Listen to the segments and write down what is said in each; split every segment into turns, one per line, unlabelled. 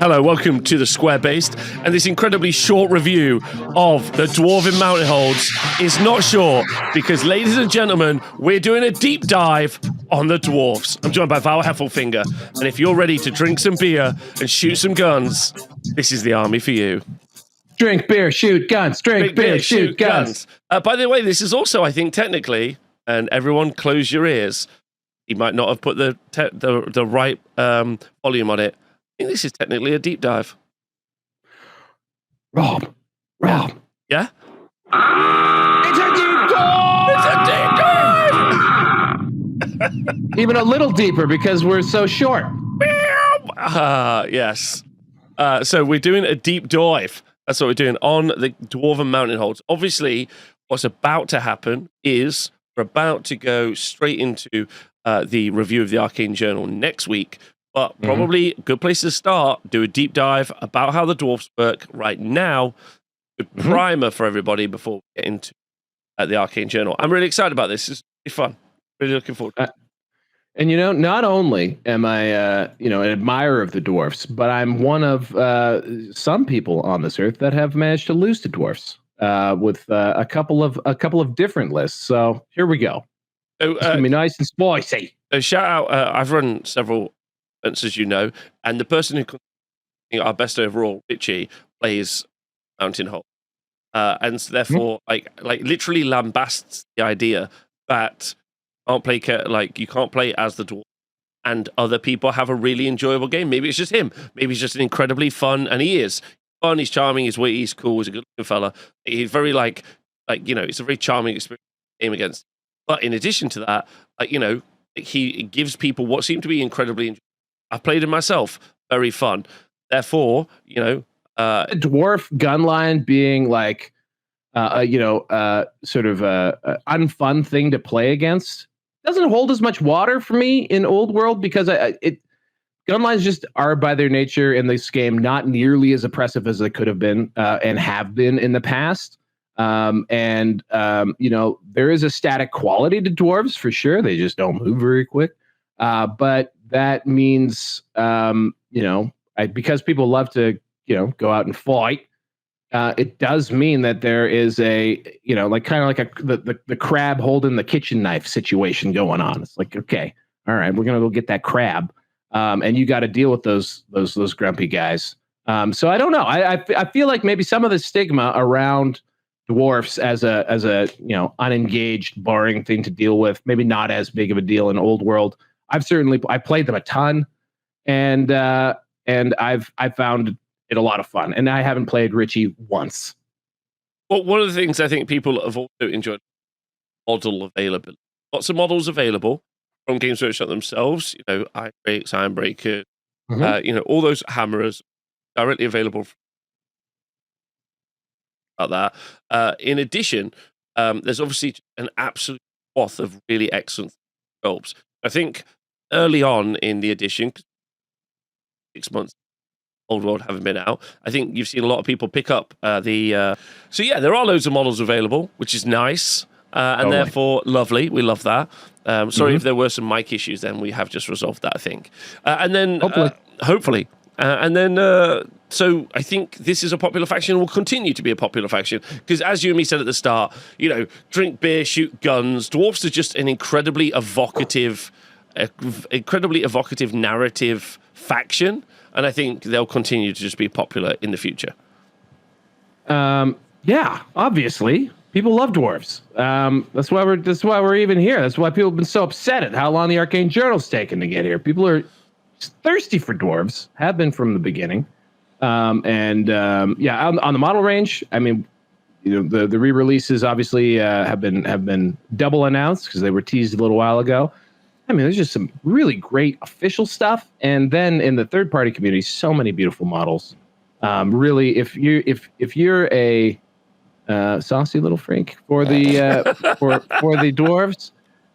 Hello, welcome to the Square Based, and this incredibly short review of the Dwarven Mountain Holds is not short because, ladies and gentlemen, we're doing a deep dive on the Dwarfs. I'm joined by Val Heffelfinger, and if you're ready to drink some beer and shoot some guns, this is the army for you.
Drink beer, shoot guns. Drink beer, shoot guns.
By the way, this is also, I think, technically, and everyone close your ears. He might not have put the right volume on it. I think this is technically a deep dive.
Rob.
Yeah?
It's a deep dive!
It's a deep dive!
Even a little deeper because we're so short.
Yes. So we're doing a deep dive. That's what we're doing on the Dwarven Mountain Holds. Obviously, what's about to happen is we're about to go straight into the review of the Arcane Journal next week. But probably a good place to start, do a deep dive about how the dwarfs work right now. Good primer for everybody before we get into the Arcane Journal. I'm really excited about this. It's really fun. Really looking forward to it.
And, you know, not only am I, an admirer of the dwarfs, but I'm one of some people on this earth that have managed to lose to dwarfs with a couple of different lists. So here we go.
So,
it's gonna be nice and spicy.
So shout out, I've run several events, as you know, and the person who our best overall, Richie, plays Mountain Hole. And so therefore, like literally lambasts the idea that you can't play as the dwarf and other people have a really enjoyable game. Maybe it's just him. Maybe he's just an incredibly fun, and he is fun, he's charming, he's witty, he's cool, he's a good looking fella. He's very it's a very charming experience to game against. But in addition to that, he gives people what seem to be incredibly enjoyable. I've played it myself. Very fun. Therefore, a
dwarf gun line being like, sort of a unfun thing to play against doesn't hold as much water for me in Old World because gun lines just are by their nature in this game not nearly as oppressive as they could have been and have been in the past. There is a static quality to dwarves for sure. They just don't move very quick. But that means, because people love to, go out and fight. It does mean that there is the crab holding the kitchen knife situation going on. It's like, okay, all right, we're gonna go get that crab, and you got to deal with those grumpy guys. So I don't know. I feel like maybe some of the stigma around dwarfs as a unengaged, boring thing to deal with, maybe not as big of a deal in Old World. I played them a ton, and I've found it a lot of fun. And I haven't played Richie once.
Well, one of the things I think people have also enjoyed, model availability. Lots of models available from Games Workshop themselves. Ironbreakers, all those hammerers directly available. About that. In addition, there's obviously an absolute swath of really excellent sculpts. I think early on in the edition, 6 months Old World haven't been out, I think you've seen a lot of people pick up there are loads of models available, which is nice and therefore lovely. We love that. Sorry if there were some mic issues, then we have just resolved that, I think. And then hopefully. So I think this is a popular faction and will continue to be a popular faction because, as you and me said at the start, drink beer, shoot guns. Dwarfs are just an incredibly evocative narrative faction, and I think they'll continue to just be popular in the future.
Yeah, obviously, people love dwarves. That's why we're even here. That's why people have been so upset at how long the Arcane Journal's taken to get here. People are thirsty for dwarves, have been from the beginning. On the model range, I mean, the re-releases obviously have been double announced because they were teased a little while ago. I mean, there's just some really great official stuff, and then in the third-party community, so many beautiful models. Really, if you're a saucy little freak for the for the dwarves,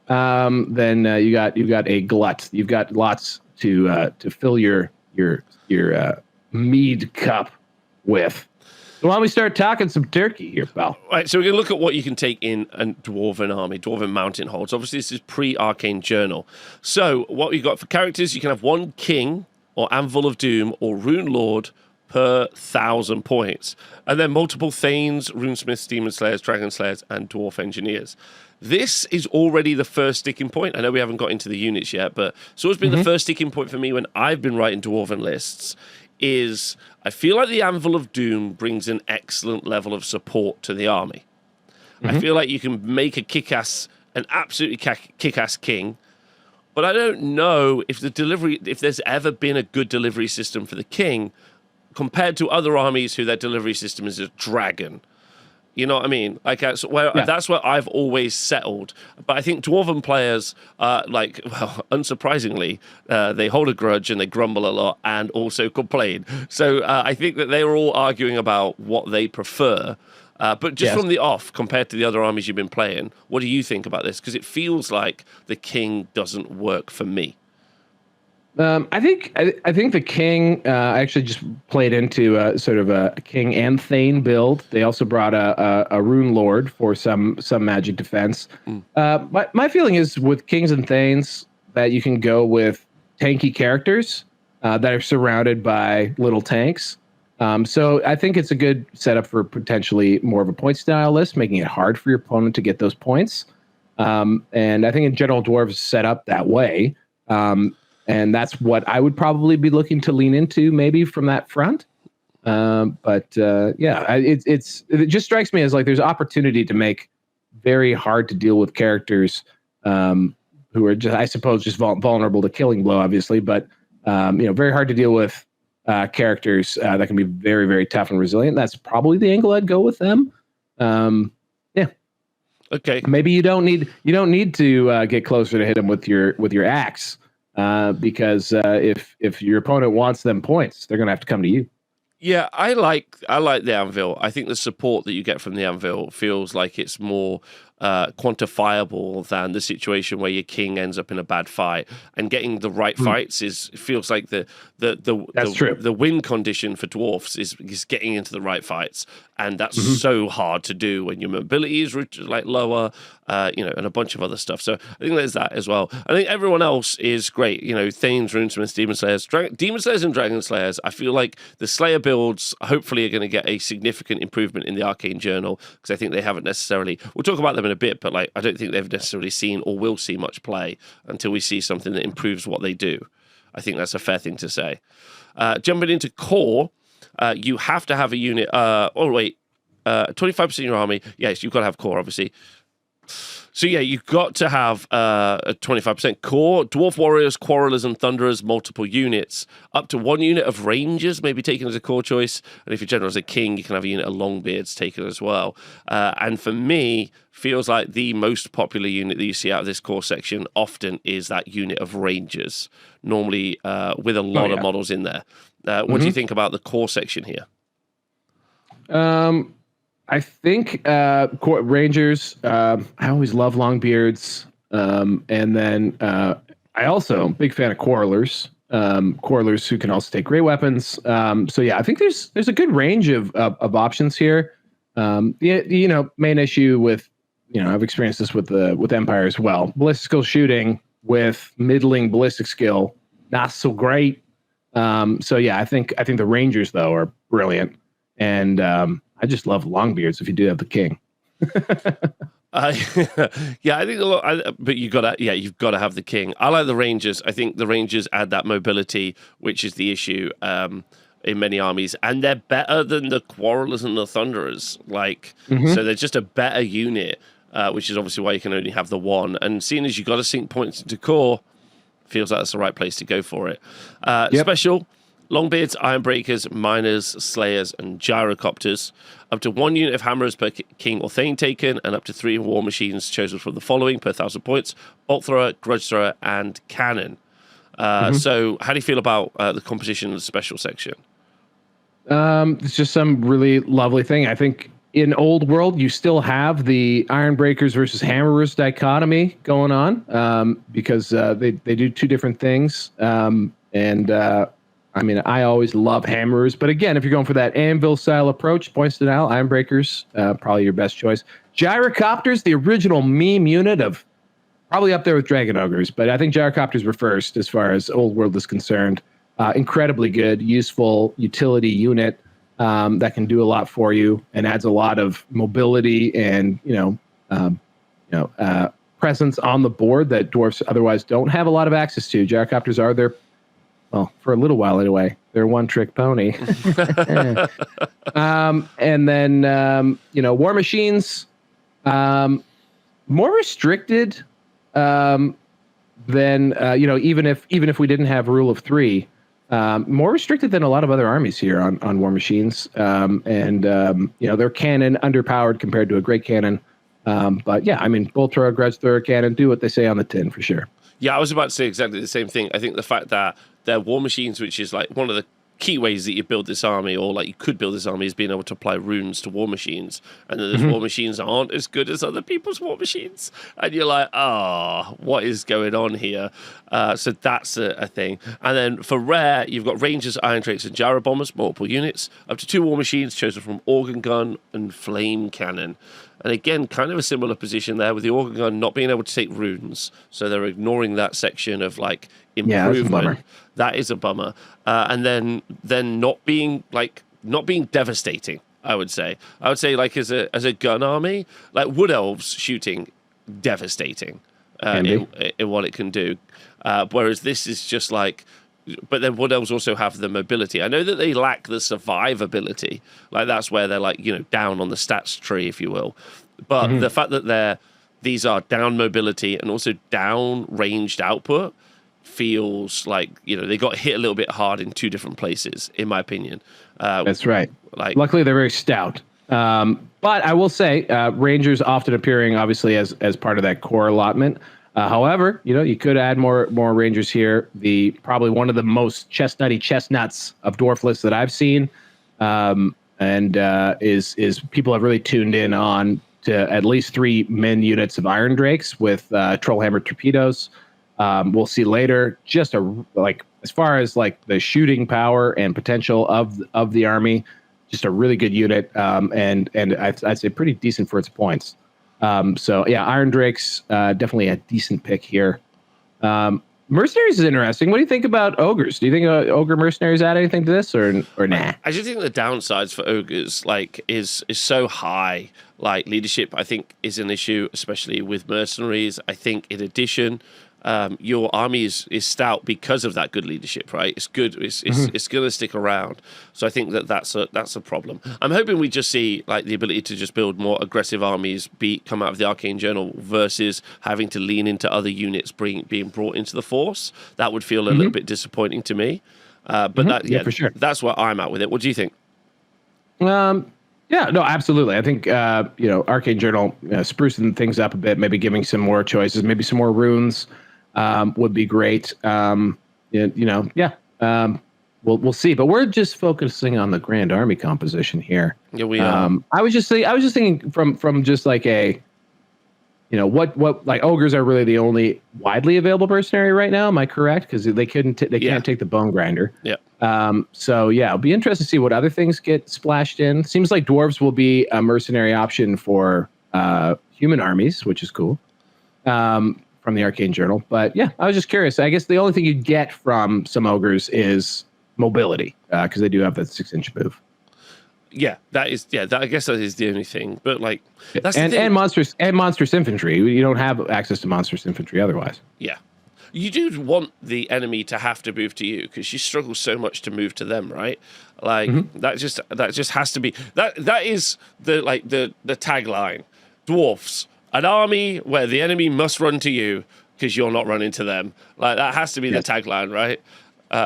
then you got a glut. You've got lots to fill your mead cup with. So why don't we start talking some turkey here, pal?
Right, so we're going to look at what you can take in a Dwarven army, Dwarven Mountain Holds. Obviously, this is pre-Arcane Journal. So what we've got for characters, you can have one king or Anvil of Doom, or Rune Lord per 1,000 points. And then multiple Thanes, Runesmiths, Demon Slayers, Dragon Slayers, and Dwarf Engineers. This is already the first sticking point. I know we haven't got into the units yet, but it's always been the first sticking point for me when I've been writing Dwarven lists, is I feel like the Anvil of Doom brings an excellent level of support to the army. I feel like you can make an absolutely kick-ass king, but I don't know if there's ever been a good delivery system for the king compared to other armies who their delivery system is a dragon. You know what I mean? Like that's where I've always settled. But I think Dwarven players, unsurprisingly, they hold a grudge and they grumble a lot and also complain. So I think that they were all arguing about what they prefer. But just from the off, compared to the other armies you've been playing, what do you think about this? Because it feels like the king doesn't work for me.
I think the king actually just played into sort of a king and Thane build. They also brought a Rune Lord for some magic defense. My feeling is with kings and Thanes that you can go with tanky characters that are surrounded by little tanks. So I think it's a good setup for potentially more of a point style list, making it hard for your opponent to get those points. And I think in general, Dwarves is set up that way. And that's what I would probably be looking to lean into, maybe from that front. It just strikes me as like there's opportunity to make very hard to deal with characters who are just, I suppose, just vulnerable to killing blow, obviously, but very hard to deal with characters that can be very, very tough and resilient. That's probably the angle I'd go with them.
Okay.
Maybe you don't need to get closer to hit them with your axe. Because if your opponent wants them points, they're going to have to come to you.
Yeah, I like the Anvil. I think the support that you get from the Anvil feels like it's more quantifiable than the situation where your king ends up in a bad fight. And getting the right fights feels like the win condition for dwarfs is getting into the right fights, and that's so hard to do when your mobility is like lower, and a bunch of other stuff. So I think there's that as well. I think everyone else is great. Thanes, Runesmiths, Demon Slayers, Demon Slayers, and Dragon Slayers. I feel like the Slayer builds hopefully are going to get a significant improvement in the Arcane Journal, because I think they haven't necessarily. We'll talk about them in a bit, but I don't think they've necessarily seen or will see much play until we see something that improves what they do. I think that's a fair thing to say. Jumping into core, you have to have a unit. 25% of your army. Yes, you've got to have core, obviously. So yeah, you've got to have a 25% core, Dwarf Warriors, Quarrellers, and Thunderers, multiple units. Up to 1 unit of Rangers may be taken as a core choice. And if your general is a king, you can have a unit of Longbeards taken as well. And for me, feels like the most popular unit that you see out of this core section often is that unit of Rangers, normally with a lot of models in there. What do you think about the core section here?
I think Rangers, I always love Longbeards. And then I also big fan of Quarrellers. Quarrellers who can also take great weapons. So yeah, I think there's a good range of options here. Main issue with, I've experienced this with Empire as well. Ballistic skill shooting with middling ballistic skill, not so great. So yeah, I think the Rangers though are brilliant. And I just love Longbeards if you do have the king.
I think but you've got to have the king. I like the Rangers. I think the Rangers add that mobility, which is the issue in many armies, and they're better than the Quarrellers and the Thunderers. So they're just a better unit, which is obviously why you can only have the one. And seeing as you've got to sink points into core, feels like that's the right place to go for it. Special. Longbeards, Ironbreakers, Miners, Slayers, and Gyrocopters. Up to 1 unit of hammers per king or thane taken, and up to 3 Warmachines chosen from the following per 1,000 points: Bolt Thrower, Grudge Thrower, and Cannon. So how do you feel about the composition of the special section?
It's just some really lovely thing. I think in Old World, you still have the Ironbreakers versus Hammerers dichotomy going on because they do 2 different things. I always love Hammerers, but again, if you're going for that Anvil style approach, points to now, Ironbreakers, probably your best choice. Gyrocopters, the original meme unit of probably up there with Dragon Ogres, but I think Gyrocopters were first as far as Old World is concerned. incredibly good, useful utility unit that can do a lot for you and adds a lot of mobility and presence on the board that dwarfs otherwise don't have a lot of access to. Gyrocopters are their, well, for a little while anyway, they're one-trick pony. And then Warmachines, more restricted than even if we didn't have rule of 3. More restricted than a lot of other armies here on Warmachines, they're cannon underpowered compared to a great cannon. But yeah, I mean, bolt thrower, grudge thrower, cannon, do what they say on the tin for sure.
Yeah, I was about to say exactly the same thing. I think the fact that they're Warmachines, which is like one of the key ways that you build this army, or like you could build this army, is being able to apply runes to Warmachines, and then those Warmachines aren't as good as other people's Warmachines, and you're like, what is going on here? So that's a thing. And then for rare, you've got Rangers, Irondrakes, and Gyrobombers, multiple units, up to 2 Warmachines chosen from Organ Gun and Flame Cannon. And again, kind of a similar position there with the Organ Gun not being able to take runes, so they're ignoring that section of like improvement. That is a bummer. And then not being devastating. I would say like as a gun army, like Wood Elves shooting, devastating in what it can do. Whereas this is just like. But then Wood Elves also have the mobility. I know that they lack the survivability. Like that's where they're like, down on the stats tree, if you will. But the fact that these are down mobility and also down ranged output feels like, they got hit a little bit hard in 2 different places, in my opinion.
That's right. Luckily, they're very stout. But I will say, Rangers often appearing, obviously, as part of that core allotment. However, you could add more Rangers here. Probably one of the most chestnuts of dwarf lists that I've seen, is people have really tuned in on to at least 3 min units of Irondrakes with Trollhammer torpedoes. We'll see later. Just as far as like the shooting power and potential of the army, just a really good unit, and I'd say pretty decent for its points. So yeah, Irondrakes, definitely a decent pick here. Mercenaries is interesting. What do you think about ogres? Do you think ogre mercenaries add anything to this, or nah?
I just think the downsides for ogres is so high. Like leadership, I think is an issue, especially with mercenaries. I think in addition, your army is stout because of that good leadership, right? It's good. It's going to stick around. So I think that's a problem. I'm hoping we just see like the ability to just build more aggressive armies, come out of the Arcane Journal versus having to lean into other units being brought into the force. That would feel a little bit disappointing to me. But for sure. That's where I'm at with it. What do you think?
Yeah, no, absolutely. I think Arcane Journal sprucing things up a bit, maybe giving some more choices, maybe some more runes. Would be great. We'll see. But we're just focusing on the Grand Army composition here.
Yeah, we are.
I was just thinking from just like what like ogres are really the only widely available mercenary right now. Am I correct? Because they can't take the Bone Grinder.
Yeah.
So yeah, it'll be interesting to see what other things get splashed in. Seems like dwarves will be a mercenary option for human armies, which is cool. From the Arcane Journal. But yeah, I was just curious. I guess the only thing you get from some ogres is mobility, because they do have that 6-inch move.
Yeah, I guess that is the only thing. But like, that's
and monstrous infantry. You don't have access to monstrous infantry otherwise.
Yeah, you do want the enemy to have to move to you because you struggle so much to move to them, right? Like that just has to be that is the tagline. Dwarfs. An army where the enemy must run to you because you're not running to them. Like that has to be the tagline, right?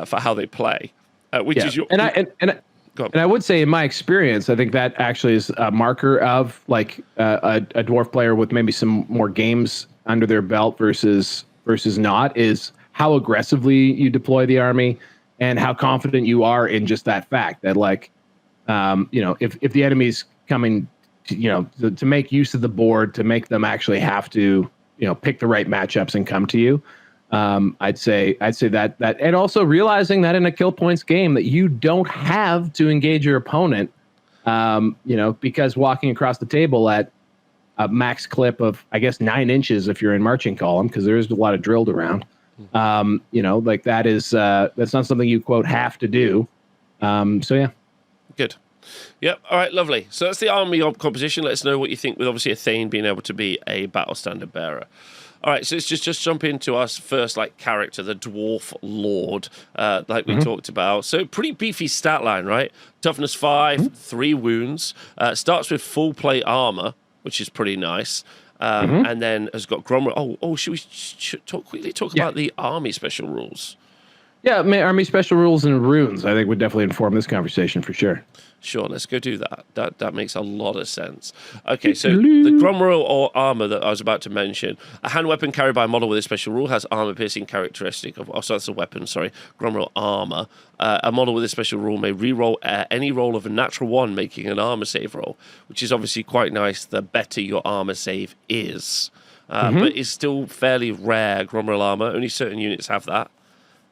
For how they play, is your. And I would say, in my experience, I think that actually is a marker of like a dwarf player with maybe some more games under their belt versus not, is how aggressively you deploy the army and how confident you are in just that fact that like, if the enemy's coming. To make use of the board, to make them actually have to, pick the right matchups and come to you. I'd say that, and also realizing that in a kill points game that you don't have to engage your opponent, because walking across the table at a max clip of, I guess, 9 inches if you're in marching column, because there is a lot of drilled around.
Like that is that's not something you quote have to do. So yeah.
Good. Yep. All right. Lovely. So that's the army composition. Let us know what you think with obviously a Thane being able to be a battle standard bearer. All right. So let's just jump into our first character, the Dwarf Lord, like we talked about. So pretty beefy stat line, right? Toughness 5, 3 wounds. Starts with full plate armor, which is pretty nice. And then has got Gromro. Should we quickly talk about the army special rules?
Yeah, army special rules and runes, I think, would definitely inform this conversation for sure.
Sure, let's go do that. That makes a lot of sense. Okay, so the Gromro or armor that I was about to mention, a hand weapon carried by a model with a special rule has armor-piercing characteristic of. Oh, so that's a weapon. Sorry, Gromro armor. A model with a special rule may re-roll any roll of a natural 1, making an armor save roll, which is obviously quite nice. The better your armor save is, but it's still fairly rare. Gromro armor, only certain units have that.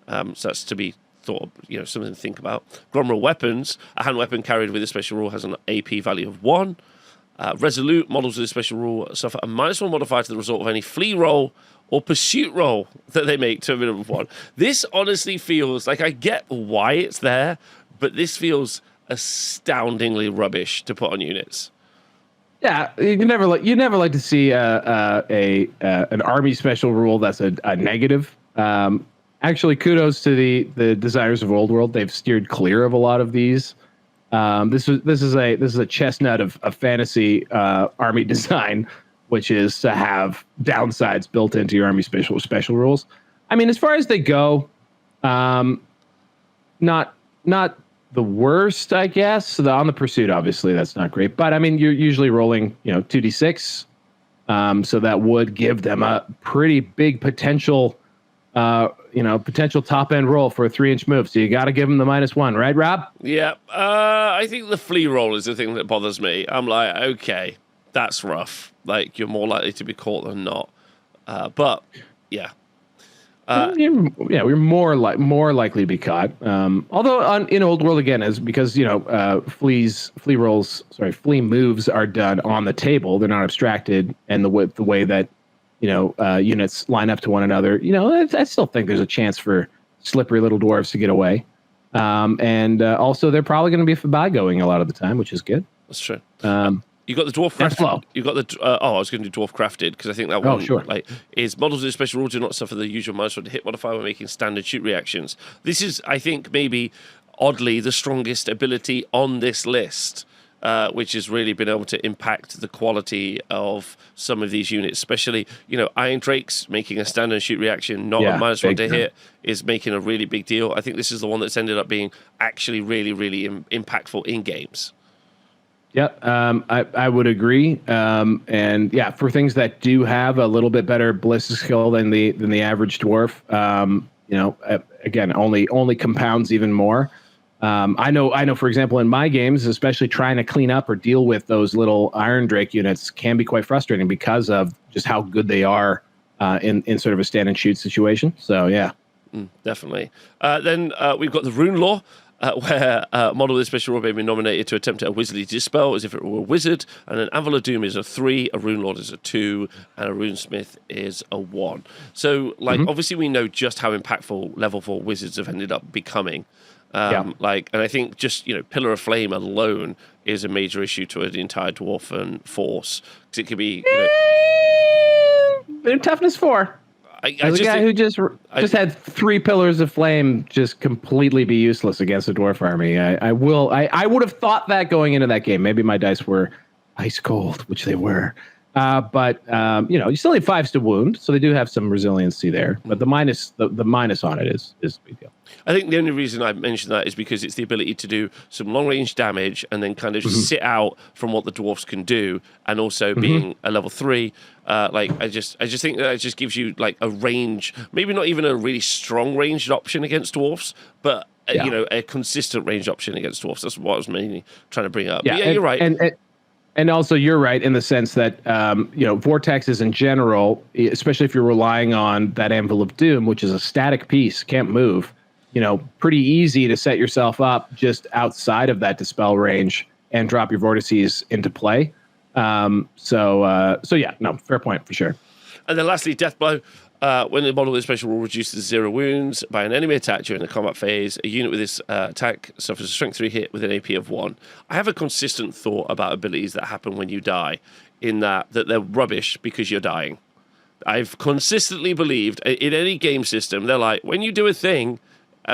So that's to be thought of, something to think about. Gromro weapons, a hand weapon carried with a special rule has an AP value of 1. Resolute models with a special rule suffer a -1 modifier to the result of any flee roll or pursuit roll that they make to a minimum of 1. This honestly feels like I get why it's there, but this feels astoundingly rubbish to put on units.
Yeah, you never like to see an army special rule that's a negative. Actually, kudos to the designers of Old World. They've steered clear of a lot of these. This is a chestnut of fantasy army design, which is to have downsides built into your army special rules. I mean, as far as they go, not the worst, I guess. So on the pursuit, obviously, that's not great. But I mean, you're usually rolling 2d6, so that would give them a pretty big potential. Potential top end roll for a 3-inch move. So you got to give them the -1, right, Rob?
Yeah. I think the flea roll is the thing that bothers me. I'm like, okay, that's rough. Like, you're more likely to be caught than not. But yeah.
We're more likely to be caught. Although in Old World again, is because flea moves are done on the table. They're not abstracted, and the way that units line up to one another. I still think there's a chance for slippery little dwarves to get away. And also, they're probably going to be going a lot of the time, which is good.
That's true. You got the dwarf crafted. You got the. I was going to do dwarf crafted because I think that one is models with special rules do not suffer the usual -1 to hit modifier when making standard shoot reactions. This is, I think, maybe oddly the strongest ability on this list. Which has really been able to impact the quality of some of these units, especially, Irondrakes making a standard shoot reaction, not a -1 to hit, is making a really big deal. I think this is the one that's ended up being actually really, really impactful in games.
Yeah, I would agree. And yeah, for things that do have a little bit better ballistic skill than the average dwarf, again, only compounds even more. I know, for example, in my games, especially trying to clean up or deal with those little Irondrake units can be quite frustrating because of just how good they are in sort of a stand and shoot situation. So, yeah.
Definitely. Then we've got the Rune Law, where a model with a special rule may be nominated to attempt a Wizardly Dispel as if it were a wizard, and an Anvil of DOOM is a 3, a Rune Lord is a 2, and a Runesmith is a 1. So, obviously we know just how impactful level 4 wizards have ended up becoming. And I think just Pillar of Flame alone is a major issue to an entire Dwarfen force because it could be
toughness 4. As a guy who just had 3 pillars of flame just completely be useless against a dwarf army. I would have thought that going into that game. Maybe my dice were ice cold, which they were. But you still need 5s to wound, so they do have some resiliency there. But the minus on it is a big deal.
I think the only reason I mentioned that is because it's the ability to do some long range damage and then kind of sit out from what the dwarfs can do, and also being a level 3. I just think that it just gives you a range, maybe not even a really strong ranged option against dwarfs, but a consistent ranged option against dwarfs. That's what I was mainly trying to bring up. Yeah, you're right.
And also, you're right in the sense that, vortexes in general, especially if you're relying on that Anvil of Doom, which is a static piece, can't move, pretty easy to set yourself up just outside of that dispel range and drop your vortices into play. So yeah, no, fair point for sure.
And then lastly, Deathblow. When the model with special rule reduces 0 wounds by an enemy attack during the combat phase, a unit with this attack suffers a strength 3 hit with an AP of 1. I have a consistent thought about abilities that happen when you die, in that they're rubbish because you're dying. I've consistently believed in any game system, they're like, when you do a thing,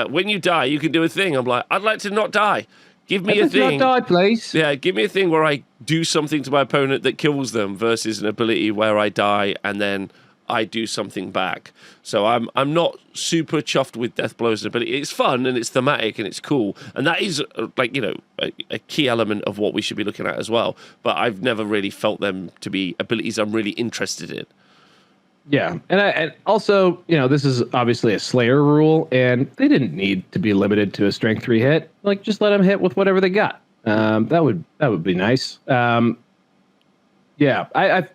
when you die, you can do a thing. I'm like, I'd like to not die. Give me a thing.
Not die, please.
Yeah, give me a thing where I do something to my opponent that kills them versus an ability where I die and then I do something back. So I'm not super chuffed with death blows and ability. It's fun and it's thematic and it's cool, and that is a key element of what we should be looking at as well. But I've never really felt them to be abilities I'm really interested in.
Yeah, and also, this is obviously a Slayer rule, and they didn't need to be limited to a strength 3 hit. Like, just let them hit with whatever they got. That would be nice. Yeah, I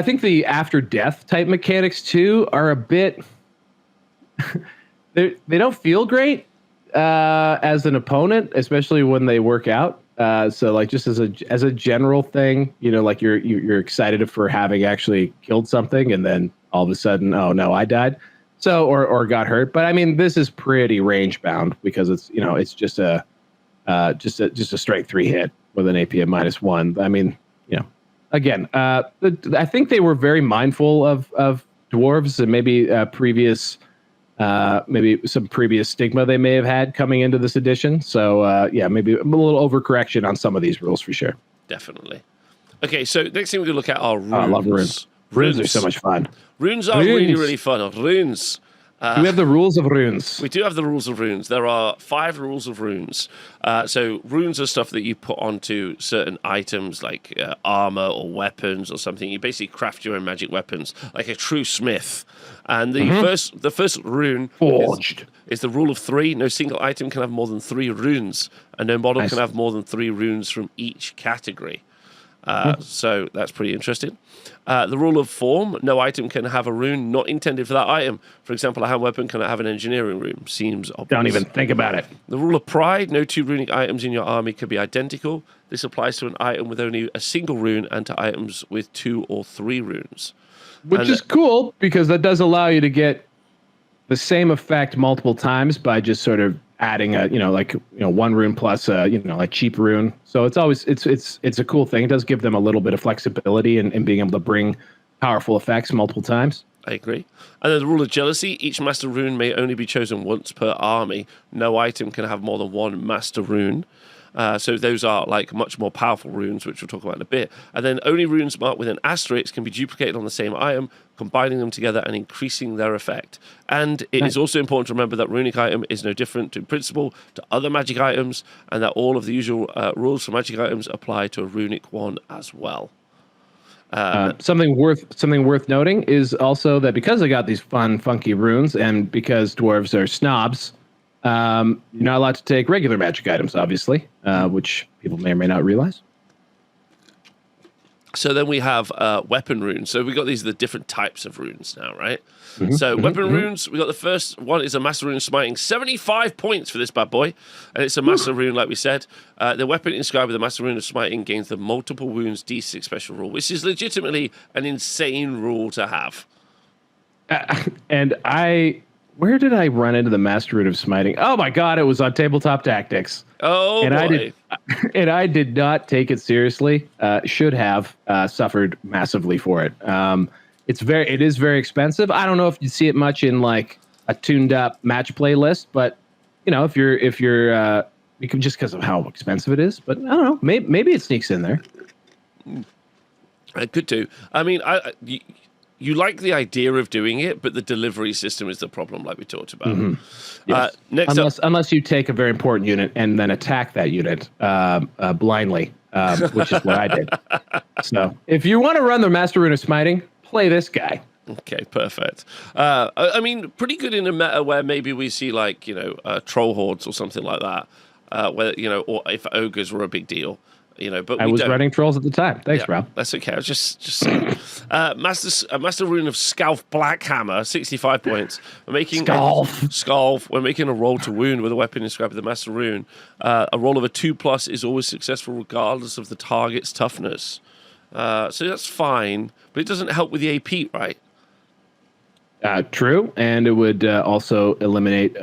think the after death type mechanics too are a bit. They don't feel great as an opponent, especially when they work out. So like just as a general thing, like you're excited for having actually killed something, and then all of a sudden, oh no, I died. So or got hurt. But I mean, this is pretty range bound because it's it's just a straight 3 hit with an AP of -1. I mean, again, I think they were very mindful of dwarves and maybe some previous stigma they may have had coming into this edition. So maybe a little overcorrection on some of these rules for sure.
Definitely. Okay, so next thing we're going to look at are runes.
I love runes. Runes are so much fun.
Runes are really, really fun. Runes.
We have the rules of runes.
We do have the rules of runes. There are 5 rules of runes. So runes are stuff that you put onto certain items like armor or weapons or something. You basically craft your own magic weapons like a true smith. And the first rune
forged
is the rule of 3. No single item can have more than 3 runes, and no model can have more than 3 runes from each category. So that's pretty interesting. The rule of form: no item can have a rune not intended for that item. For example, a hand weapon cannot have an engineering rune. Seems obvious.
Don't even think about it.
The rule of pride: no 2 runic items in your army can be identical. This applies to an item with only a single rune and to items with 2 or 3 runes.
Which is cool, because that does allow you to get the same effect multiple times by just sort of adding a 1 rune plus a cheap rune. So it's always it's a cool thing. It does give them a little bit of flexibility in being able to bring powerful effects multiple times.
I agree. And then the rule of jealousy: each master rune may only be chosen once per army. No item can have more than 1 master rune. So those are like much more powerful runes, which we'll talk about in a bit. And then only runes marked with an asterisk can be duplicated on the same item, combining them together and increasing their effect. And it is also important to remember that runic item is no different in principle to other magic items, and that all of the usual rules for magic items apply to a runic one as well.
Something worth noting is also that because I got these fun, funky runes, and because dwarves are snobs, you're not allowed to take regular magic items, obviously, which people may or may not realize.
So then we have weapon runes. So we got the different types of runes now, right? Weapon runes, we got the first one is a master rune smiting. 75 points for this bad boy. And it's a master rune, like we said. The weapon inscribed with the master rune of smiting gains the multiple wounds D6 special rule, which is legitimately an insane rule to have.
Where did I run into the master rune of smiting? Oh my god, it was on Tabletop Tactics.
Oh, boy.
I did not take it seriously. Should have suffered massively for it. It is very expensive. I don't know if you see it much in like a tuned up match play list, but if you're you can, just because of how expensive it is. But I don't know, maybe it sneaks in there.
It could do. I mean, you like the idea of doing it, but the delivery system is the problem, like we talked about.
Yes. Unless you take a very important unit and then attack that unit blindly, which is what I did. So if you want to run the Master Rune of Smiting, play this guy.
Okay, perfect. I mean, pretty good in a meta where maybe we see like, troll hordes or something like that, where, or if ogres were a big deal. But
I was running trolls at the time. Thanks, Rob.
That's okay. I was just saying. Master Rune of Scalf Blackhammer, 65 points. We're making Scalf. We're making a roll to wound with a weapon inscribed with the Master Rune. A roll of a 2+ is always successful regardless of the target's toughness. So that's fine, but it doesn't help with the AP, right?
True, and it would also eliminate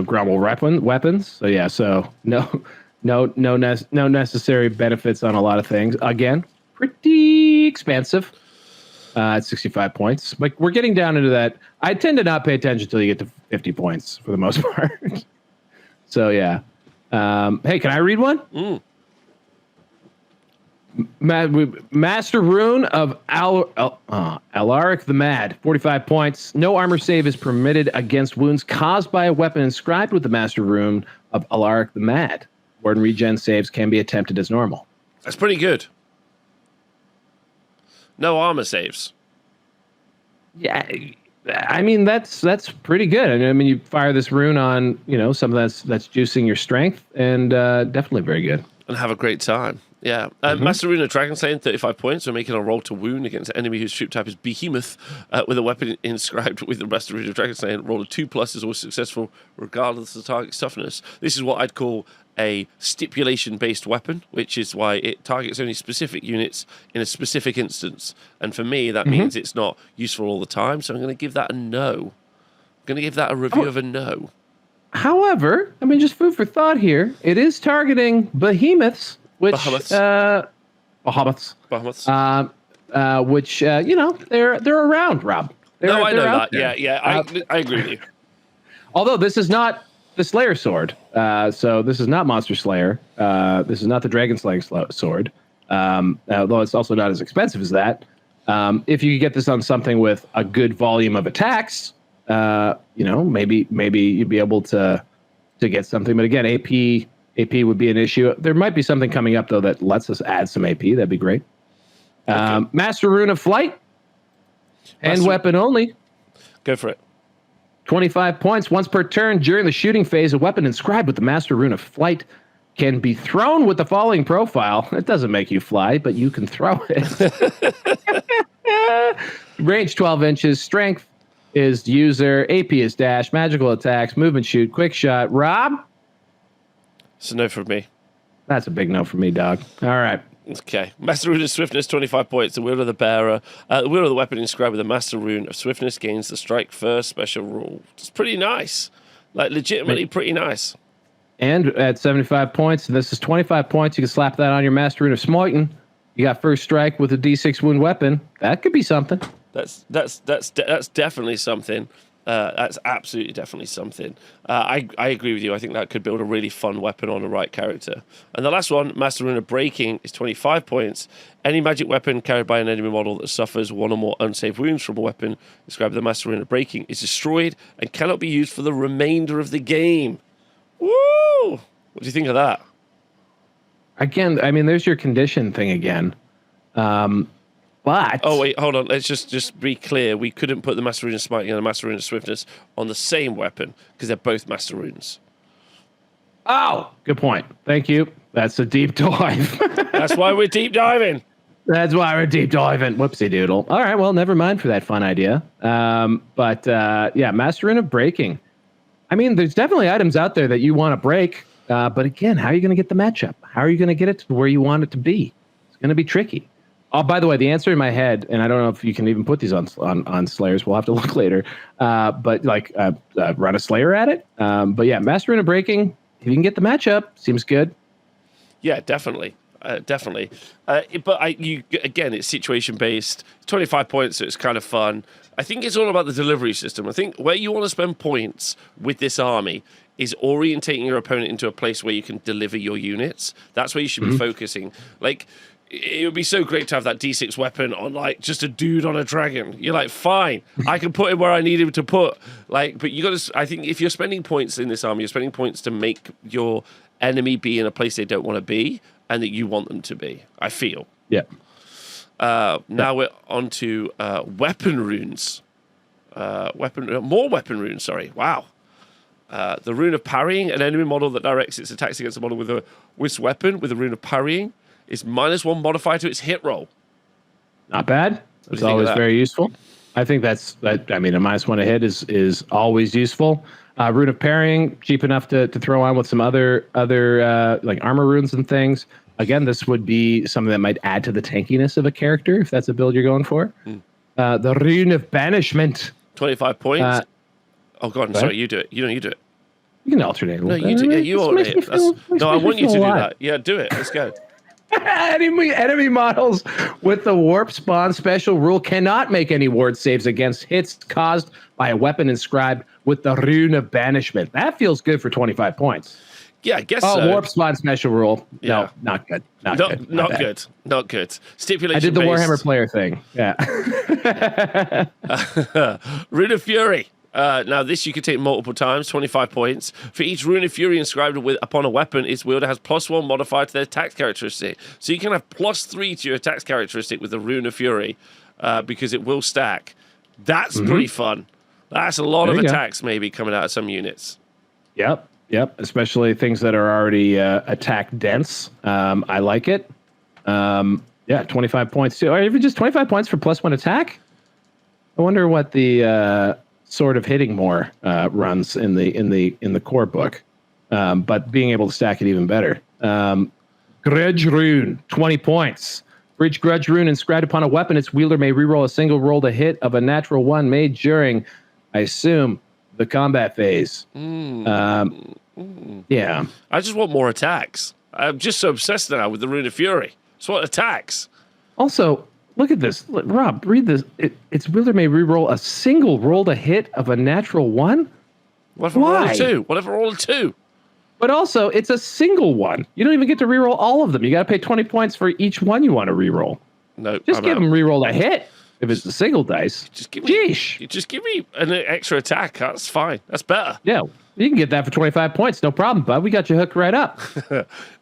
grumble weapons. So yeah, so no necessary benefits on a lot of things. Again, pretty expensive. At 65 points. Like we're getting down into that. I tend to not pay attention until you get to 50 points for the most part. So yeah. Hey, can I read one? Master Rune of Alaric the Mad, 45 points. No armor save is permitted against wounds caused by a weapon inscribed with the Master Rune of Alaric the Mad. Warden regen saves can be attempted as normal.
That's pretty good. No armor saves.
Yeah, I mean that's pretty good. I mean, you fire this rune on something that's juicing your strength, and definitely very good.
And have a great time. Yeah. Master Rune of Dragon Slaying, 35 points. We're making a roll to wound against an enemy whose troop type is Behemoth with a weapon inscribed with the Master Rune of Dragon Slaying. Roll of 2+ is always successful, regardless of the target's toughness. This is what I'd call a stipulation-based weapon, which is why it targets only specific units in a specific instance. And for me, that means it's not useful all the time. So I'm going to give that a no. I'm going to give that a review of a no.
However, I mean, just food for thought here. It is targeting behemoths. Which Behemoths, which they're around, Rob.
I know that. There. Yeah, I agree with you.
Although this is not the Slayer sword, so this is not Monster Slayer. This is not the Dragon Slaying sword. Although it's also not as expensive as that. If you get this on something with a good volume of attacks, maybe you'd be able to get something. But again, AP would be an issue. There might be something coming up, though, that lets us add some AP. That'd be great. Okay. Master Rune of Flight. And weapon only.
Go for it.
25 points. Once per turn during the shooting phase, a weapon inscribed with the Master Rune of Flight can be thrown with the following profile. It doesn't make you fly, but you can throw it. Range 12 inches. Strength is user. AP is dash. Magical attacks. Movement shoot. Quick shot. Rob?
It's a no from me.
That's a big no from me, dog. All right.
Okay. Master Rune of Swiftness, 25 points. The wielder of the bearer. The wielder of the weapon inscribed with the Master Rune of Swiftness gains the strike first special rule. It's pretty nice. Like, legitimately pretty nice.
And at 75 points, and this is 25 points, you can slap that on your Master Rune of Smiting. You got first strike with a D6 wound weapon. That could be something.
That's definitely something. That's absolutely definitely something. I agree with you. I think that could build a really fun weapon on the right character. And the last one, Master Rune of Breaking, is 25 points. Any magic weapon carried by an enemy model that suffers one or more unsaved wounds from a weapon described with the Master Rune of Breaking is destroyed and cannot be used for the remainder of the game. Woo! What do you think of that?
Again, I mean, there's your condition thing again. But
wait, hold on. Let's just be clear. We couldn't put the Master Rune of Smiting and the Master Rune of Swiftness on the same weapon because they're both Master Runes.
Oh, good point. Thank you. That's a deep dive.
That's why we're deep diving.
That's why we're deep diving. Whoopsie doodle. All right, well, never mind for that fun idea. But Master Rune of Breaking. I mean, there's definitely items out there that you want to break. But again, how are you going to get the matchup? How are you going to get it to where you want it to be? It's going to be tricky. Oh, by the way, the answer in my head, and I don't know if you can even put these on Slayers. We'll have to look later. But run a Slayer at it. But yeah, Master Rune of Breaking. If you can get the matchup, seems good.
Yeah, definitely. Definitely. Again, it's situation based. 25 points, so it's kind of fun. I think it's all about the delivery system. I think where you want to spend points with this army is orientating your opponent into a place where you can deliver your units. That's where you should be focusing. Like, it would be so great to have that D6 weapon on, like, just a dude on a dragon. You're like, fine, I can put him where I need him to put. Like, but you got to. I think if you're spending points in this army, you're spending points to make your enemy be in a place they don't want to be and that you want them to be. I feel.
Yeah.
Now we're on to weapon runes. More weapon runes. Sorry. Wow. The rune of parrying, an enemy model that directs its attacks against a model with a whisk weapon with a rune of parrying. Is -1 modifier to its hit roll.
Not bad. It's always very useful. I think that's that. I mean, a -1 to hit is always useful. Rune of Parrying, cheap enough to throw on with some other like armor runes and things. Again, this would be something that might add to the tankiness of a character if that's a build you're going for. The Rune of Banishment.
25 points. Oh, God, I'm sorry. You do it. You do it.
You can alternate a
No,
little
you
bit.
do. Yeah, you alternate. No, I want you to do
alive.
that. Yeah, do it. Let's go.
Enemy models with the warp spawn special rule cannot make any ward saves against hits caused by a weapon inscribed with the rune of banishment. That feels good for 25 points.
Yeah, I guess so.
Warp spawn special rule.
Yeah.
No, not good. Not good.
Not good. Not good. Stipulation.
I did the Warhammer player thing. Yeah.
Rune of Fury. Now, this you can take multiple times, 25 points. For each Rune of Fury inscribed upon a weapon, its wielder has +1 modifier to their attack characteristic. So you can have +3 to your attack characteristic with the Rune of Fury because it will stack. That's pretty fun. That's a lot of attacks maybe coming out of some units.
Yep. Especially things that are already attack dense. I like it. 25 points too. Or even just 25 points for +1 attack. I wonder what the Sword of Hitting More runs in the core book, but being able to stack it even better. Grudge Rune, 20 points. For each Grudge Rune inscribed upon a weapon, its wielder may reroll a single roll to hit of a natural 1 made during, I assume, the combat phase. Yeah.
I just want more attacks. I'm just so obsessed now with the Rune of Fury. Just want attacks.
Also, look at this. Rob, read this. Its wielder may reroll a single roll to hit of a natural 1?
What if I roll a 2? What if I roll a 2?
But also, it's a single one. You don't even get to reroll all of them. You got to pay 20 points for each one you want to reroll.
No,
just give them reroll a hit if it's a single dice.
Just give me an extra attack. That's fine. That's better.
Yeah, you can get that for 25 points. No problem, bud. We got you hooked right up.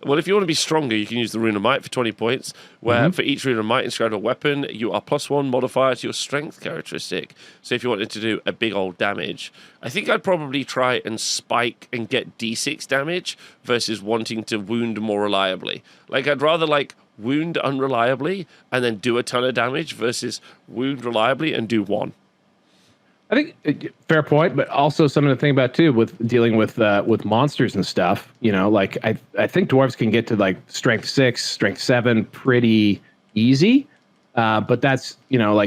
Well, if you want to be stronger, you can use the Rune of Might for 20 points, where for each Rune of Might inscribed on a weapon, you are +1 modifier to your strength characteristic. So if you wanted to do a big old damage, I think I'd probably try and spike and get D6 damage versus wanting to wound more reliably. Like, I'd rather, wound unreliably and then do a ton of damage versus wound reliably and do 1.
I think fair point, but also something to think about too with dealing with monsters and stuff. You know, I think dwarves can get to strength 6, strength 7 pretty easy, but that's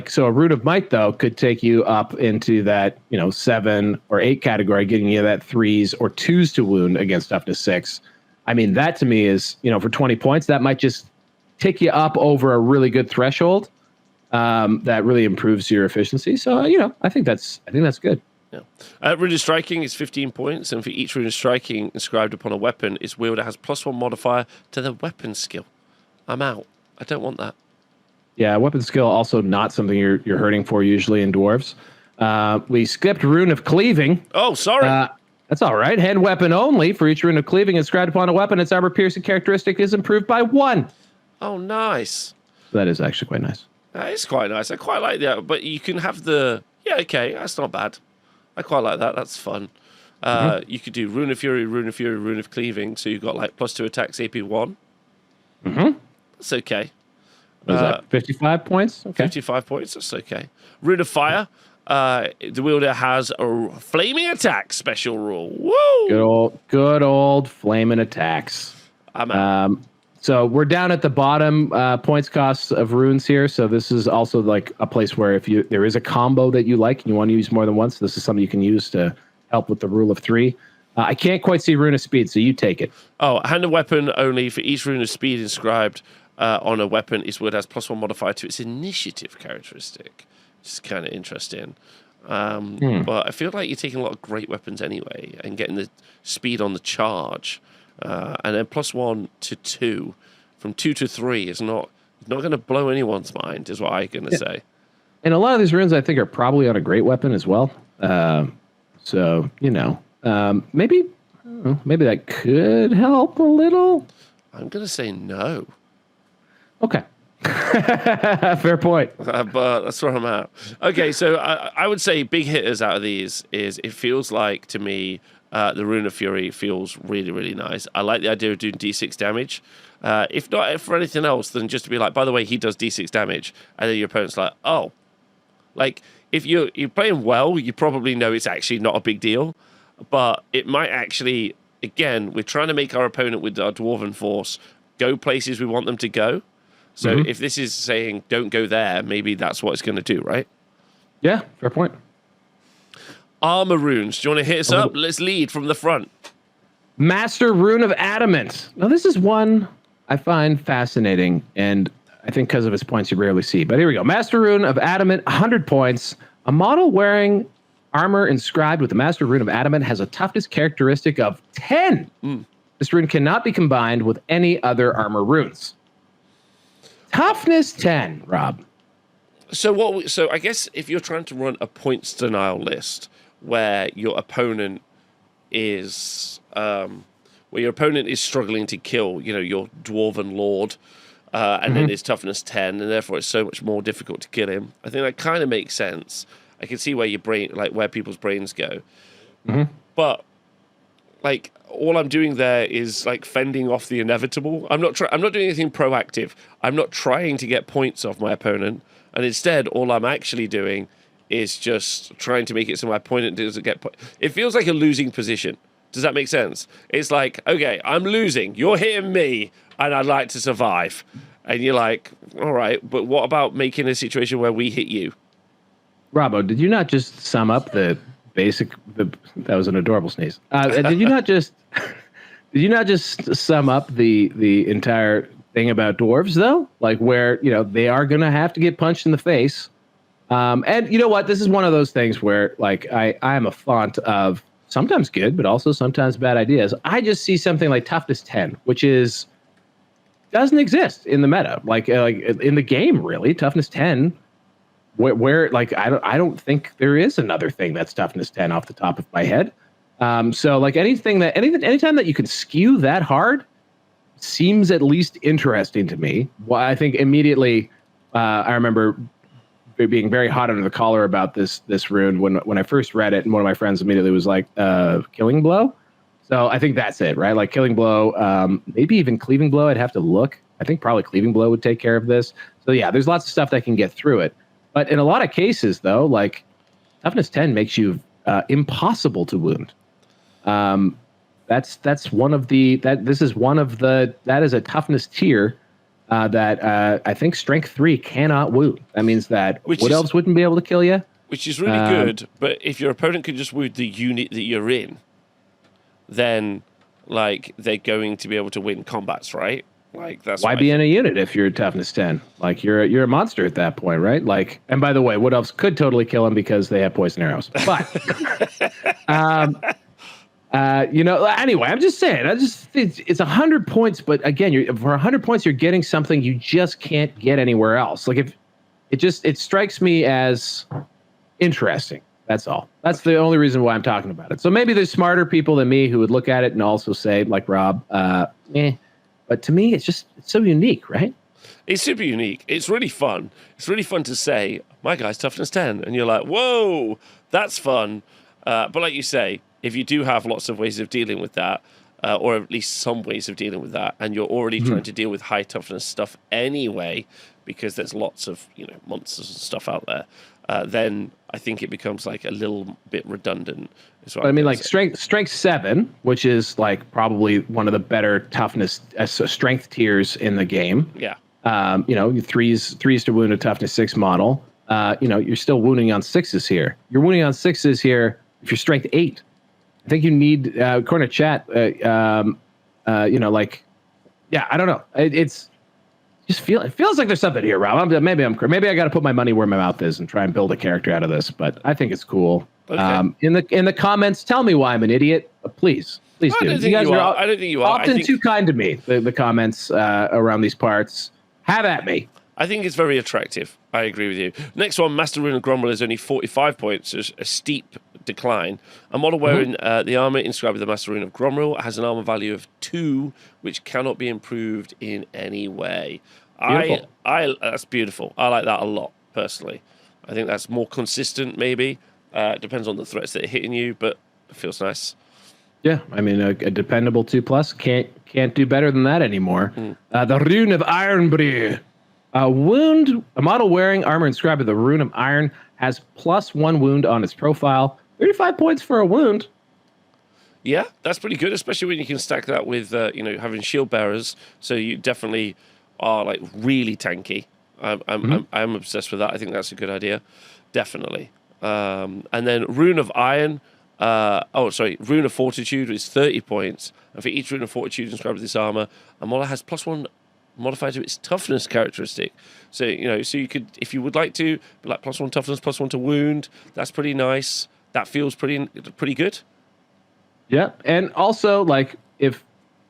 so a Rune of Might though could take you up into that 7 or 8 category, getting you that 3s or 2s to wound against up to 6. I mean, that to me is for 20 points that might just take you up over a really good threshold. That really improves your efficiency. So, I think that's good.
Yeah. Rune of Striking is 15 points, and for each Rune of Striking inscribed upon a weapon, its wielder has +1 modifier to the weapon skill. I'm out. I don't want that.
Yeah, weapon skill also not something you're hurting for usually in dwarves. We skipped Rune of Cleaving.
Oh, sorry.
That's all right. Hand weapon only. For each Rune of Cleaving inscribed upon a weapon, its armor piercing characteristic is improved by 1.
Oh, nice.
That is actually quite nice.
That is quite nice. I quite like that. But you can have okay, that's not bad. I quite like that. That's fun. You could do Rune of Fury, Rune of Fury, Rune of Cleaving. So you've got +2 attacks, AP 1. That's okay.
What is that, 55 points? Okay.
55 points. That's okay. Rune of Fire. The wielder has a flaming attack special rule. Woo!
Good old flaming attacks.
I'm out.
So we're down at the bottom points costs of runes here. So this is also a place where if there is a combo that you like and you want to use more than once, this is something you can use to help with the rule of 3. I can't quite see Rune of Speed, so you take it.
Oh, hand and weapon only. For each Rune of Speed inscribed on a weapon, its word has +1 modifier to its initiative characteristic. Which is kind of interesting. But I feel like you're taking a lot of great weapons anyway and getting the speed on the charge. And then +1 to 2, from 2 to 3 is not going to blow anyone's mind, is what I'm going to say.
And a lot of these runes, I think, are probably on a great weapon as well. So maybe that could help a little.
I'm going to say no.
Okay. Fair point.
But that's where I'm at. Okay, so I would say big hitters out of these is it feels like to me. The Rune of Fury feels really, really nice. I like the idea of doing D6 damage. If not for anything else, then just to be like, by the way, he does D6 damage. And then your opponent's like, oh. If you're playing well, you probably know it's actually not a big deal. But it might actually, again, we're trying to make our opponent with our Dwarven force go places we want them to go. So if this is saying, don't go there, maybe that's what it's going to do, right?
Yeah, fair point.
Armour Runes. Do you want to hit us up? Let's lead from the front.
Master Rune of Adamant. Now, this is one I find fascinating, and I think because of its points you rarely see. But here we go. Master Rune of Adamant, 100 points. A model wearing armor inscribed with the Master Rune of Adamant has a toughness characteristic of 10. This rune cannot be combined with any other armor runes. Toughness 10, Rob.
So I guess if you're trying to run a points denial list where your opponent is struggling to kill, your Dwarven Lord, and then his toughness 10, and therefore it's so much more difficult to kill him. I think that kind of makes sense. I can see where where people's brains go. But all I'm doing there is fending off the inevitable. I'm not doing anything proactive. I'm not trying to get points off my opponent, and instead all I'm actually doing is just trying to make it so my opponent doesn't get points. It feels like a losing position. Does that make sense? It's like, okay, I'm losing. You're hitting me, and I'd like to survive. And you're like, all right, but what about making a situation where we hit you?
Robbo, did you not just sum up the basic? That was an adorable sneeze. Did you not just sum up the entire thing about dwarves though? Where they are gonna have to get punched in the face. And you know what? This is one of those things where I am a font of sometimes good, but also sometimes bad ideas. I just see something like toughness 10, which doesn't exist in the meta, in the game really. Toughness 10. Where I don't think there is another thing that's toughness 10 off the top of my head. So anytime that you can skew that hard seems at least interesting to me. Well, I think immediately I remember being very hot under the collar about this rune when I first read it, and one of my friends immediately was like, Killing Blow. So I think that's it, right? Killing Blow, maybe even Cleaving Blow. I'd have to look. I think probably Cleaving Blow would take care of this. So yeah, there's lots of stuff that can get through it. But in a lot of cases, though, toughness 10 makes you impossible to wound. That's one of the that is a toughness tier that I think strength 3 cannot wound. That means that Wood Elves wouldn't be able to kill you.
Which is really good, but if your opponent can just wound the unit that you're in, then they're going to be able to win combats, right? That's
why be in a unit if you're toughness 10? You're a monster at that point, right? And by the way, Wood Elves could totally kill him because they have poison arrows. But anyway, I'm just saying. It's 100 points, but again, for 100 points, you're getting something you just can't get anywhere else. If it strikes me as interesting. That's all. That's the only reason why I'm talking about it. So maybe there's smarter people than me who would look at it and also say, like Rob, But to me, it's so unique, right?
It's super unique. It's really fun. It's really fun to say, my guy's toughness 10. And you're like, whoa, that's fun. But like you say, if you do have lots of ways of dealing with that, or at least some ways of dealing with that, and you're already trying to deal with high toughness stuff anyway, because there's lots of monsters and stuff out there, then I think it becomes a little bit redundant.
Strength 7, which is probably one of the better toughness strength tiers in the game.
Yeah.
Threes to wound a toughness 6 model. You're still wounding on 6s here. You're wounding on 6s here if you're strength 8. I think you need, according to chat, I don't know. It feels like there's something here, Rob. Maybe I got to put my money where my mouth is and try and build a character out of this. But I think it's cool. Okay. In the comments, tell me why I'm an idiot. Please do.
I don't think you are. I don't think you are.
Often too kind to me. The comments around these parts. Have at me.
I think it's very attractive. I agree with you. Next one, Master Rune of Gromwell is only 45 points. It's a steep decline. A model wearing the armor inscribed with the Master Rune of Gromwell has an armor value of 2, which cannot be improved in any way.
Beautiful.
That's beautiful. I like that a lot, personally. I think that's more consistent, maybe. Depends on the threats that are hitting you, but it feels nice.
Yeah, I mean, a dependable 2+ can't do better than that anymore. The Rune of Ironbreakers. A model wearing armor inscribed with the Rune of Iron has +1 wound on its profile. 35 points for a wound.
Yeah, that's pretty good, especially when you can stack that with having shield bearers. So you definitely are really tanky. I'm obsessed with that. I think that's a good idea, definitely. And then Rune of Iron. Rune of Fortitude is 30 points. And for each Rune of Fortitude inscribed with this armor, a model has +1 modifier to its toughness characteristic. So, so you could, if you would like to, be like +1 toughness, +1 to wound. That's pretty nice. That feels pretty good.
Yeah. And also, like, if,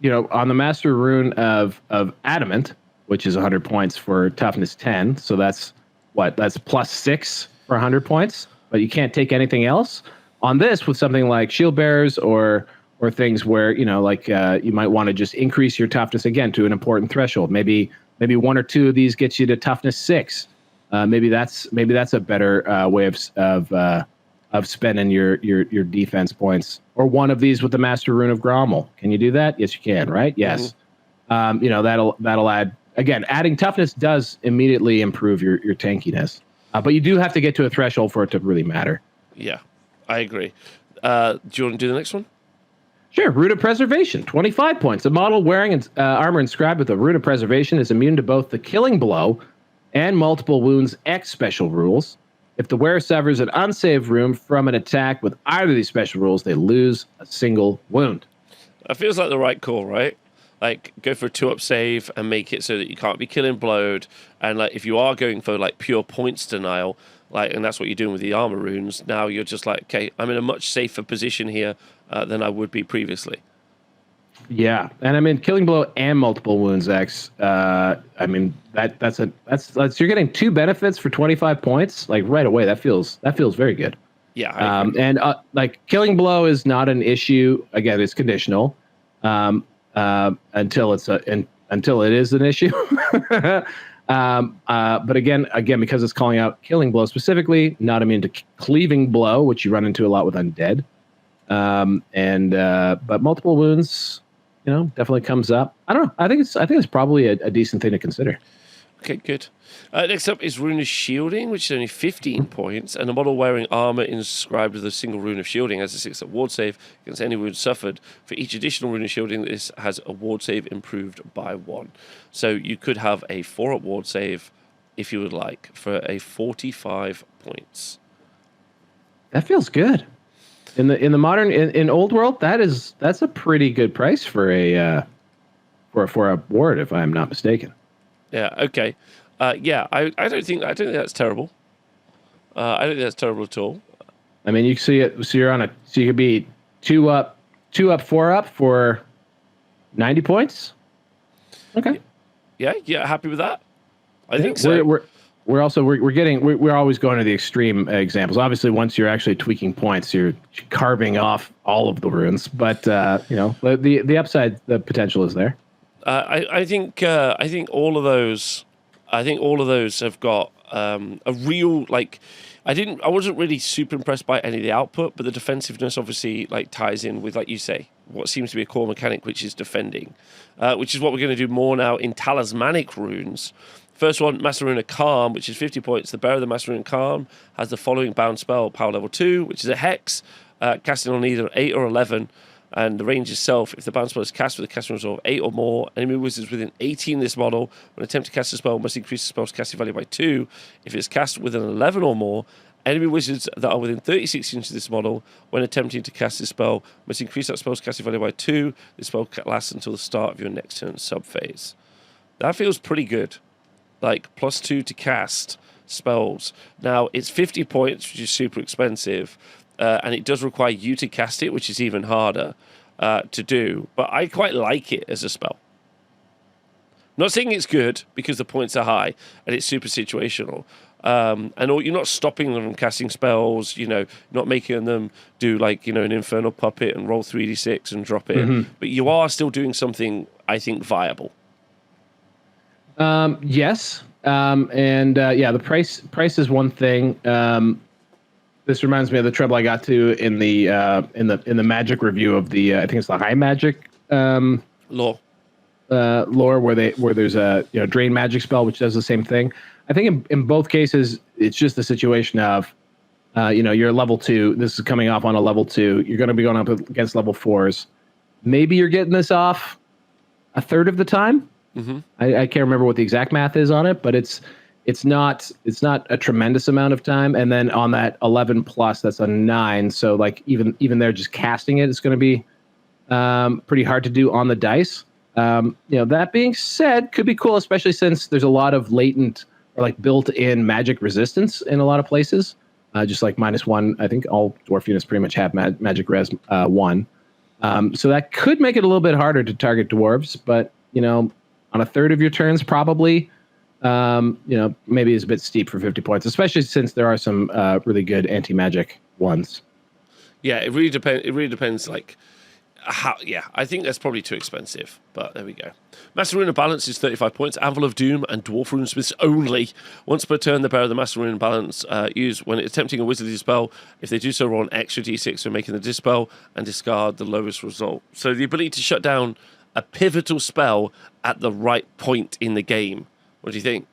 on the Master Rune of Adamant, which is 100 points for toughness 10. So that's +6 for 100 points, but you can't take anything else. On this, with something like Shield Bearers or things where, you might want to just increase your toughness again to an important threshold. Maybe 1 or 2 of these gets you to toughness 6. Maybe that's a better way of spending your defense points. Or one of these with the Master Rune of Grommel. Can you do that? Yes, you can. Right? Yes. Mm-hmm. That'll add. Again, adding toughness does immediately improve your tankiness, but you do have to get to a threshold for it to really matter.
Yeah, I agree. Do you want to do the next one?
Sure. Rune of Preservation, 25 points. A model wearing armor inscribed with a Rune of Preservation is immune to both the Killing Blow and Multiple Wounds X special rules. If the wearer suffers an unsaved rune from an attack with either of these special rules, they lose a single wound.
That feels like the right call, right? Like, go for a 2-up save and make it so that you can't be killing blowed. And like, if you are going for like pure points denial, and that's what you're doing with the armor runes, now you're just like, okay, I'm in a much safer position here than I would be previously.
Yeah, and I mean, Killing Blow and Multiple Wounds X. I mean, that's you're getting 2 benefits for 25 points, like right away. That feels very good.
Yeah,
and like Killing Blow is not an issue. Again, it's conditional. Until it is an issue. But again, because it's calling out Killing Blow specifically, not immune to Cleaving Blow, which you run into a lot with Undead. But Multiple Wounds, definitely comes up. I don't know. I think it's probably a decent thing to consider.
Okay, good. Next up is Rune of Shielding, which is only 15 points, and a model wearing armor inscribed with a single Rune of Shielding has a 6-up ward save against any wound suffered. For each additional Rune of Shielding, this has a ward save improved by 1. So you could have a 4-up ward save, if you would like, for a 45 points.
That feels good. In the modern in old world, that's a pretty good price for a 4-up ward, if I'm not mistaken.
Yeah. Okay. I don't think that's terrible. I don't think that's terrible at all.
I mean, you see it. So you could be 2 up, 4-up for 90 points. Okay.
Yeah. Happy with that? I think so.
We're always going to the extreme examples. Obviously, once you're actually tweaking points, you're carving off all of the runes. But the upside, the potential is there.
I think all of those. I think all of those have got a real like. I wasn't really super impressed by any of the output, but the defensiveness obviously like ties in with, like you say, what seems to be a core mechanic, which is defending, which is what we're going to do more now in Talismanic Runes. First one, Master Rune of Calm, which is 50 points. The bearer of the Master Rune of Calm has the following bound spell, power level 2, which is a hex, casting on either 8 or 11. And the range itself, if the bound spell is cast with a casting result of 8 or more, enemy wizards within 18 of this model, when attempt to cast a spell, must increase the spell's casting value by 2. If it's cast within 11 or more, enemy wizards that are within 36 inches of this model, when attempting to cast this spell, must increase that spell's casting value by 2. This spell lasts until the start of your next turn sub-phase. That feels pretty good. Like, +2 to cast spells. Now, it's 50 points, which is super expensive. And it does require you to cast it, which is even harder to do. But I quite like it as a spell. Not saying it's good because the points are high and it's super situational. You're not stopping them from casting spells, not making them do like, an Infernal Puppet and roll 3d6 and drop it. Mm-hmm. But you are still doing something, I think, viable.
Yes. The price is one thing. This reminds me of the trouble I got to in the magic review of the I think it's the high magic
lore
where there's a drain magic spell which does the same thing. I think in both cases it's just the situation of you're level 2. This is coming off on a level 2. You're going to be going up against level 4s. Maybe you're getting this off a third of the time. Mm-hmm. I can't remember what the exact math is on it, but it's it's not a tremendous amount of time. And then on that 11 plus, that's a 9. So like even there, just casting it's going to be pretty hard to do on the dice. That being said, could be cool, especially since there's a lot of latent or like built-in magic resistance in a lot of places. Just like -1, I think all dwarf units pretty much have magic res 1. So that could make it a little bit harder to target dwarves, but on a third of your turns, probably, maybe it's a bit steep for 50 points, especially since there are some really good anti-magic ones.
Yeah, it really depends. It really depends, like. I think that's probably too expensive, but there we go. Master Rune of Balance is 35 points. Anvil of Doom and Dwarf Runesmiths only. Once per turn, the bearer of the Master Rune of Balance use when attempting a wizardly spell. If they do so, roll an extra d6 for making the dispel and discard the lowest result. So the ability to shut down a pivotal spell at the right point in the game. What do you think?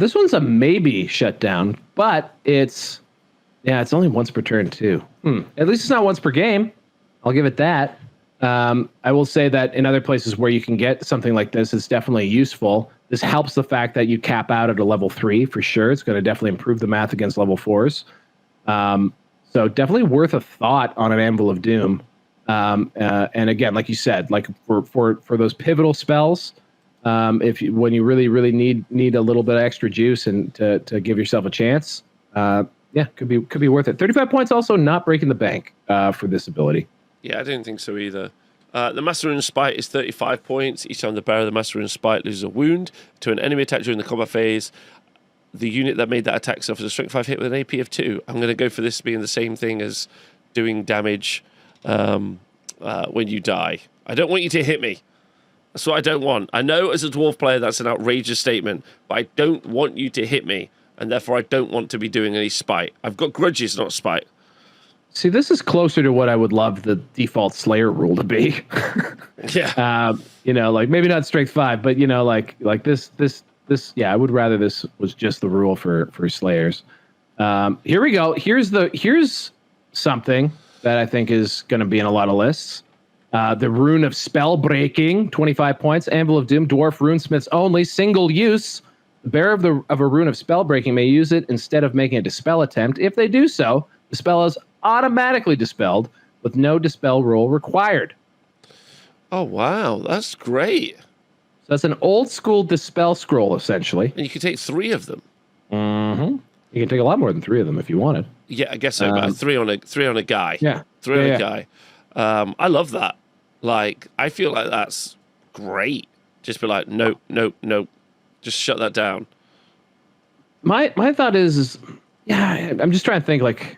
This one's a maybe shutdown, but it's only once per turn too. At least it's not once per game. I'll give it that. I will say that in other places where you can get something like this, it's definitely useful. This helps the fact that you cap out at a level 3 for sure. It's going to definitely improve the math against level 4s. So definitely worth a thought on an Anvil of Doom. And again, like you said, like for those pivotal spells, when you really need a little bit of extra juice and to give yourself a chance, could be worth it. 35 points also not breaking the bank for this ability.
Yeah, I didn't think so either. The Master Rune Spite is 35 points. Each time the bearer of the Master Rune Spite loses a wound to an enemy attack during the combat phase, the unit that made that attack suffers a strength 5 hit with an AP of 2. I'm going to go for this being the same thing as doing damage when you die. I don't want you to hit me. That's what I don't want. I know as a dwarf player that's an outrageous statement, but I don't want you to hit me, and therefore I don't want to be doing any spite. I've got grudges, not spite.
See, this is closer to what I would love the default Slayer rule to be.
Yeah.
Like maybe not strength 5, but like this. Yeah, I would rather this was just the rule for Slayers. Here we go. Here's something that I think is going to be in a lot of lists. The Rune of Spell Breaking, 25 points. Anvil of Doom, Dwarf Runesmiths only, single use. The bearer of a Rune of Spell Breaking may use it instead of making a dispel attempt. If they do so, the spell is automatically dispelled with no dispel roll required.
Oh, wow. That's great.
So that's an old school dispel scroll, essentially.
And you can take 3 of them.
Mm-hmm. You can take a lot more than 3 of them if you wanted.
Yeah, I guess so. But 3 on a guy.
Yeah.
3 on a guy. I love that. Like, I feel like that's great. Just be like, nope. Just shut that down.
My thought is, I'm just trying to think, like,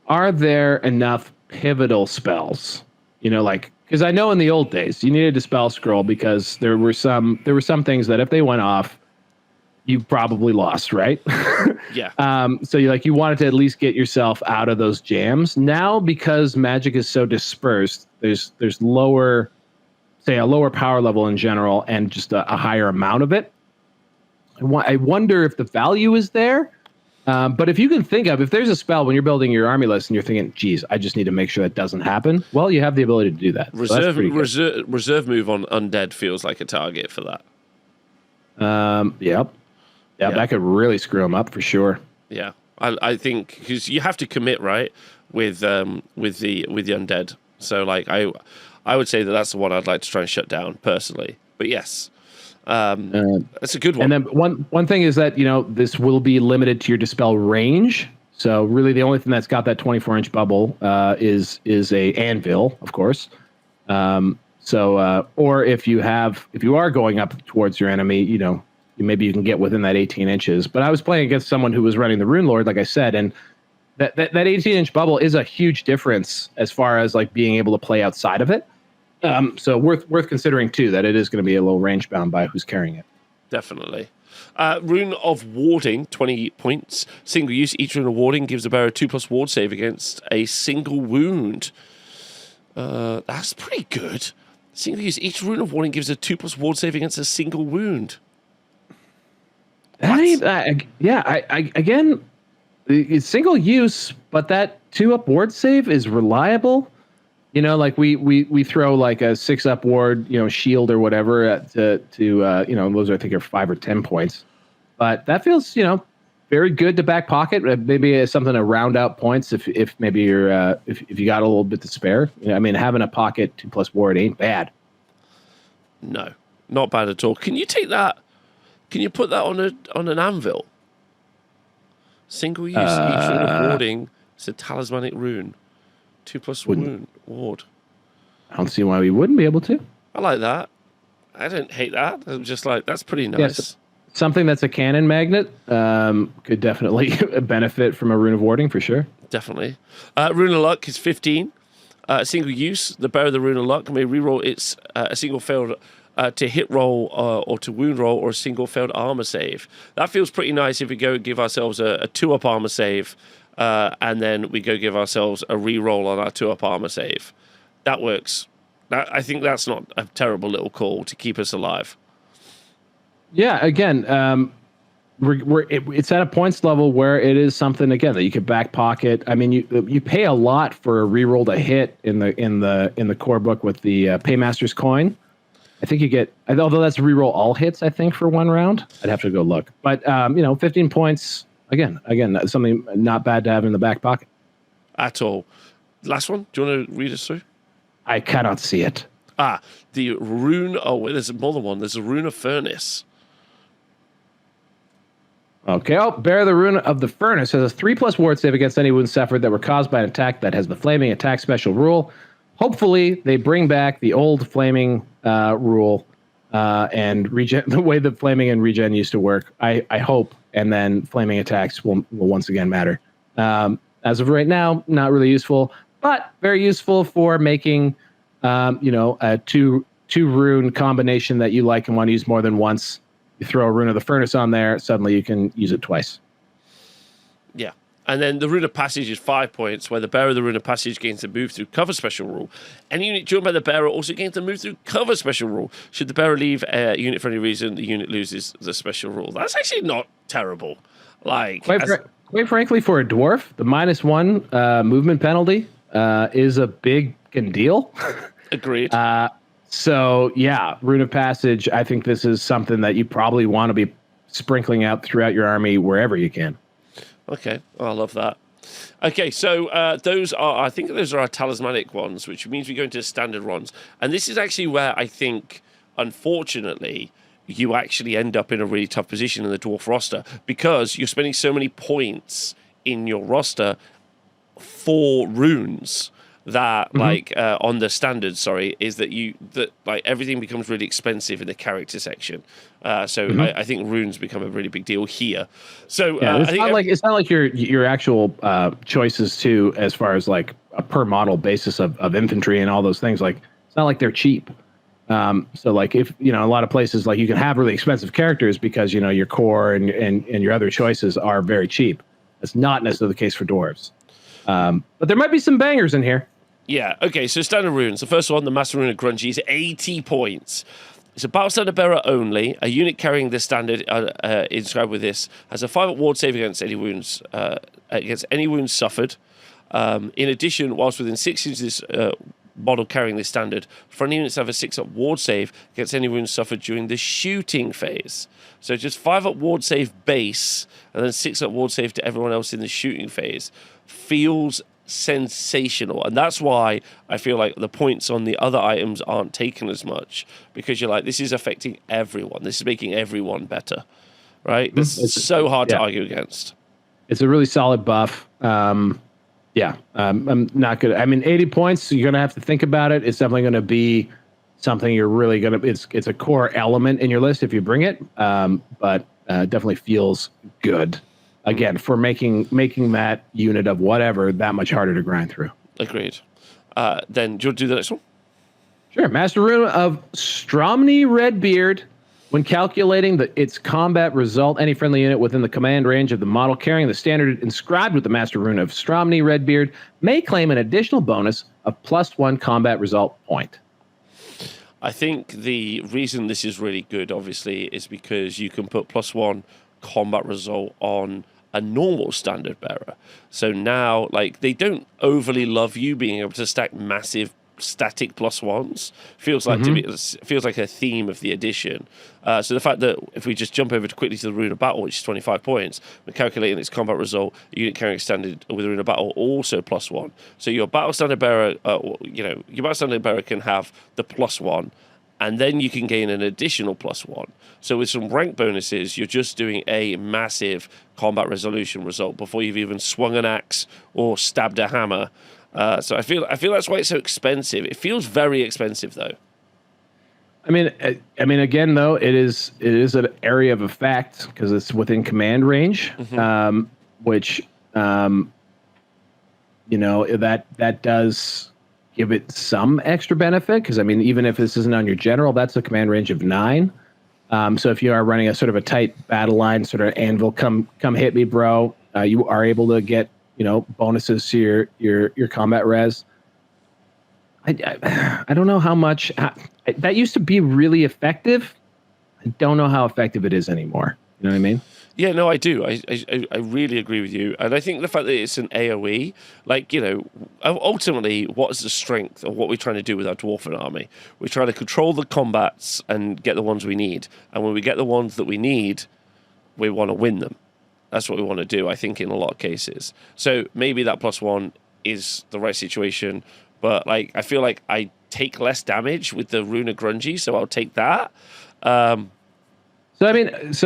are there enough pivotal spells? Because I know in the old days you needed a dispel scroll because there were some things that if they went off, you probably lost, right?
Yeah.
So you wanted to at least get yourself out of those jams. Now, because magic is so dispersed, there's a lower power level in general and just a higher amount of it. I wonder if the value is there. But if you can think of, if there's a spell when you're building your army list and you're thinking, geez, I just need to make sure that doesn't happen. Well, you have the ability to do that.
Reserve move on undead feels like a target for that.
Yep. Yeah, that could really screw them up for sure.
Yeah, I think because you have to commit right with the undead. So like I would say that's the one I'd like to try and shut down personally. But yes. That's a good one.
And then one thing is that this will be limited to your dispel range. So really, the only thing that's got that 24-inch bubble is a anvil, of course. Or if you are going up towards your enemy, maybe you can get within that 18 inches. But I was playing against someone who was running the Rune Lord, like I said, and that 18-inch bubble is a huge difference as far as like being able to play outside of it. So worth considering too that it is going to be a little range bound by who's carrying it.
Definitely. Rune of Warding, 20 points. Single use. Each rune of warding gives the bearer a 2+ ward save against a single wound. That's pretty good. Single use. Each rune of warding gives a 2+ ward save against a single wound. Again, it's single use, but that 2+ ward save is reliable. Like we throw like a 6+ ward, shield or whatever to those I think are 5 or 10 points.
But that feels, very good to back pocket. Maybe something to round out points if maybe you're if you got a little bit to spare. I mean, having a pocket 2+ ward ain't bad.
No, not bad at all. Can you take that? Can you put that on an anvil? Single use, each rune of warding. It's a talismanic rune. 2+ wound ward.
I don't see why we wouldn't be able to.
I like that. I don't hate that. I'm just like, that's pretty nice.
Yes. Something that's a cannon magnet could definitely benefit from a rune of warding for sure.
Definitely. Rune of Luck is 15. Single use. The bearer of the Rune of Luck may reroll its a single failed to hit roll or to wound roll or a single failed armor save. That feels pretty nice if we go give ourselves a 2-up armor save and then we go give ourselves a reroll on our 2-up armor save. That works. I think that's not a terrible little call to keep us alive.
Yeah, again, it's at a points level where it is something again that you could back pocket. I mean, you pay a lot for a reroll to hit in the core book with the Paymaster's coin. I think you get, although that's reroll all hits. I think for one round, I'd have to go look. But 15 points again, that's something not bad to have in the back pocket
at all. Last one. Do you want to read us through?
I cannot see it.
The rune. Oh, wait, there's more than one. There's a rune of furnace.
Okay. Bear the Rune of the Furnace has a 3+ ward save against any wounds suffered that were caused by an attack that has the flaming attack special rule. Hopefully, they bring back the old flaming rule and regen the way the flaming and regen used to work. I hope, and then flaming attacks will once again matter. As of right now, not really useful, but very useful for making a two rune combination that you like and want to use more than once. You throw a Rune of the Furnace on there, suddenly you can use it twice.
Yeah. And then the Rune of Passage is 5 points, where the bearer of the Rune of Passage gains the move through cover special rule. Any unit joined by the bearer also gains the move through cover special rule. Should the bearer leave a unit for any reason, the unit loses the special rule. That's actually not terrible. Like,
quite frankly, for a dwarf, the -1 movement penalty is a big deal.
Agreed.
So, yeah, Rune of Passage, I think this is something that you probably want to be sprinkling out throughout your army wherever you can.
Okay, I love that. Okay, so I think those are our talismanic ones, which means we go into standard ones. And this is actually where I think, unfortunately, you actually end up in a really tough position in the dwarf roster because you're spending so many points in your roster for runes. That on the standard, is that everything becomes really expensive in the character section. I think runes become a really big deal here. So
it's not like your actual choices too, as far as like a per model basis of infantry and all those things. Like it's not like they're cheap. So like if a lot of places like you can have really expensive characters because your core and your other choices are very cheap. That's not necessarily the case for dwarves. But there might be some bangers in here.
Yeah, okay, so standard runes. The first one, the Master Rune of Grungy, is 80 points. It's a battle standard bearer only. A unit carrying this standard inscribed with this has a 5-up ward save against any wounds suffered. In addition, whilst within 6 inches of this model carrying this standard, friendly units have a 6-up ward save against any wounds suffered during the shooting phase. So just 5-up ward save base, and then 6-up ward save to everyone else in the shooting phase. Feels sensational, and that's why I feel like the points on the other items aren't taken as much, because you're like, this is affecting everyone, this is making everyone better, right? It's so hard to argue against. It's
a really solid buff. I'm not good. I mean, 80 points, you're gonna have to think about it. It's definitely gonna be something you're really gonna, it's a core element in your list if you bring it, but definitely feels good. Again, for making that unit of whatever that much harder to grind through.
Agreed. Then do you want to do the next one?
Sure. Master Rune of Stromny Redbeard. When calculating its combat result, any friendly unit within the command range of the model carrying the standard inscribed with the Master Rune of Stromny Redbeard may claim an additional bonus of +1 combat result point.
I think the reason this is really good, obviously, is because you can put +1 combat result on a normal standard bearer. So now, like, they don't overly love you being able to stack massive static +1s feels like to me, feels like a theme of the edition. So the fact that if we just jump over quickly to the Rune of Battle, which is 25 points, we're calculating its combat result, unit carrying standard with the Rune of Battle also +1. So your battle standard bearer, your battle standard bearer can have the +1, and then you can gain an additional +1. So with some rank bonuses, you're just doing a massive combat resolution result before you've even swung an axe or stabbed a hammer. So I feel that's why it's so expensive. It feels very expensive, though.
I mean, again, though, it is an area of effect because it's within command range, which that does give it some extra benefit. Because I mean, even if this isn't on your general, that's a command range of 9. So if you are running a sort of a tight battle line, sort of Anvil, come hit me, bro, you are able to get bonuses to your combat res. I don't know how much that used to be really effective. I don't know how effective it is anymore. You know what I mean?
Yeah, no, I do. I really agree with you. And I think the fact that it's an AoE, ultimately, what is the strength of what we're trying to do with our Dwarfen army? We're trying to control the combats and get the ones we need. And when we get the ones that we need, we want to win them. That's what we want to do, I think, in a lot of cases. So maybe that +1 is the right situation. But I feel like I take less damage with the Rune of Grungy, so I'll take that.
So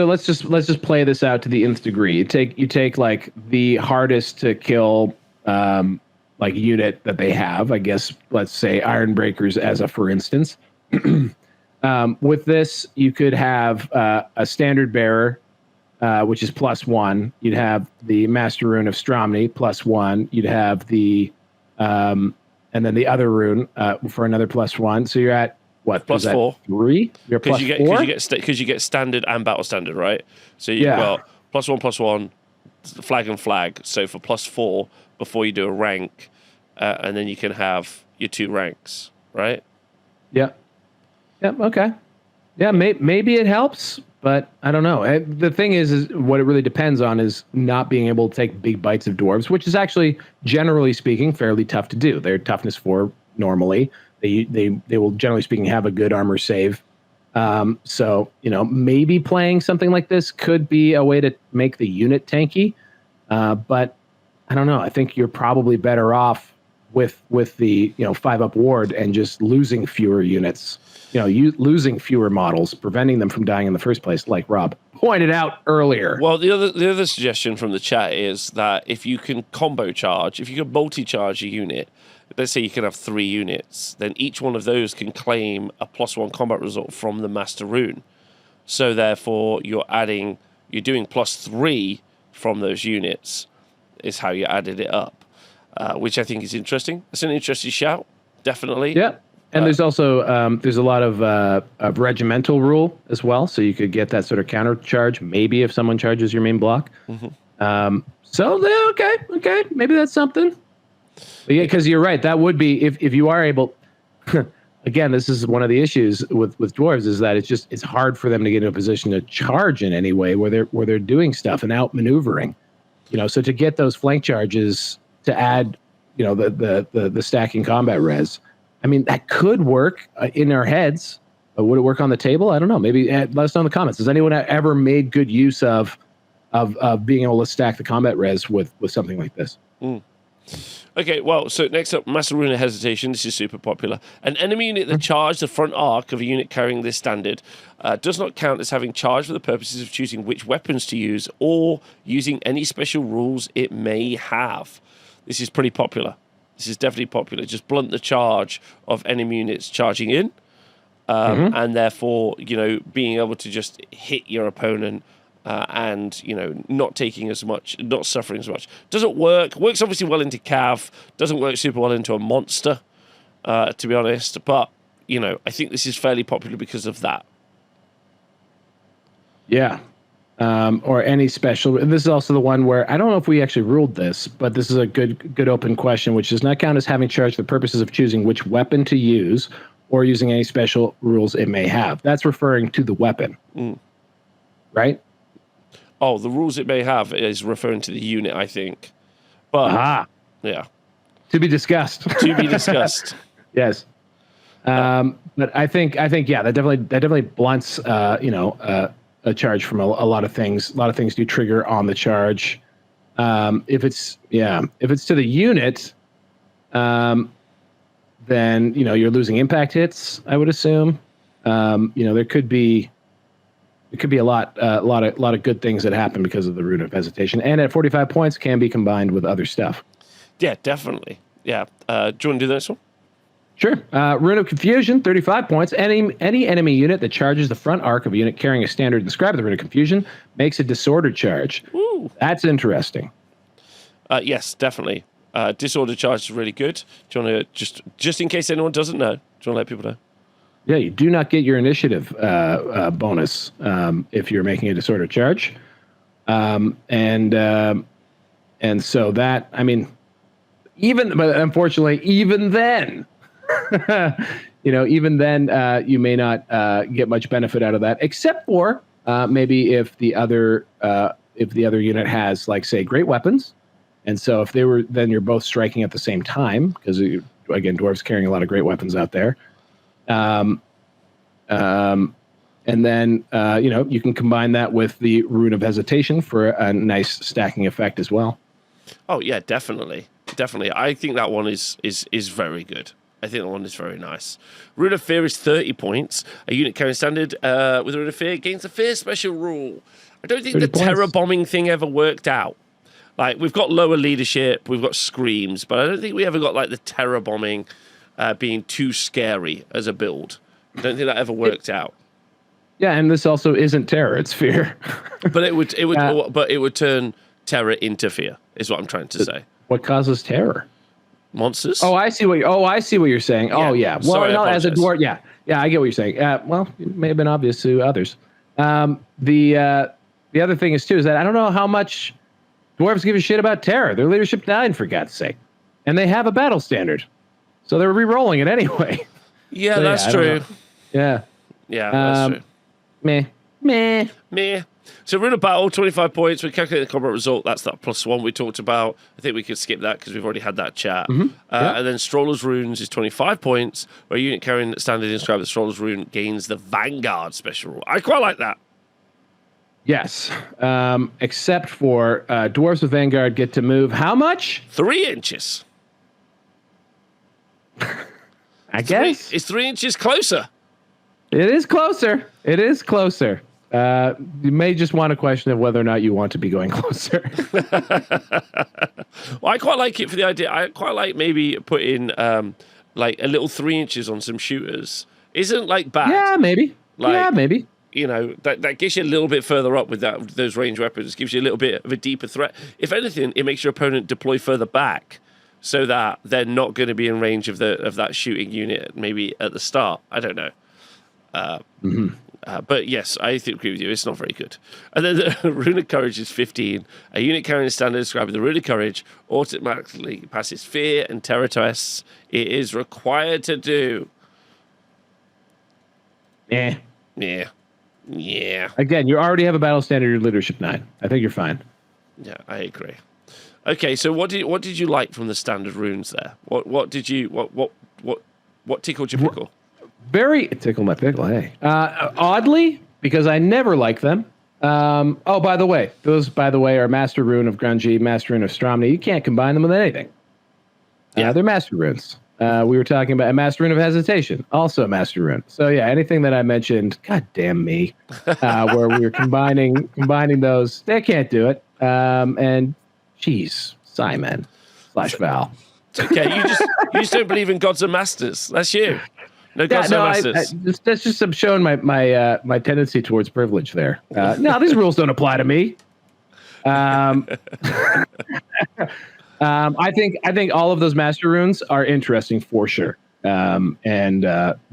let's just play this out to the nth degree. You take like the hardest to kill unit that they have. I guess let's say Ironbreakers as a for instance. With this, you could have a standard bearer, which is +1. You'd have the Master Rune of Stromny +1. You'd have the and then the other rune for another +1. So you're at what?
+4.
3? You're +4?
Because you get standard and battle standard, right? So you've got +1, flag and flag. So for +4 before you do a rank, and then you can have your 2 ranks, right?
Yeah. Yep. Okay. Yeah. Maybe it helps, but I don't know. The thing is what it really depends on is not being able to take big bites of dwarves, which is actually, generally speaking, fairly tough to do. They're toughness 4 normally. They will, generally speaking, have a good armor save. So maybe playing something like this could be a way to make the unit tanky. But I don't know. I think you're probably better off with the 5-up ward and just losing fewer units. Losing fewer models, preventing them from dying in the first place, like Rob pointed out earlier.
Well, the other suggestion from the chat is that if you can combo charge, if you can multi-charge a unit, let's say you can have 3 units, then each one of those can claim a +1 combat result from the Master Rune. So therefore, you're doing +3 from those units, is how you added it up, which I think is interesting. It's an interesting shout, definitely.
Yeah. And there's also there's a lot of regimental rule as well, so you could get that sort of counter charge. Maybe if someone charges your main block. Okay, maybe that's something. But yeah, because you're right, that would be if you are able. Again, this is one of the issues with dwarves is that it's hard for them to get in a position to charge in any way where they're doing stuff and outmaneuvering. So to get those flank charges to add, the stacking combat res. I mean, that could work in our heads. But would it work on the table? I don't know. Maybe let us know in the comments. Has anyone ever made good use of being able to stack the combat res with something like this?
Okay, well, so next up, Master Rune of Hesitation. This is super popular. An enemy unit that charged the front arc of a unit carrying this standard does not count as having charged for the purposes of choosing which weapons to use or using any special rules it may have. This is pretty popular. This is definitely popular. Just blunt the charge of enemy units charging in, and therefore, being able to just hit your opponent and not taking as much, not suffering as much. Doesn't work. Works obviously well into Cav. Doesn't work super well into a monster, to be honest. But I think this is fairly popular because of that.
Yeah. Or any special. And this is also the one where I don't know if we actually ruled this, but this is a good open question, which does not count as having charged for purposes of choosing which weapon to use or using any special rules it may have. That's referring to the weapon, right?
Oh, the rules it may have is referring to the unit, I think. But yeah,
to be discussed.
To be discussed.
Yes. But I think yeah, that definitely blunts a charge from a lot of things. A lot of things do trigger on the charge. If it's to the unit, then you're losing impact hits, I would assume. There could be a lot of good things that happen because of the Rune of Hesitation, and at 45 points can be combined with other stuff.
Yeah, definitely. Yeah. Do you want to do the next one?
Sure. Rune of Confusion, 35 points. Any enemy unit that charges the front arc of a unit carrying a standard inscribed with the Rune of Confusion makes a disordered charge.
Ooh.
That's interesting.
Yes, definitely. Disordered charge is really good. Do you want to just in case anyone doesn't know? Do you want to let people know?
Yeah, you do not get your initiative bonus if you're making a disordered charge, and so that but unfortunately, even then. Even then, you may not get much benefit out of that, except for maybe if the other unit has, like, say, great weapons, and so if they were, then you're both striking at the same time because again, dwarves carrying a lot of great weapons out there, and then you can combine that with the Rune of Hesitation for a nice stacking effect as well.
Oh yeah, definitely. I think that one is very good. I think that one is very nice. Rune of Fear is 30 points. A unit carrying standard with Rune of Fear gains a Fear special rule. I don't think the terror bombing thing ever worked out. Like, we've got lower leadership, we've got screams, but I don't think we ever got, like, the terror bombing being too scary as a build. I don't think that ever worked out.
Yeah, and this also isn't terror; it's fear.
But it would turn terror into fear. Is what I'm trying to say.
What causes terror?
Monsters.
I see what you're saying.
Yeah.
Oh yeah. Well,
Sorry,
as a dwarf, yeah, I get what you're saying. Well, it may have been obvious to others. The other thing is that I don't know how much dwarves give a shit about terror. Their leadership 9, for God's sake, and they have a battle standard, so they're re-rolling it anyway.
Yeah, so, that's true.
Yeah.
Yeah, that's true. Meh. So Rune of Battle, 25 points. We calculate the combat result. That's that +1 we talked about. I think we could skip that because we've already had that chat.
Mm-hmm.
And then Stroller's Runes is 25 points, where a unit carrying standard inscribed with Stroller's Rune gains the Vanguard special rule. I quite like that.
Yes. Except for dwarves with Vanguard get to move how much?
3 inches.
I guess.
It's 3 inches closer.
It is closer. You may just want a question of whether or not you want to be going closer.
Well, I quite like it for the idea. I quite like maybe putting like a little 3 inches on some shooters. Isn't like bad.
Yeah, maybe. Maybe.
That gets you a little bit further up with those range weapons. Gives you a little bit of a deeper threat. If anything, it makes your opponent deploy further back, so that they're not going to be in range of that shooting unit maybe at the start. I don't know. But yes, I agree with you. It's not very good. And then the Rune of Courage is 15. A unit carrying a standard inscribed with the Rune of Courage automatically passes fear and terror tests it is required to do.
Yeah.
Again,
you already have a battle standard. Your leadership 9. I think you're fine.
Yeah, I agree. Okay, so what did you like from the standard runes there? What tickled your pickle?
Very tickle my pickle. Hey, oddly, because I never like them. By the way, those are Master Rune of Grungy, Master Rune of Stromny. You can't combine them with anything. Yeah, they're Master Runes. We were talking about a Master Rune of Hesitation, also a Master Rune. So yeah, anything that I mentioned, god damn me, where we were combining those, they can't do it. And geez, Simon / Val.
It's okay. You just don't believe in gods and masters. That's you. No gods and masters.
That's just I'm showing my tendency towards privilege there. No, these rules don't apply to me. I think all of those Master Runes are interesting for sure, and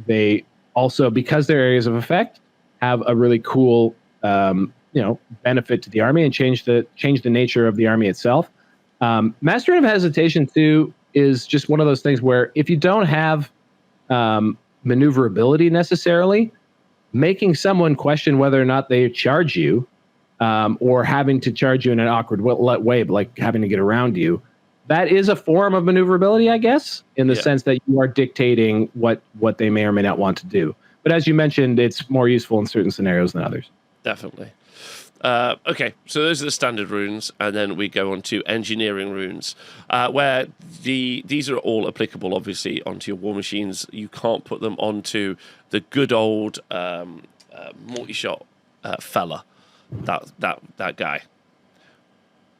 they also, because they're areas of effect, have a really cool benefit to the army and change the nature of the army itself. Master Rune of Hesitation too is just one of those things where if you don't have maneuverability necessarily, making someone question whether or not they charge you, or having to charge you in an awkward way, like having to get around you, that is a form of maneuverability, I guess, in the sense that you are dictating what they may or may not want to do. But as you mentioned, it's more useful in certain scenarios than others.
Definitely. Okay, so those are the standard runes, and then we go on to engineering runes, where these are all applicable, obviously, onto your war machines. You can't put them onto the good old multi-shot fella, that guy.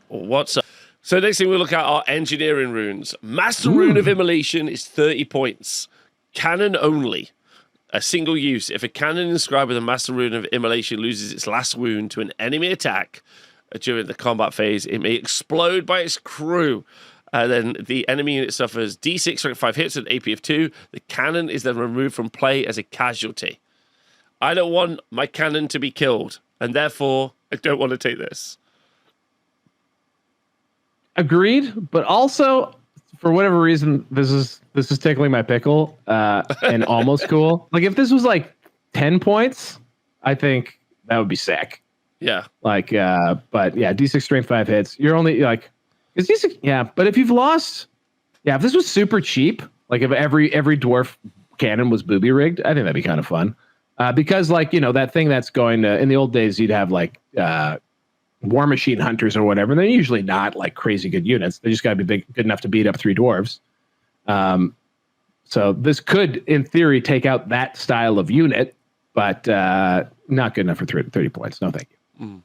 What's up? So next thing we'll look at are engineering runes. Master Rune of Immolation is 30 points. Cannon only. A single use. If a cannon inscribed with a Master Rune of Immolation loses its last wound to an enemy attack during the combat phase, it may explode by its crew. Then the enemy unit suffers D6 for 5 hits with an AP of 2. The cannon is then removed from play as a casualty. I don't want my cannon to be killed, and therefore I don't want to take this.
Agreed, but also for whatever reason, this is tickling my pickle and almost cool. Like if this was like 10 points, I think that would be sick.
Yeah.
Like, but yeah, D6 strength 5 hits. You're only like, is D6? Yeah, but if you've lost, if this was super cheap, like if every dwarf cannon was booby rigged, I think that'd be kind of fun. Because like that thing that's going to in the old days, you'd have like war machine hunters or whatever. They're usually not like crazy good units. They just got to be good enough to beat up 3 dwarves. So this could, in theory, take out that style of unit, but not good enough for 30 points. No, thank you.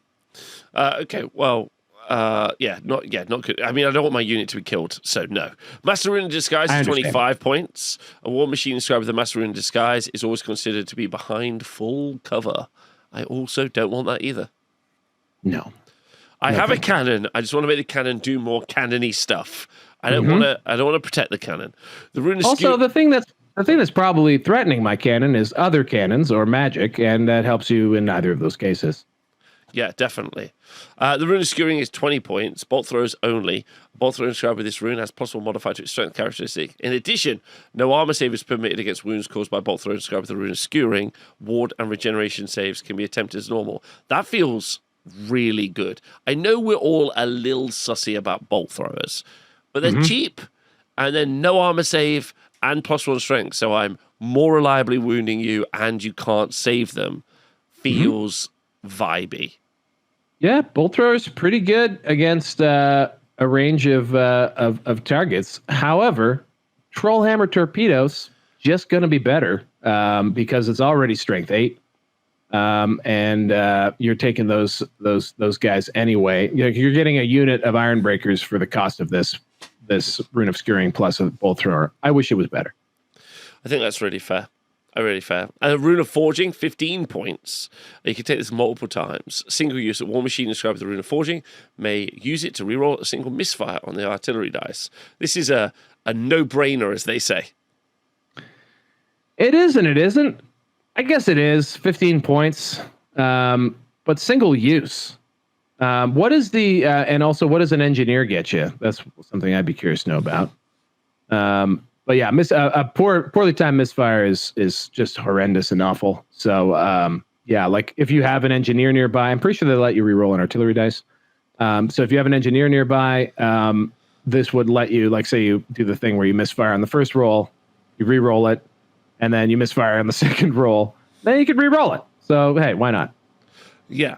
Okay, well, not good. I mean, I don't want my unit to be killed, so no. Master Rune of Disguise is 25 points. A war machine inscribed with a Master Rune of Disguise is always considered to be behind full cover. I also don't want that either.
No.
I have a cannon. I just want to make the cannon do more cannon-y stuff. I don't want to protect the cannon. The rune is
also the thing that's probably threatening my cannon is other cannons or magic, and that helps you in either of those cases.
Yeah, definitely. The rune of skewering is 20 points. Bolt throwers only. Bolt thrower inscribed with this rune has possible modifier to its strength characteristic. In addition, no armor save is permitted against wounds caused by bolt thrower inscribed with the rune of skewering. Ward and regeneration saves can be attempted as normal. That feels really good. I know we're all a little sussy about bolt throwers, but they're cheap, and then no armor save and +1 strength, so I'm more reliably wounding you and you can't save them. Feels vibey.
Yeah, bolt throwers pretty good against a range of targets. However, Trollhammer torpedoes just going to be better because it's already strength 8. And you're taking those guys anyway. You're getting a unit of Ironbreakers for the cost of this Rune of Skewering plus a bolt thrower. I wish it was better.
I think that's really fair. Really fair. And a Rune of Forging, 15 points. You can take this multiple times. Single use. A war machine inscribed with the Rune of Forging may use it to reroll a single misfire on the artillery dice. This is a no-brainer, as they say.
It is and it isn't. I guess it is 15 points, but single use. What is the and also what does an engineer get you? That's something I'd be curious to know about. But yeah, a poorly timed misfire is just horrendous and awful. So yeah, like if you have an engineer nearby, I'm pretty sure they let you reroll an artillery dice. So if you have an engineer nearby, this would let you, like, say you do the thing where you misfire on the first roll, you reroll it, and then you misfire on the second roll, then you could re-roll it. So, hey, why not?
Yeah.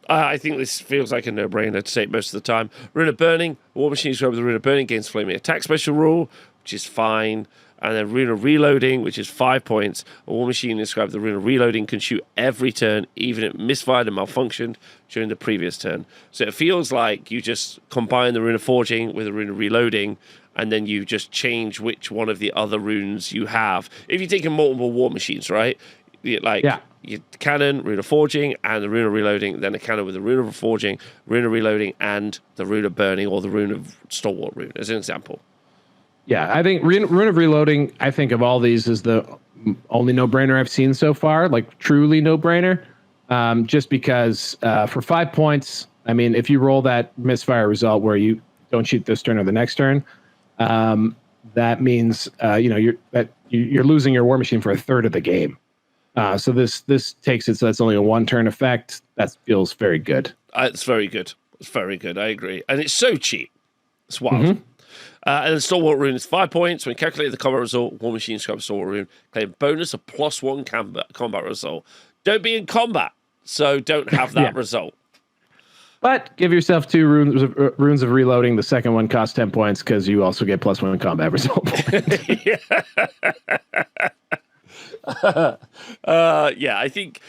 I think this feels like a no-brainer to take most of the time. Rune of Burning. A war machine inscribed with the Rune of Burning gains flaming attack special rule, which is fine. And then Rune of Reloading, which is 5 points. A war machine inscribed with the Rune of Reloading can shoot every turn, even if it misfired and malfunctioned during the previous turn. So it feels like you just combine the Rune of Forging with the Rune of Reloading, and then you just change which one of the other runes you have. If you're taking multiple war machines, right? Your cannon, Rune of Forging, and the Rune of Reloading, then a cannon with the Rune of Forging, Rune of Reloading, and the Rune of Burning, or the Rune of Stalwart Rune, as an example.
Yeah, I think Rune of Reloading, I think of all these, is the only no-brainer I've seen so far, like truly no-brainer, just because for 5 points, I mean, if you roll that misfire result where you don't shoot this turn or the next turn, that means you're losing your war machine for a third of the game. So this takes it so that's only a 1-turn effect. That feels very good.
It's very good. It's very good. I agree. And it's so cheap. It's wild. And then Stalwart Rune is 5 points. When calculating the combat result, Warmachines grab Stalwart Rune. Claim bonus of +1 combat result. Don't be in combat, so don't have that result.
But give yourself 2 runes of reloading. The second one costs 10 points because you also get +1 combat result.
I think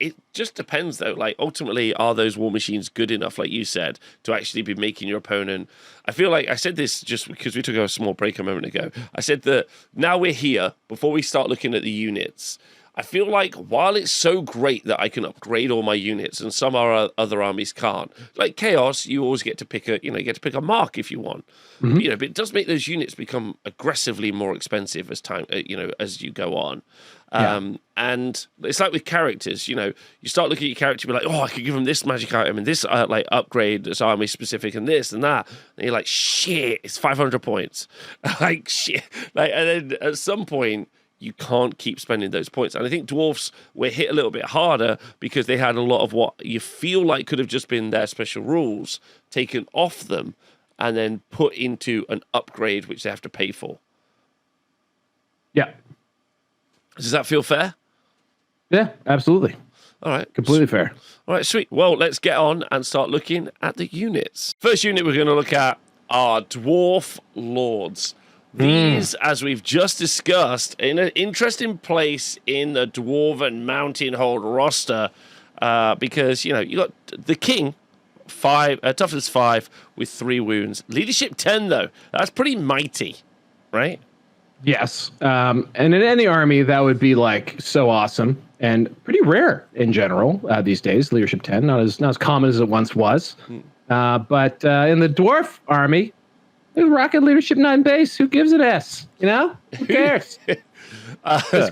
it just depends though. Like ultimately, are those Warmachines good enough, like you said, to actually be making your opponent? I feel like I said this just because we took a small break a moment ago. I said that now we're here, before we start looking at the units, I feel like while it's so great that I can upgrade all my units and some other armies can't, like Chaos, you always get to pick a mark if you want. But it does make those units become aggressively more expensive as time, as you go on. And it's like with characters, you start looking at your character, you're like, oh, I could give them this magic item and this like upgrade that's army specific and this and that. And you're like, shit, it's 500 points. Like shit. Like, and then at some point, you can't keep spending those points. And I think Dwarfs were hit a little bit harder because they had a lot of what you feel like could have just been their special rules taken off them and then put into an upgrade which they have to pay for.
Yeah.
Does that feel fair?
Yeah, absolutely.
All right.
Completely fair.
All right, sweet. Well, let's get on and start looking at the units. First unit we're going to look at are Dwarf Lords. These, as we've just discussed, in an interesting place in the Dwarven Mountain Hold roster, because, you got the King, toughness 5 with 3 wounds. Leadership 10, though. That's pretty mighty, right?
Yes. And in any army, that would be like so awesome and pretty rare in general these days. Leadership 10, not as common as it once was. But in the Dwarf army, there's Rocket Leadership 9 base. Who gives an S? Who cares? This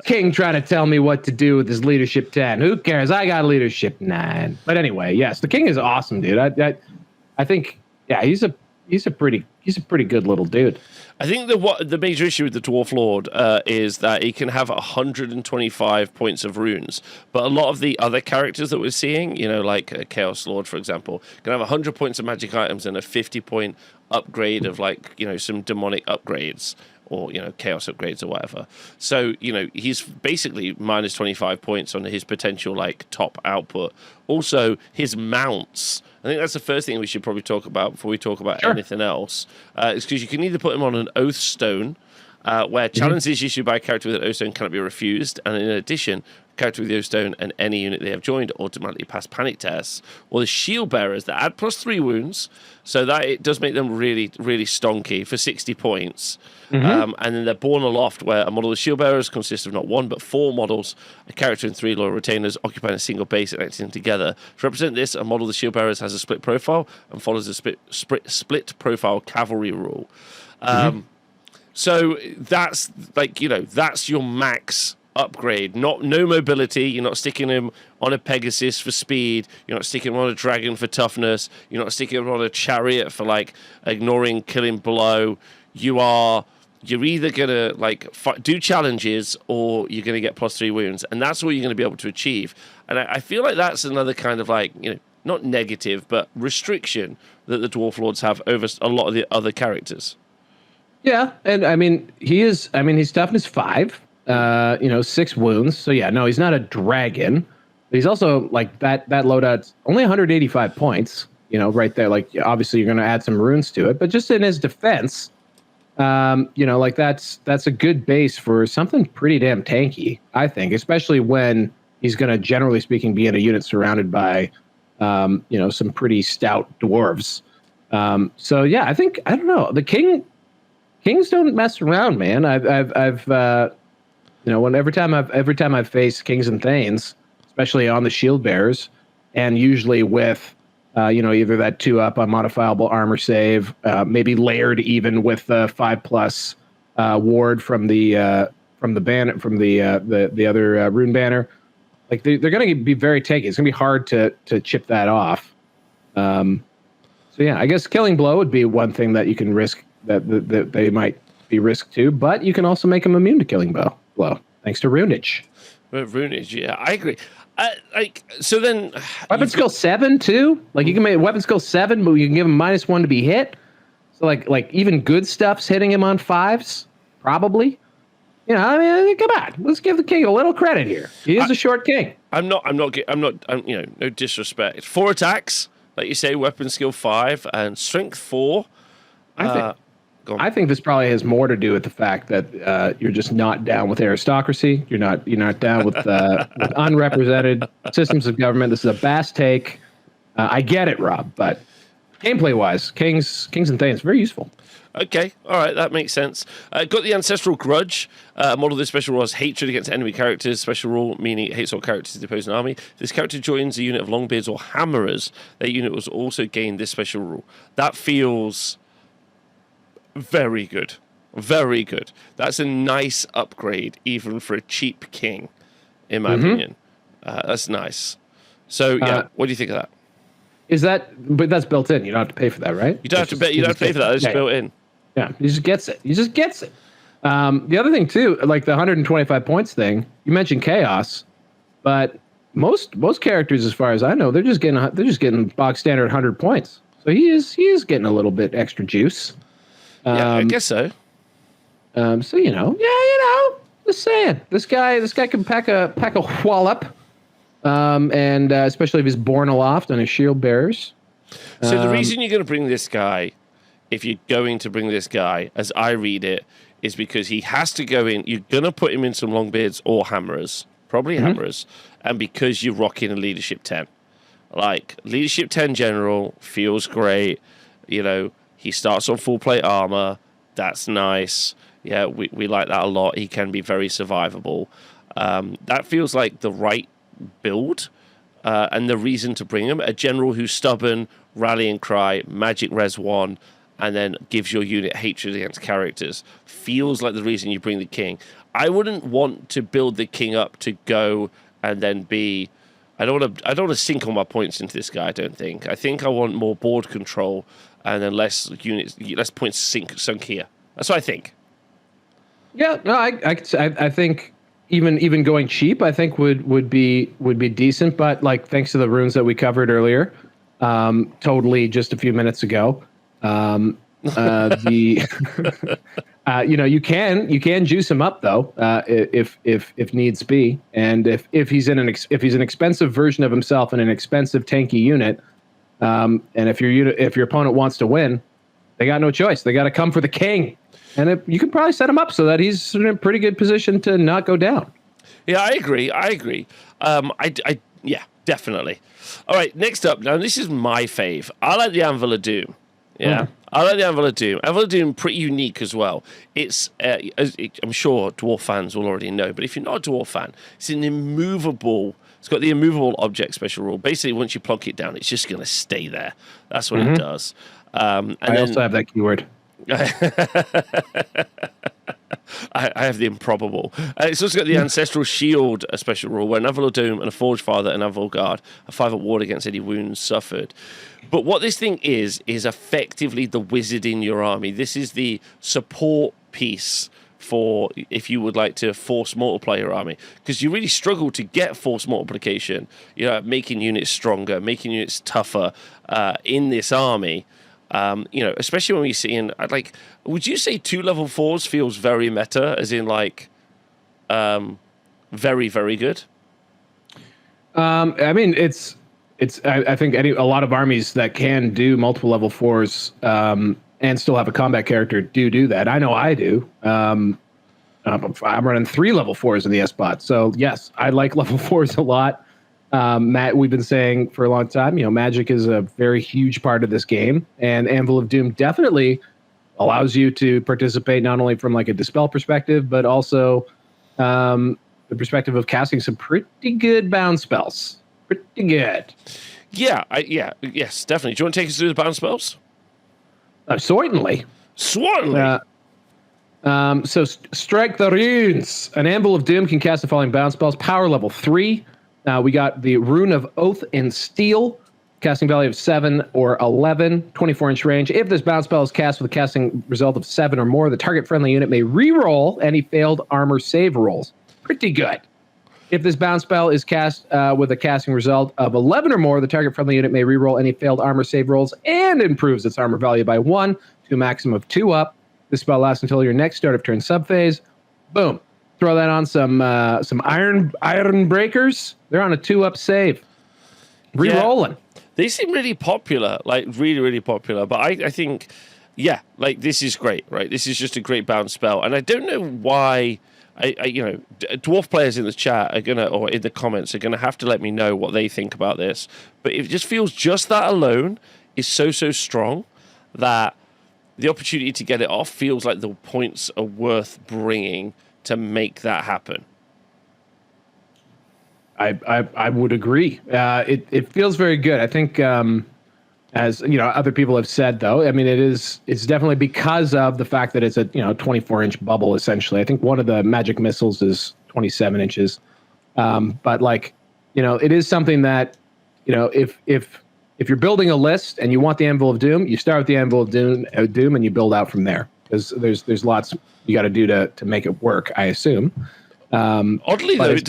king trying to tell me what to do with his Leadership 10. Who cares? I got Leadership 9. But anyway, yes, the king is awesome, dude. I think, he's a pretty good little dude.
I think the major issue with the Dwarf Lord is that he can have 125 points of runes, but a lot of the other characters that we're seeing, like Chaos Lord, for example, can have 100 points of magic items and a 50-point upgrade of some demonic upgrades or chaos upgrades or whatever. So he's basically minus 25 points on his potential top output. Also, his mounts. I think that's the first thing we should probably talk about before we talk about anything else. Is because you can either put him on an Oath Stone, where challenges issued by a character with an Oath Stone cannot be refused, and in addition, a character with the Oath Stone and any unit they have joined automatically pass panic tests, or the Shield Bearers that add +3 wounds, so that it does make them really, really stonky for 60 points. And then they're Born Aloft, where a model of Shield Bearers consists of not 1 but 4 models, a character and 3 loyal retainers occupying a single base and acting together. To represent this, a model of the Shield Bearers has a split profile and follows a split profile cavalry rule. So that's that's your max upgrade. No mobility. You're not sticking him on a Pegasus for speed. You're not sticking him on a dragon for toughness. You're not sticking him on a chariot for ignoring killing blow. You're either gonna do challenges or you're gonna get +3 wounds, and that's what you're gonna be able to achieve. And I feel like that's another kind of not negative but restriction that the Dwarf Lords have over a lot of the other characters.
Yeah, and he's toughness 5, 6 wounds. So he's not a dragon, but he's also that loadout's only 185 points. Right there. Obviously you're gonna add some runes to it, but just in his defense. That's a good base for something pretty damn tanky, I think, especially when he's going to, generally speaking, be in a unit surrounded by, some pretty stout dwarves. I don't know. The kings don't mess around, man. Every time I've faced kings and thanes, especially on the shield bearers, and usually with either that 2-up unmodifiable armor save, maybe layered even with the 5+ ward from the banner, from the other rune banner. They're going to be very tanky. It's going to be hard to chip that off. I guess killing blow would be one thing that you can risk that they might be risked to, but you can also make them immune to killing blow thanks to Runic.
Runic, yeah, I agree. So then
weapon skill 7 too. You can make weapon skill 7, but you can give them -1 to be hit. So like even good stuff's hitting him on 5s, probably. You know, I mean, come on, let's give the king a little credit here. He is a short king.
I'm not, you know, no disrespect. 4 attacks, like you say, weapon skill 5 and strength 4.
I think this probably has more to do with the fact that you're just not down with aristocracy. You're not down with unrepresented systems of government. This is a Bass take. I get it, Rob, but gameplay wise, kings and thanes very useful.
Okay, all right, that makes sense. Got the Ancestral Grudge. Model this special rule has hatred against enemy characters. Special rule meaning it hates all characters in the opposing army. If this character joins a unit of Longbeards or Hammerers, their unit will also gain this special rule. That feels very good. Very good. That's a nice upgrade, even for a cheap king, in my opinion. That's nice. So, yeah, what do you think of that?
But that's built in. You don't have to pay for that, right?
You don't have to pay for that. It's built in.
Yeah, he just gets it. The other thing too, like the 125 points thing, you mentioned chaos, but most characters, as far as I know, they're just getting box standard 100 points. So he is getting a little bit extra juice.
Yeah, I guess so.
So just saying, this guy can pack a wallop, and especially if he's born aloft on his shield bearers.
So the reason you're going to bring this guy, if you're going to bring this guy, as I read it, is because he has to go in. You're going to put him in some Longbeards or Hammerers, probably Hammerers, and because you're rocking a Leadership 10. Like, Leadership 10 General feels great. You know, he starts on full plate armor. That's nice. Yeah, we like that a lot. He can be very survivable. That feels like the right build and the reason to bring him. A general who's stubborn, rallying cry, magic res 1, and then gives your unit hatred against characters. Feels like the reason you bring the king. I wouldn't want to build the king up to go and then be... I don't want to sink all my points into this guy, I don't think. I think I want more board control and then less points sunk here. That's what I think.
Yeah, no, I think even going cheap, I think would be decent. But like, thanks to the runes that we covered earlier, totally just a few minutes ago, you can juice him up though, if needs be, and if he's an expensive version of himself in an expensive tanky unit, and if your opponent wants to win, they got no choice. They got to come for the king. And you can probably set him up so that he's in a pretty good position to not go down.
Yeah, I agree. Yeah, definitely. All right, next up. Now, this is my fave. I like the Anvil of DOOM. Yeah, I like the Anvil of DOOM. Anvil of DOOM, pretty unique as well. It's, I'm sure Dwarf fans will already know, but if you're not a Dwarf fan, it's an immovable... It's got the immovable object special rule. Basically, once you plonk it down, it's just going to stay there. That's what it does. And
I also have that keyword.
I have the improbable. It's also got the Ancestral Shield, a special rule, where an Anvil of DOOM and a Forge Father and Anvil Guard are 5 at ward against any wounds suffered. But what this thing is effectively the wizard in your army. This is the support piece for if you would like to force multiply your army, because you really struggle to get force multiplication, making units stronger, making units tougher in this army. Especially when we see in, like, would you say 2 level 4s feels very meta, as in like, very, very good?
I mean, I think a lot of armies that can do multiple level 4s, and still have a combat character do that. I know I do. I'm running 3 level 4s in the S-bot. So yes, I like level 4s a lot. Matt, we've been saying for a long time, magic is a very huge part of this game, and Anvil of DOOM definitely allows you to participate not only from like a dispel perspective, but also the perspective of casting some pretty good bound spells. Pretty good.
Yeah, yes, definitely. Do you want to take us through the bound spells?
Certainly.
Certainly.
So strike the runes. An Anvil of DOOM can cast the following bound spells. Power level 3. We got the Rune of Oath and Steel, casting value of 7 or 11, 24-inch range. If this bound spell is cast with a casting result of 7 or more, the target friendly unit may re-roll any failed armor save rolls. Pretty good. If this bound spell is cast with a casting result of 11 or more, the target friendly unit may re-roll any failed armor save rolls and improves its armor value by 1. to a maximum of 2 up. This spell lasts until your next start of turn subphase. Boom. Throw that on some Ironbreakers. They're on a 2-up save. Rerolling.
Yeah. They seem really popular, like really, really popular. But I think, yeah, like this is great, right? This is just a great bounce spell. And I don't know why, dwarf players in the chat are gonna, or in the comments, are gonna have to let me know what they think about this. But it just feels just that alone is so strong that the opportunity to get it off feels like the points are worth bringing to make that happen.
I would agree. It feels very good. I think, as you know, other people have said, though, I mean, it's definitely because of the fact that it's a 24-inch bubble essentially. I think one of the magic missiles is 27 inches, but like, it is something that, if you're building a list and you want the Anvil of Doom, you start with the Anvil of Doom and you build out from there, because there's lots you got to do to make it work, I assume.
Oddly, though,
it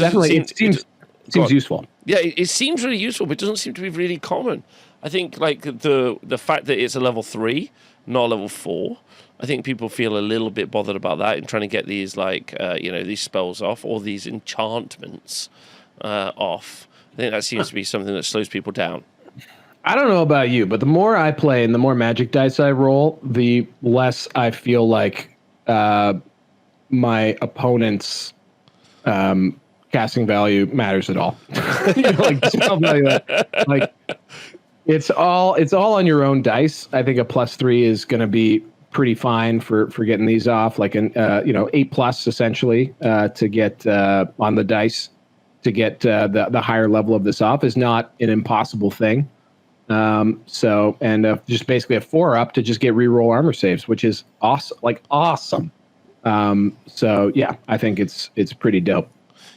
seems useful.
Yeah, it seems really useful, but it doesn't seem to be really common. I think like the fact that it's a level 3, not a level 4, I think people feel a little bit bothered about that and trying to get these these spells off, or these enchantments off. I think that seems to be something that slows people down.
I don't know about you, but the more I play and the more magic dice I roll, the less I feel like my opponent's casting value matters at all. Spell value, like it's all on your own dice. I think a +3 is going to be pretty fine for getting these off, like an 8+ essentially to get on the dice to get the higher level of this off is not an impossible thing. Just basically a 4 up to just get reroll armor saves, which is awesome. So yeah, I think it's pretty dope.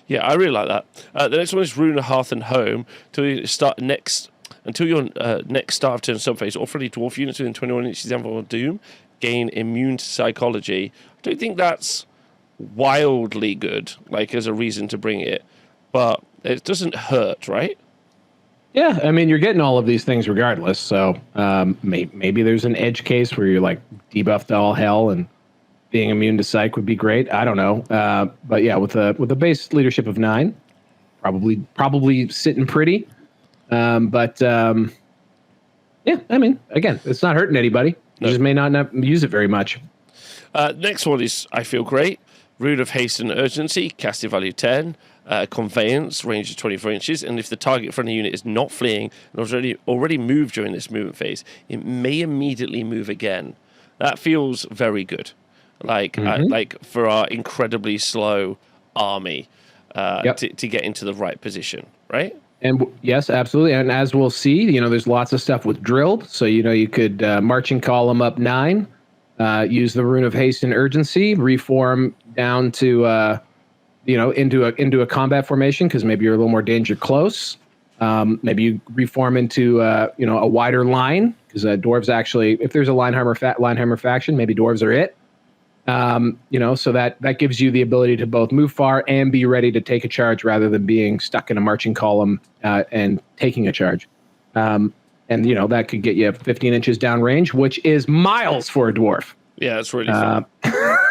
Yeah, I really like that. The next one is Rune of Hearth and Home. Until your next start of turn subphase, all friendly dwarf units within 21 inches of the Anvil of Doom gain immune to psychology. I don't think that's wildly good, like as a reason to bring it, but it doesn't hurt, right?
Yeah, I mean, you're getting all of these things regardless. So maybe there's an edge case where you're like debuffed to all hell and being immune to psych would be great. I don't know, but yeah, with a base leadership of 9, probably sitting pretty. Yeah, I mean, again, it's not hurting anybody. You just may not use it very much.
Next one is I feel great. Rune of Haste and Urgency, casting value 10. Conveyance, range of 24 inches, and if the target friendly unit is not fleeing and already moved during this movement phase, it may immediately move again. That feels very good. Like for our incredibly slow army to get into the right position, right?
And yes, absolutely. And as we'll see, there's lots of stuff with drilled. So, you could marching column up 9, use the Rune of Haste and Urgency, reform down to, into a combat formation because maybe you're a little more danger close. Maybe you reform into, a wider line because dwarves actually, if there's a Linehammer faction, maybe dwarves are it. So that gives you the ability to both move far and be ready to take a charge rather than being stuck in a marching column and taking a charge. That could get you 15 inches downrange, which is miles for a dwarf.
Yeah, that's really fun.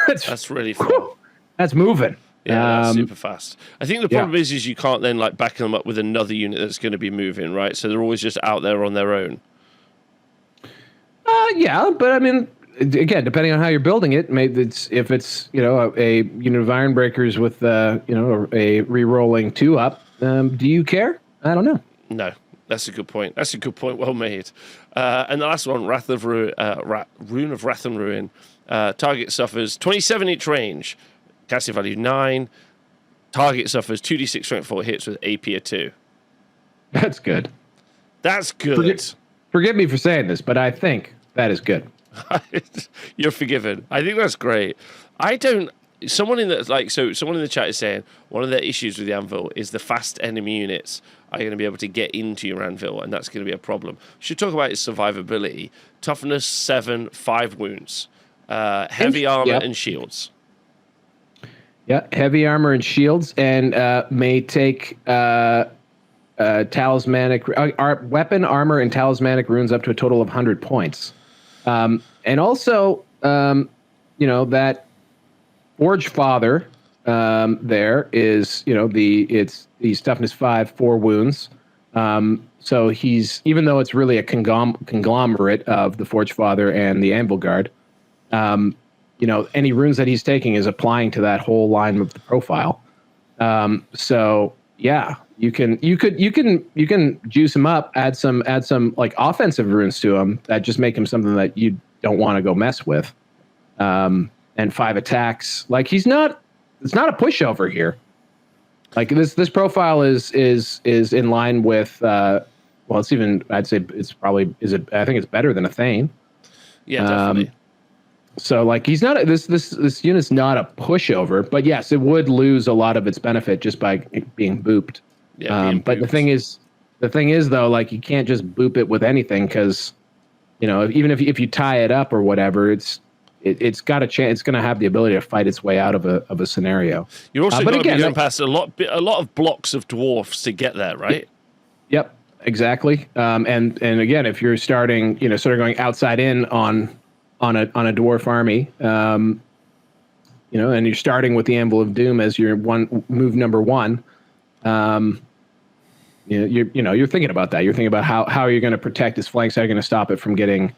That's really fun.
That's moving.
Yeah, that's super fast. I think the problem is you can't then back them up with another unit that's going to be moving, right? So they're always just out there on their own.
Yeah, but I mean, again, depending on how you're building it, if it's a unit of Ironbreakers with a re-rolling 2 up, do you care? I don't know.
No, that's a good point. That's a good point. Well made. And the last one, Rune of Wrath and Ruin. Target suffers 27-inch range, casting value 9. Target suffers 2d6 strength 4 hits with AP of 2.
That's good.
That's good.
Forgive me for saying this, but I think that is good.
You're forgiven. I think that's great. Someone in the chat is saying one of the issues with the Anvil is the fast enemy units are going to be able to get into your Anvil, and that's going to be a problem. We should talk about its survivability. Toughness 7, 5 wounds, heavy armor and shields.
Yeah, heavy armor and shields, and may take talismanic weapon, armor, and talismanic runes up to a total of 100 points. And also, that Forge Father there is, he's toughness 5, 4 wounds. So he's, even though it's really a conglomerate of the Forge Father and the Anvil Guard, any runes that he's taking is applying to that whole line of the profile. So yeah, you can juice him up, add some like offensive runes to him that just make him something that you don't want to go mess with. And 5 attacks. Like it's not a pushover here. Like this profile is in line with it's even, I'd say it's probably, I think it's better than a Thane.
Yeah, definitely.
So like he's not this unit's not a pushover, but yes, it would lose a lot of its benefit just by being booped.
Yeah,
but the thing is though, like you can't just boop it with anything because, even if you tie it up or whatever, it's got a chance. It's going to have the ability to fight its way out of a scenario.
You're also going to be going past a lot of blocks of dwarfs to get there, right?
Yep, exactly. And again, if you're starting, sort of going outside in on a dwarf army, and you're starting with the Anvil of Doom as your move number 1, you're thinking about that. You're thinking about how you're going to protect his flanks, how you're going to stop it from getting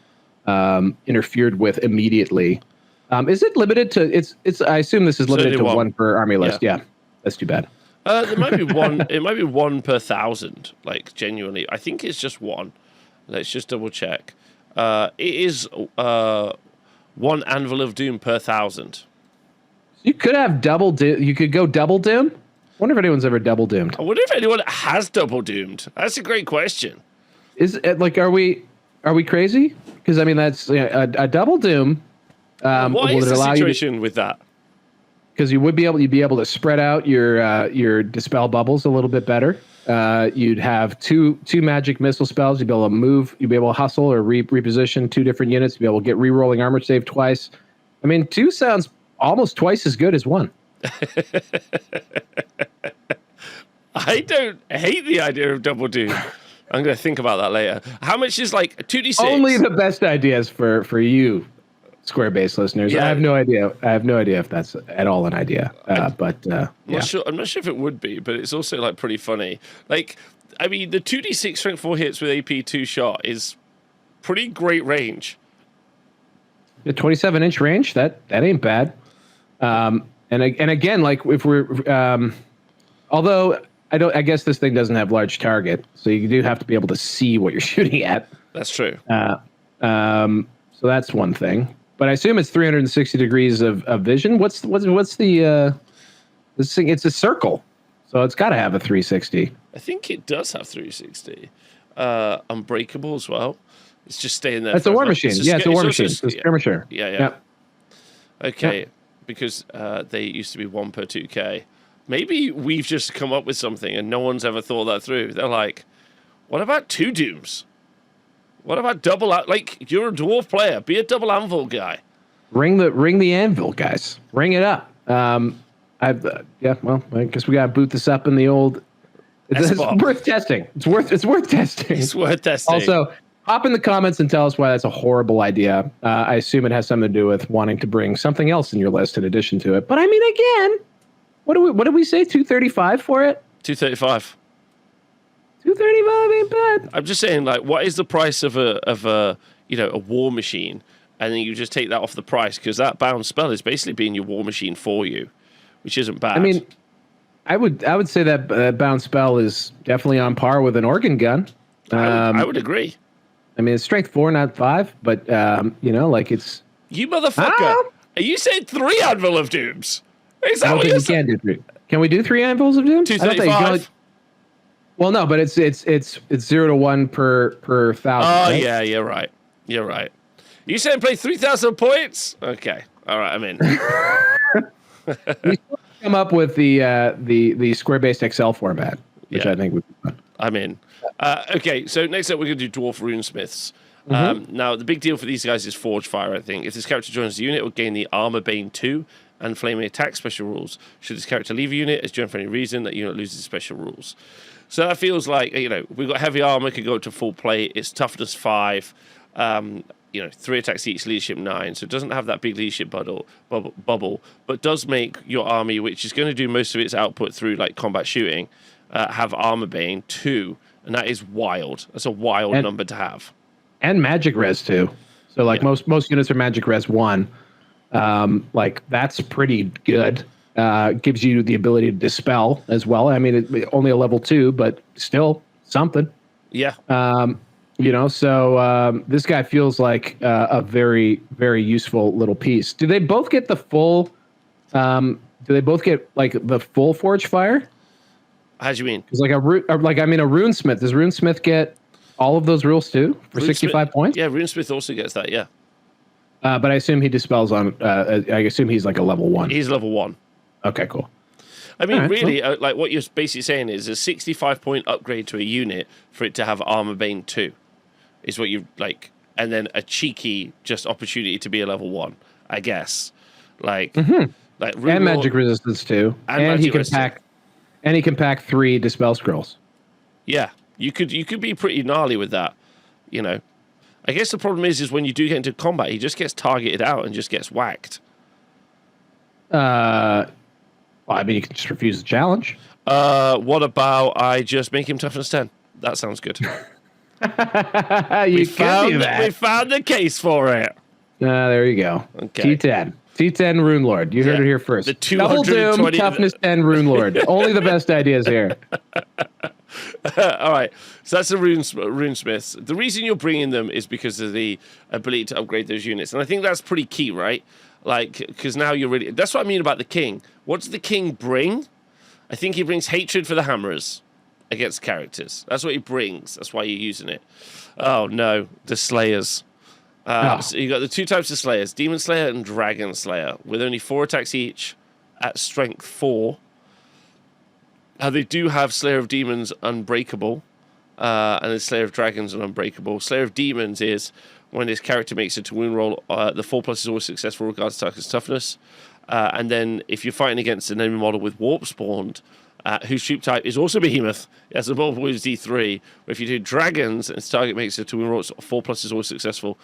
interfered with immediately. Is it limited to? It's. I assume this is limited to 1 per army list. Yeah, that's too bad.
There might be one. It might be 1 per 1,000. Like genuinely, I think it's just 1. Let's just double check. It is 1 Anvil of Doom per 1,000.
You could have double. You could go double doom. I wonder if anyone's ever double doomed.
I wonder if anyone has double doomed. That's a great question.
Is it like are we crazy? Because I mean that's a double doom.
What is the situation with that?
Because you'd be able to spread out your dispel bubbles a little bit better. You'd have two magic missile spells. You'd be able to move. You'd be able to hustle or reposition 2 different units. You'd be able to get re-rolling armor save twice. I mean, 2 sounds almost twice as good as 1.
I don't hate the idea of double doom. I'm going to think about that later. How much is like 2d6?
Only the best ideas for you, Square Base listeners. Yeah. I have no idea if that's at all an idea. I'm not sure
if it would be, but it's also like pretty funny. Like, I mean, the 2d6 strength 4 hits with AP 2 shot is pretty great range.
The 27-inch range, that ain't bad. And again, like if we're although I guess this thing doesn't have large target, so you do have to be able to see what you're shooting at.
That's true.
So that's one thing. But I assume it's 360 degrees of vision. What's the this thing? It's a circle, so it's got to have a 360.
I think it does have 360. Unbreakable as well. It's just staying there.
That's a war machine. It's a war machine. It's a skirmisher.
Yeah. Okay, because they used to be 1 per 2k. Maybe we've just come up with something and no one's ever thought that through. They're like, what about 2 dooms? What about double? Like, you're a dwarf player. Be a double anvil guy.
Ring the anvil, guys. Ring it up. Well, I guess we gotta boot this up in the old. It's worth testing. It's worth testing.
It's worth testing.
Also, hop in the comments and tell us why that's a horrible idea. I assume it has something to do with wanting to bring something else in your list in addition to it. But I mean, again, what did we say? 235 for it?
235.
235 ain't bad.
I'm just saying, like, what is the price of a war machine? And then you just take that off the price because that bound spell is basically being your war machine for you, which isn't bad.
I mean, I would say that bound spell is definitely on par with an organ gun.
I would agree.
I mean, it's strength 4, not 5, but like it's.
You motherfucker! Are you saying 3 Anvil of Dooms? Is that what you're saying?
Can do 3. Can we do 3 Anvils of Doom?
235.
Well, no, but it's 0 to 1 per 1,000.
Oh
right?
yeah, you're right. You saying play 3,000 points? Okay, all right, I'm in.
We still come up with the square-based Excel format, which I think would be fun.
I'm in. Okay, so next up we're going to do Dwarf Runesmiths.
Mm-hmm.
Now, the big deal for these guys is Forge Fire, I think. If this character joins the unit, it will gain the Armor Bane 2 and Flaming Attack special rules. Should this character leave a unit, as joined for any reason, that unit loses special rules. So that feels like, we've got heavy armor, could go up to full plate. It's toughness 5. 3 attacks each, leadership 9, so it doesn't have that big leadership bubble, but does make your army, which is going to do most of its output through like combat shooting, have armor bane 2, and that is wild. That's a wild number to have.
And magic res 2. So like most units are magic res 1. Like that's pretty good. Gives you the ability to dispel as well. I mean, only a level 2, but still something.
Yeah.
So this guy feels like a very, very useful little piece. Do they both get the full? Do they both get like the full Forge Fire?
How do you mean?
It's like a Runesmith. Does Runesmith get all of those rules too for 65 points?
Yeah, Runesmith also gets that. Yeah.
But I assume he dispels on. I assume he's like a level 1.
He's level 1.
Okay, cool.
I mean, really, like what you're basically saying is a 65-point upgrade to a unit for it to have armor bane 2. Is what you like, and then a cheeky just opportunity to be a level 1, I guess. Like, like
and magic resistance too, and he can pack, and he can pack 3 dispel scrolls.
Yeah, you could be pretty gnarly with that, I guess the problem is when you do get into combat, he just gets targeted out and just gets whacked.
Well, I mean, you can just refuse the challenge.
What about I just make him toughness 10? That sounds good.
We found
the case for it.
There you go.
Okay.
T10 Rune Lord. You heard it here first.
The
Double Doom toughness 10 Rune Lord. Only the best ideas here.
All right. So that's the Runesmiths. The reason you're bringing them is because of the ability to upgrade those units, and I think that's pretty key, right? Like, because now you're really. That's what I mean about the king. What does the king bring? I think he brings hatred for the hammerers against characters. That's what he brings. That's why you're using it. Oh no, the Slayers. So you got the 2 types of Slayers: Demon Slayer and Dragon Slayer, with only 4 attacks each at strength 4. They do have Slayer of Demons Unbreakable, and then Slayer of Dragons and Unbreakable. Slayer of Demons is when this character makes it to wound roll, the 4+ is always successful regardless of target's toughness. And then if you're fighting against an enemy model with Warp Spawned, whose troop type is also Behemoth, it has a multiple wounds D3. But if you do Dragons and its target makes it to wound roll, 4+ is always successful.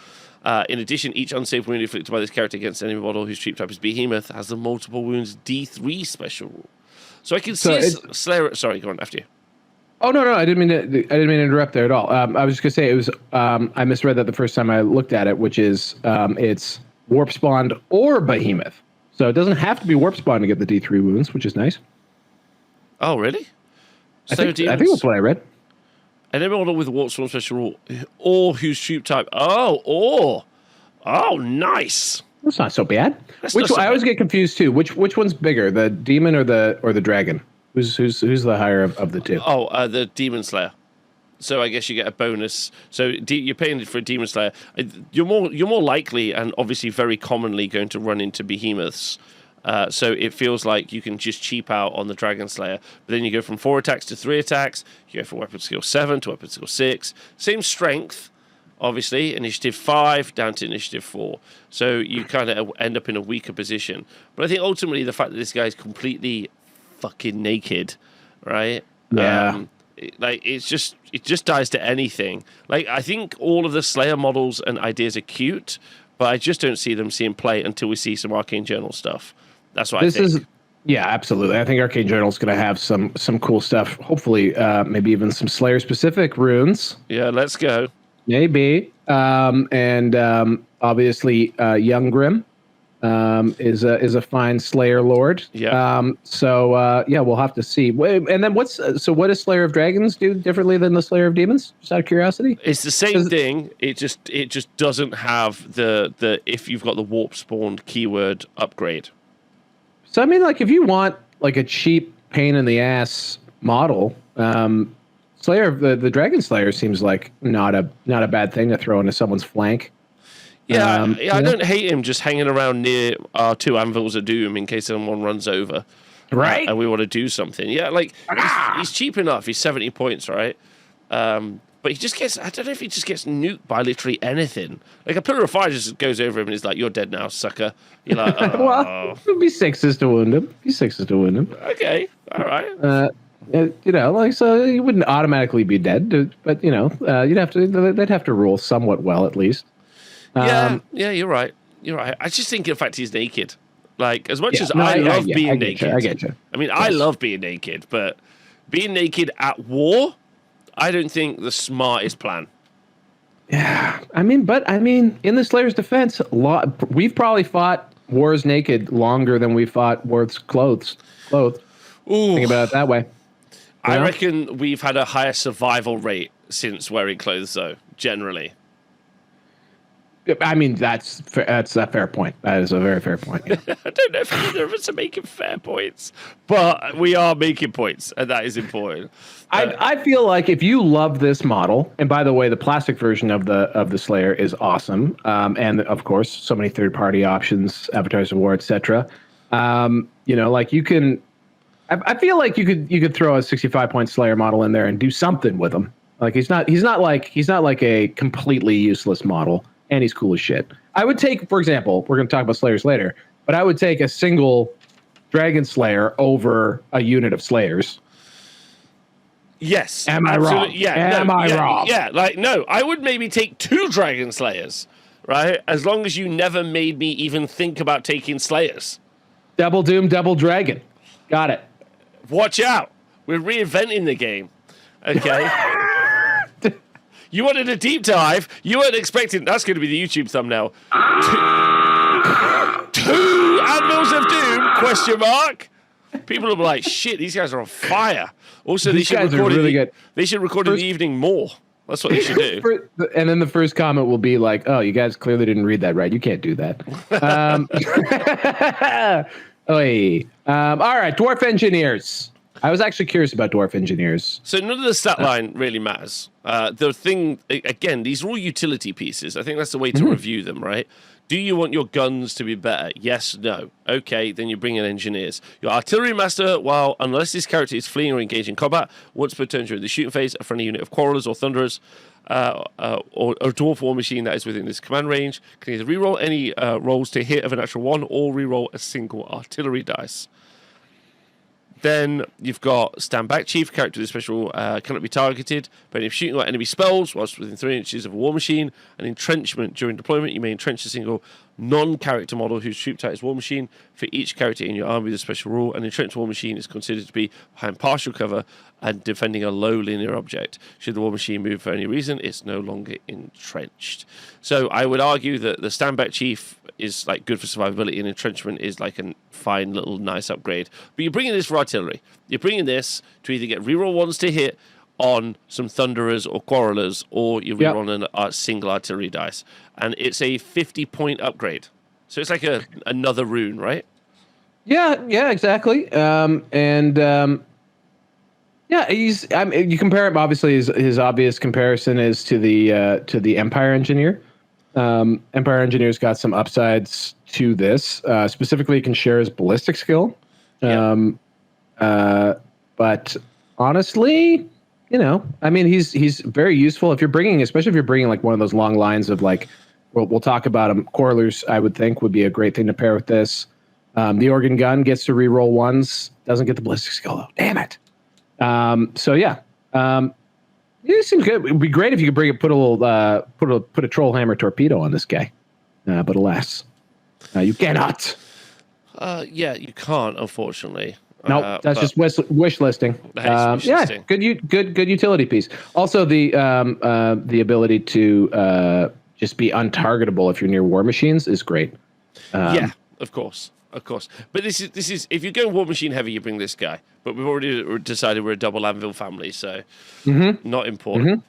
In addition, each unsafe wound inflicted by this character against an enemy model whose troop type is Behemoth has the multiple wounds D3 special rule. So I can see Slayer. Sorry, go on after you.
Oh no, I didn't mean to interrupt there at all. I was just gonna say it was. I misread that the first time I looked at it, which is it's Warp Spawned or Behemoth. So it doesn't have to be Warp Spawned to get the D3 wounds, which is nice.
Oh really?
I think that's what I read.
An enemy model with Warp Spawn special rule, or whose troop type. Oh, nice.
That's not so bad. I always get confused too. Which one's bigger, the demon or the dragon? Who's the higher of the two?
Oh, the Demon Slayer. So I guess you get a bonus. So you're paying for a Demon Slayer. You're more likely and obviously very commonly going to run into behemoths. So it feels like you can just cheap out on the Dragon Slayer. But then you go from 4 attacks to 3 attacks. You go from weapon skill 7 to weapon skill 6. Same strength, obviously. Initiative 5 down to initiative 4. So you kind of end up in a weaker position. But I think ultimately the fact that this guy's completely fucking naked, right?
Yeah.
It just dies to anything. Like, I think all of the Slayer models and ideas are cute, but I just don't see them seeing play until we see some Arcane Journal stuff. That's what I think.
Yeah, absolutely. I think Arcane Journal is going to have some cool stuff. Hopefully, maybe even some Slayer specific runes.
Yeah, let's go.
Maybe. And obviously, Young Grim is a fine Slayer Lord.
Yeah.
Yeah, we'll have to see. And then what does Slayer of Dragons do differently than the Slayer of Demons? Just out of curiosity.
It's the same thing. It just doesn't have the if you've got the warp spawned keyword upgrade.
So I mean, like, if you want like a cheap pain in the ass model, Slayer of the Dragon Slayer seems like not a bad thing to throw into someone's flank.
Yeah, I don't hate him just hanging around near our 2 Anvils of Doom in case someone runs over.
Right.
And we want to do something. Yeah, like, he's cheap enough. He's 70 points, right? But he just gets, I don't know if he just gets nuked by literally anything. Like, a Pillar of Fire just goes over him and is like, you're dead now, sucker. You're like, oh.
Well, it'll be 6s to wound him.
Okay, all right.
So you wouldn't automatically be dead, but they'd have to roll somewhat well at least.
Yeah, you're right. You're right. I just think the fact he's naked. Like, as much
Yeah,
as
no,
I love
I
being
get
naked.
you, I get you.
I mean, I love being naked, but being naked at war, I don't think the smartest plan.
Yeah, I mean, in the Slayer's defense, we've probably fought wars naked longer than we fought wars clothed.
Ooh.
Think about it that way.
I reckon we've had a higher survival rate since wearing clothes, though, generally.
I mean, that's a fair point. That is a very fair point. Yeah.
I don't know if either of us are making fair points, but we are making points, and that is important.
I feel like if you love this model, and by the way, the plastic version of the Slayer is awesome, and of course, so many third-party options, Avatars of War, etc. Like you can. I feel like you could throw a 65-point Slayer model in there and do something with him. Like he's not like a completely useless model. And he's cool as shit. I would take, for example, we're going to talk about Slayers later, but I would take a single Dragon Slayer over a unit of Slayers.
Yes.
Am I wrong?
Yeah.
Am I wrong?
Yeah, no, I would maybe take 2 Dragon Slayers, right? As long as you never made me even think about taking Slayers.
Double Doom, double Dragon. Got it.
Watch out. We're reinventing the game. Okay. You wanted a deep dive. You weren't expecting. That's going to be the YouTube thumbnail. 2 Anvils of Doom? Question mark. People will be like, "Shit, these guys are on fire." Also,
these guys are really good.
They should record in the evening more. That's what they should do.
And then the first comment will be like, "Oh, you guys clearly didn't read that right. You can't do that." All right, Dwarf Engineers. I was actually curious about Dwarf Engineers.
So none of the stat line really matters. The thing, again, these are all utility pieces. I think that's the way to review them, right? Do you want your guns to be better? Yes, no. Okay, then you bring in engineers. Your artillery master, well, unless this character is fleeing or engaging combat, once per turn during the shooting phase, a friendly unit of Quarrellers or Thunderers, or a Dwarf War Machine that is within this command range, can either reroll any rolls to hit of a natural 1 or reroll a single artillery dice. Then you've got Stand Back Chief, character with special cannot be targeted, but if shooting at enemy spells whilst within 3 inches of a war machine, an entrenchment during deployment, you may entrench a single non-character model whose troop type is war machine. For each character in your army with a special rule, an entrenched war machine is considered to be behind partial cover and defending a low linear object. Should the war machine move for any reason, it's no longer entrenched. So I would argue that the Stand Back Chief is like good for survivability, and entrenchment is like a fine little nice upgrade. But you're bringing this for artillery. You're bringing this to either get reroll ones to hit on some Thunderers or Quarrellers, or you reroll a single artillery dice. And it's a 50-point upgrade. So it's like another rune, right? Yeah,
exactly. You compare him, obviously his obvious comparison is to the Empire Engineer. Empire Engineer's got some upsides to this. Specifically, he can share his ballistic skill. But honestly, he's very useful if you're bringing, especially if you're bringing like one of those long lines of like, we'll talk about them. Quarrellers, I would think, would be a great thing to pair with this. The organ gun gets to reroll ones, doesn't get the ballistic skill though. Damn it. It seems good. It would be great if you could put a troll hammer torpedo on this guy, but alas, you cannot.
You can't, unfortunately.
No, that's just wish listing. Good utility piece. Also, the ability to just be untargetable if you're near war machines is great.
Of course. But this is if you go war machine heavy, you bring this guy. But we've already decided we're a double anvil family, so not important.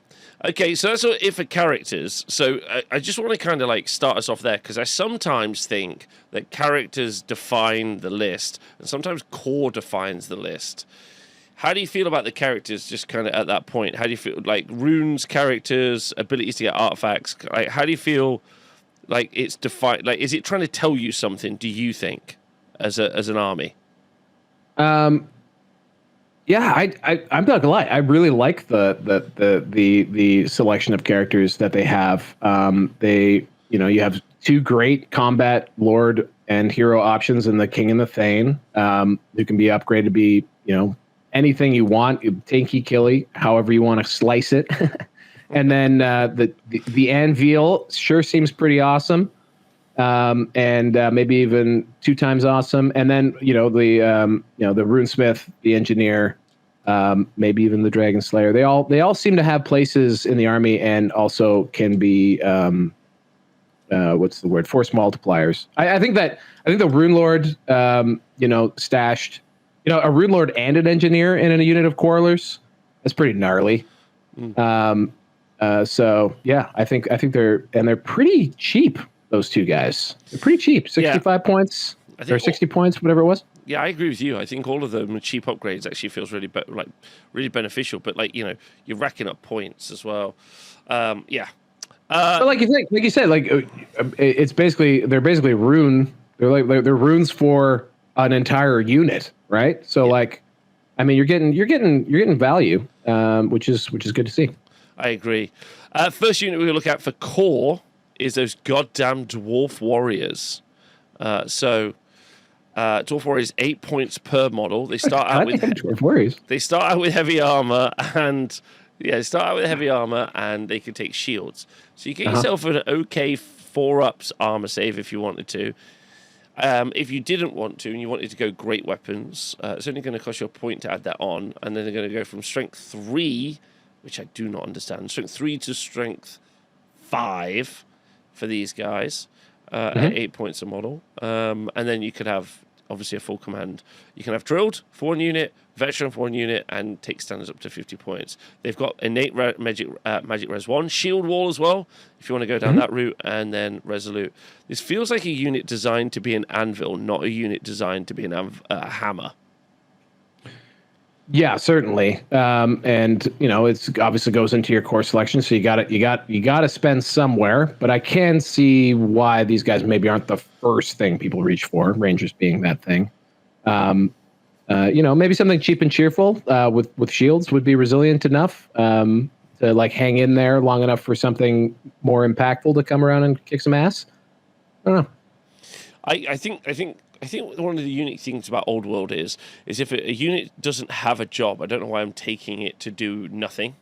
Okay, so that's it for characters. So I just want to kind of like start us off there, because I sometimes think that characters define the list, and sometimes core defines the list. How do you feel about the characters just kind of at that point? How do you feel like runes, characters, abilities to get artifacts? Like, how do you feel like it's defined? Like, is it trying to tell you something, do you think, as an army?
Yeah, I'm not gonna lie. I really like the selection of characters that they have. You have 2 great combat lord and hero options in the King and the Thane, who can be upgraded to be anything you want, tanky, killy, however you want to slice it. And then the Anvil sure seems pretty awesome, and maybe even 2 times awesome. And then the Runesmith, the Engineer, maybe even the Dragon Slayer. They all seem to have places in the army, and also can be what's the word? Force multipliers. I think the Rune Lord, stashed, a Rune Lord and an Engineer in a unit of Quarrellers. That's pretty gnarly. So yeah, I think they're pretty cheap. Those 2 guys, they're pretty cheap. 65 points or 60 points, whatever it was.
Yeah, I agree with you. I think all of them cheap upgrades actually feels really really beneficial. But you're racking up points as well. Yeah.
But like you said, it's they're basically rune. They're runes for an entire unit, right? So you're getting value, which is good to see.
I agree. First unit we're going to look at for core is those goddamn Dwarf Warriors. Dwarf Warriors 8 points per model. They start out with
Dwarf Warriors.
They start out with heavy armor and they can take shields. So you get yourself an okay 4-ups armor save if you wanted to. If you didn't want to and you wanted to go great weapons, it's only going to cost you a point to add that on, and then they're going to go from strength 3, which I do not understand, strength 3 to strength 5 for these guys at 8 points a model. And then you could have obviously a full command. You can have drilled for 1 unit, veteran for 1 unit, and take standards up to 50 points. They've got innate magic res 1, shield wall as well, if you want to go down that route, and then resolute. This feels like a unit designed to be an anvil, not a unit designed to be a hammer.
Yeah, certainly. And it's obviously goes into your core selection, so you got to spend somewhere. But I can see why these guys maybe aren't the first thing people reach for. Rangers being that thing. Maybe something cheap and cheerful with shields would be resilient enough to hang in there long enough for something more impactful to come around and kick some ass. I don't know.
I think one of the unique things about Old World is if a unit doesn't have a job, I don't know why I'm taking it to do nothing.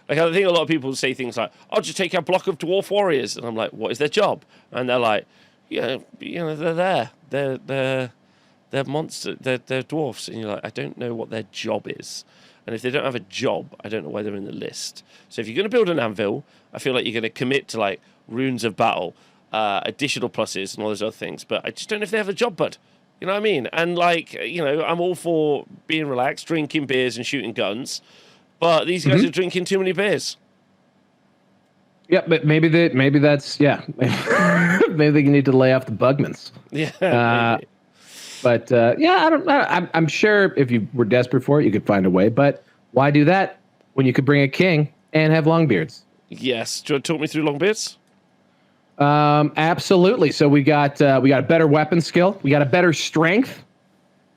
I think a lot of people say things like, "I'll just take a block of Dwarf Warriors," and I'm like, "What is their job?" And they're like, "Yeah, they're there. They're monsters. They're dwarfs." And you're like, "I don't know what their job is." And if they don't have a job, I don't know why they're in the list. So if you're going to build an anvil, I feel like you're going to commit to runes of battle, additional pluses and all those other things, but I just don't know if they have a job, bud. You know what I mean? And I'm all for being relaxed, drinking beers and shooting guns, but these guys are drinking too many beers.
Yeah, but maybe that's maybe they need to lay off the Bugmans.
Yeah.
But I don't know. I'm sure if you were desperate for it, you could find a way. But why do that when you could bring a king and have Longbeards?
Yes. Do you want to talk me through Longbeards?
Absolutely. So we got a better weapon skill. We got a better strength,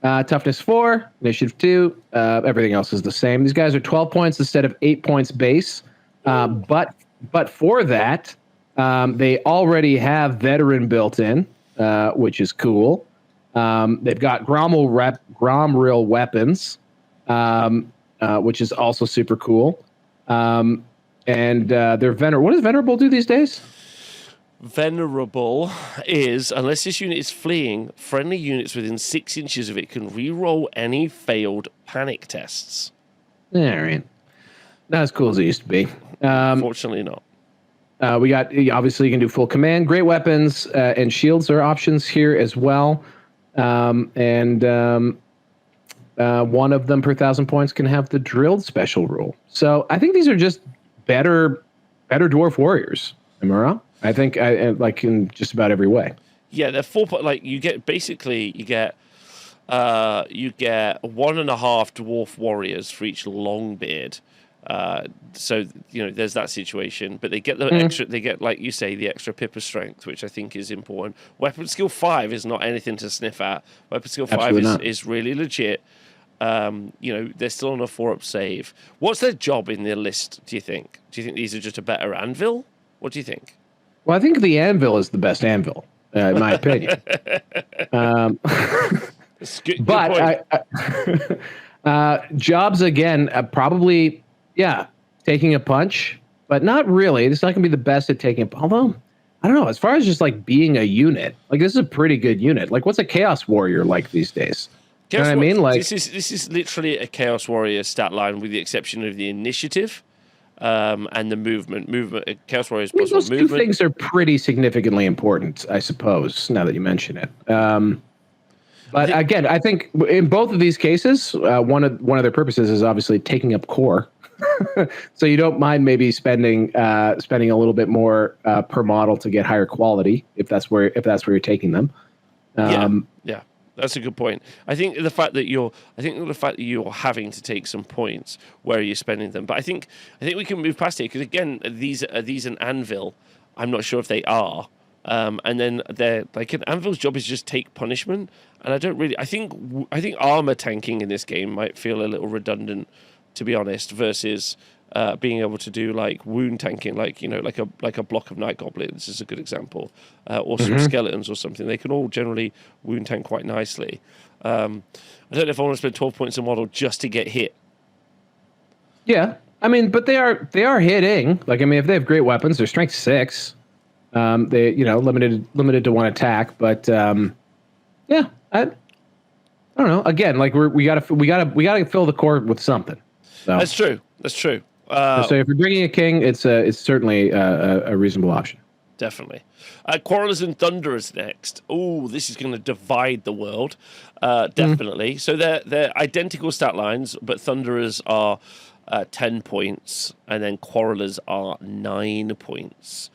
toughness 4, initiative 2. Everything else is the same. These guys are 12 points instead of 8 points base. But for that, they already have veteran built in, which is cool. They've got Gromril weapons, which is also super cool. And they're venerable. What does venerable do these days?
Venerable is, unless this unit is fleeing, friendly units within 6 inches of it can re-roll any failed panic tests.
All right. Not as cool as it used to be.
Unfortunately not.
We got, obviously, you can do full command. Great weapons and shields are options here as well. And one of them per 1,000 points can have the drilled special rule. So I think these are just better Dwarf Warriors. Am I wrong? I think in just about every way.
Yeah, they're 4 you get 1.5 Dwarf Warriors for each Longbeard. So there's that situation, but they get the extra. They get, like you say, the extra pip of strength, which I think is important. Weapon skill 5 is not anything to sniff at. Weapon skill 5 is really legit. They're still on a 4-up save. What's their job in the list? Do you think? Do you think these are just a better anvil? What do you think?
Well, I think the anvil is the best anvil, in my opinion.
Good
but jobs again, probably. Yeah, taking a punch but not really. It's not going to be the best at taking. Although, I don't know. As far as just like being a unit, like this is a pretty good unit. Like, what's a Chaos Warrior like these days? You know what I mean? Like
this is literally a Chaos Warrior stat line, with the exception of the initiative and the movement. Chaos Warriors plus
those
movement.
two things are pretty significantly important, I suppose. Now that you mention it. But again, I think in both of these cases, one of their purposes is obviously taking up core. So you don't mind maybe spending a little bit more per model to get higher quality if that's where you're taking them.
Yeah, that's a good point. I think the fact that you're having to take some points where you're spending them, but I think we can move past it, because again, these an Anvil. I'm not sure if they are. And then they're like, an Anvil's job is just take punishment, and I don't really. I think armor tanking in this game might feel a little redundant, to be honest, versus being able to do like wound tanking, like like a block of night goblins is a good example, or some skeletons or something. They can all generally wound tank quite nicely. I don't know if I want to spend 12 points a model just to get hit.
Yeah, I mean, but they are hitting. Like, I mean, if they have great weapons, they're strength 6. They limited to one attack, but yeah, I don't know. Again, like we gotta fill the core with something. So.
That's true.
So if you're bringing a king, it's certainly a reasonable option.
Definitely. Quarrellers and Thunderers next. Oh, this is going to divide the world. Definitely. So they're identical stat lines, but Thunderers are 10 points, and then Quarrellers are 9 points.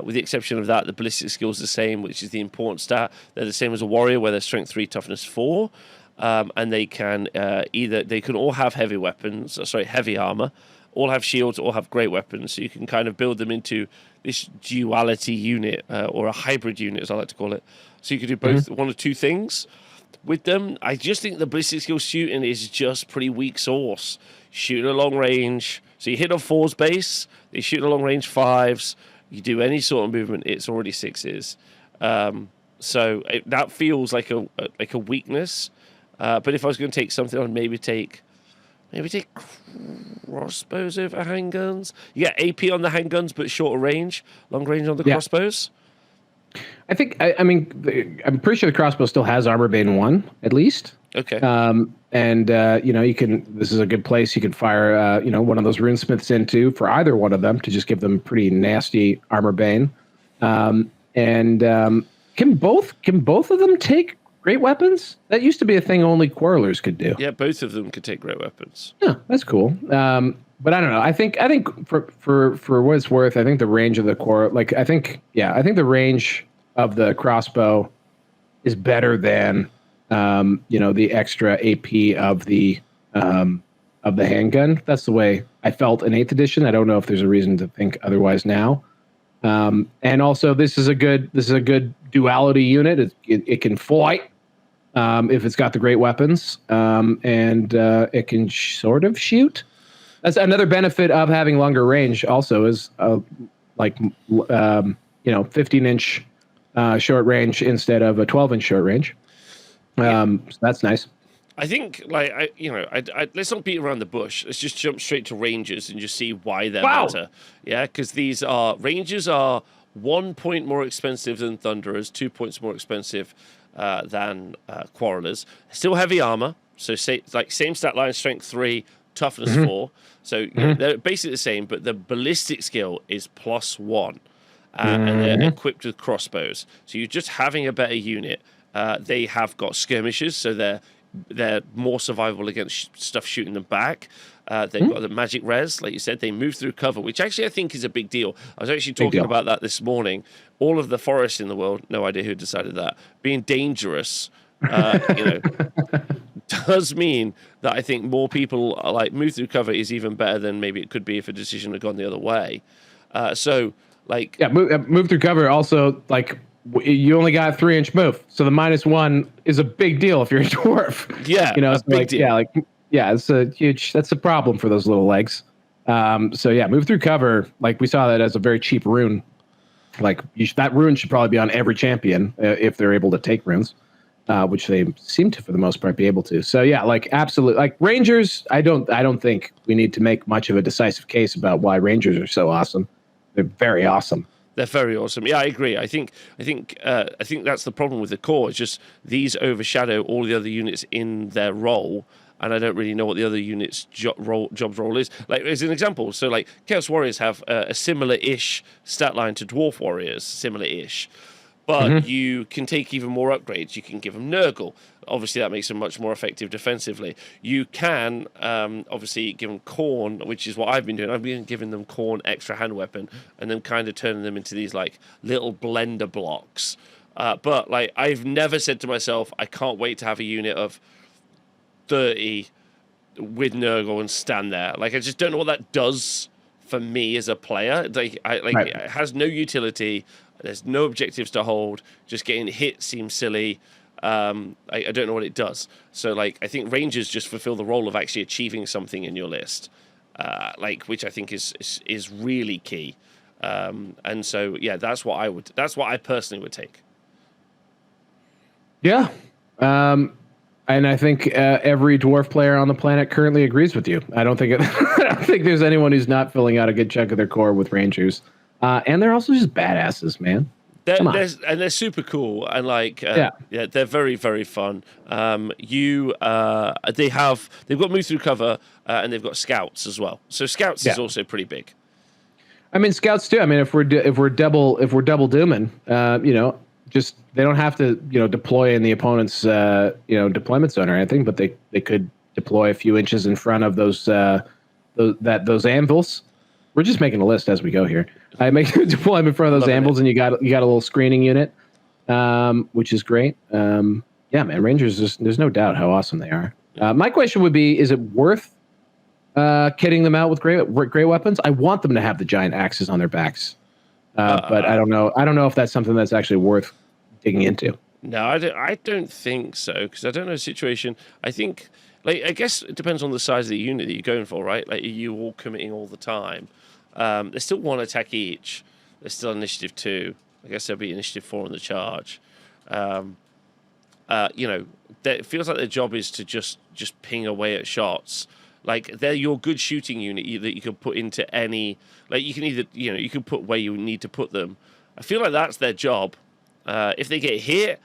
With the exception of that, the ballistic skill is the same, which is the important stat. They're the same as a warrior, where they're strength 3, toughness 4, and they can all have heavy armor, all have shields, all have great weapons. So you can kind of build them into this duality unit, or a hybrid unit, as I like to call it. So you can do both one or two things with them. I just think the ballistic skill shooting is just pretty weak sauce. Shooting a long range, so you hit on 4's base, they shoot a long range 5s. You do any sort of movement, it's already 6s. So that feels like a weakness. But if I was going to take something, I'd maybe take crossbows over handguns. You get AP on the handguns, but shorter range, long range on the crossbows.
I think I'm pretty sure the crossbow still has armor bane 1 at least.
Okay.
And you can. This is a good place you can fire one of those runesmiths into for either one of them to just give them pretty nasty armor bane. Can both of them take great weapons? That used to be a thing only Quarrellers could do.
Yeah, both of them could take great weapons.
Yeah, that's cool. But I don't know. I think for what it's worth, I think the range of the I think the range of the crossbow is better than the extra AP of the handgun. That's the way I felt in 8th edition. I don't know if there's a reason to think otherwise now. And also, this is a good duality unit. It can fight if it's got the great weapons, and it can sort of shoot. That's another benefit of having longer range. Also, is 15-inch short range instead of a 12-inch short range. So that's nice.
I think, let's not beat around the bush. Let's just jump straight to Rangers and just see why they're better. Yeah, because Rangers are 1 point more expensive than Thunderers, 2 points more expensive than Quarrellers. Still heavy armor, so same stat line, strength 3, toughness 4. So they're basically the same, but the ballistic skill is +1, and they're equipped with crossbows. So you're just having a better unit. They have got skirmishes, so they're more survivable against stuff shooting them back. They've got the magic res, like you said. They move through cover, which actually I think is a big deal. I was actually talking about that this morning. All of the forests in the world, no idea who decided that, being dangerous, does mean that I think more people move through cover is even better than maybe it could be if a decision had gone the other way.
Move through cover also, you only got a 3-inch move, so the -1 is a big deal if you're a dwarf.
Yeah,
it's
big deal.
It's a huge. That's a problem for those little legs. Move through cover. We saw that as a very cheap rune. That rune should probably be on every champion if they're able to take runes. which they seem to, for the most part, be able to. So yeah, like absolutely, like Rangers. I don't think we need to make much of a decisive case about why Rangers are so awesome. They're very awesome.
They're very awesome. Yeah, I agree. I think that's the problem with the core. It's just these overshadow all the other units in their role, and I don't really know what the other units' job's role is. Like as an example, so like Chaos Warriors have a similar-ish stat line to Dwarf Warriors, similar-ish. But you can take even more upgrades. You can give them Nurgle. Obviously, that makes them much more effective defensively. You can obviously give them Khorne, which is what I've been doing. I've been giving them Khorne extra hand weapon, and then kind of turning them into these like little blender blocks. But like I've never said to myself, I can't wait to have a unit of 30 with Nurgle and stand there. Like I just don't know what that does for me as a player. Like it has no utility. There's no objectives to hold. Just getting hit seems silly. I don't know what it does. So, like, I think Rangers just fulfill the role of actually achieving something in your list, which I think is really key. And so, yeah, that's what I personally would take.
Yeah, and I think every dwarf player on the planet currently agrees with you. I don't think there's anyone who's not filling out a good chunk of their core with Rangers. And they're also just badasses, man.
They're super cool, and like they're very, very fun. They've got move through cover, and they've got scouts as well. So scouts is also pretty big.
I mean, scouts too. I mean, if we're double dooming, just they don't have to deploy in the opponent's deployment zone or anything, but they could deploy a few inches in front of those anvils. We're just making a list as we go here. I make a deployment in front of those anvils, and you got a little screening unit, which is great. Yeah, man, Rangers. There's no doubt how awesome they are. My question would be: is it worth kitting them out with great weapons? I want them to have the giant axes on their backs, but I don't know. I don't know if that's something that's actually worth digging into.
No, I don't think so, because I don't know the situation. I think, like, I guess it depends on the size of the unit that you're going for, right? Like, are you all committing all the time? There's still one attack each. There's still initiative 2. I guess there'll be initiative 4 on the charge. It feels like their job is to just ping away at shots. Like, they're your good shooting unit that you can put into any. Like, you can either you can put where you need to put them. I feel like that's their job. If they get hit,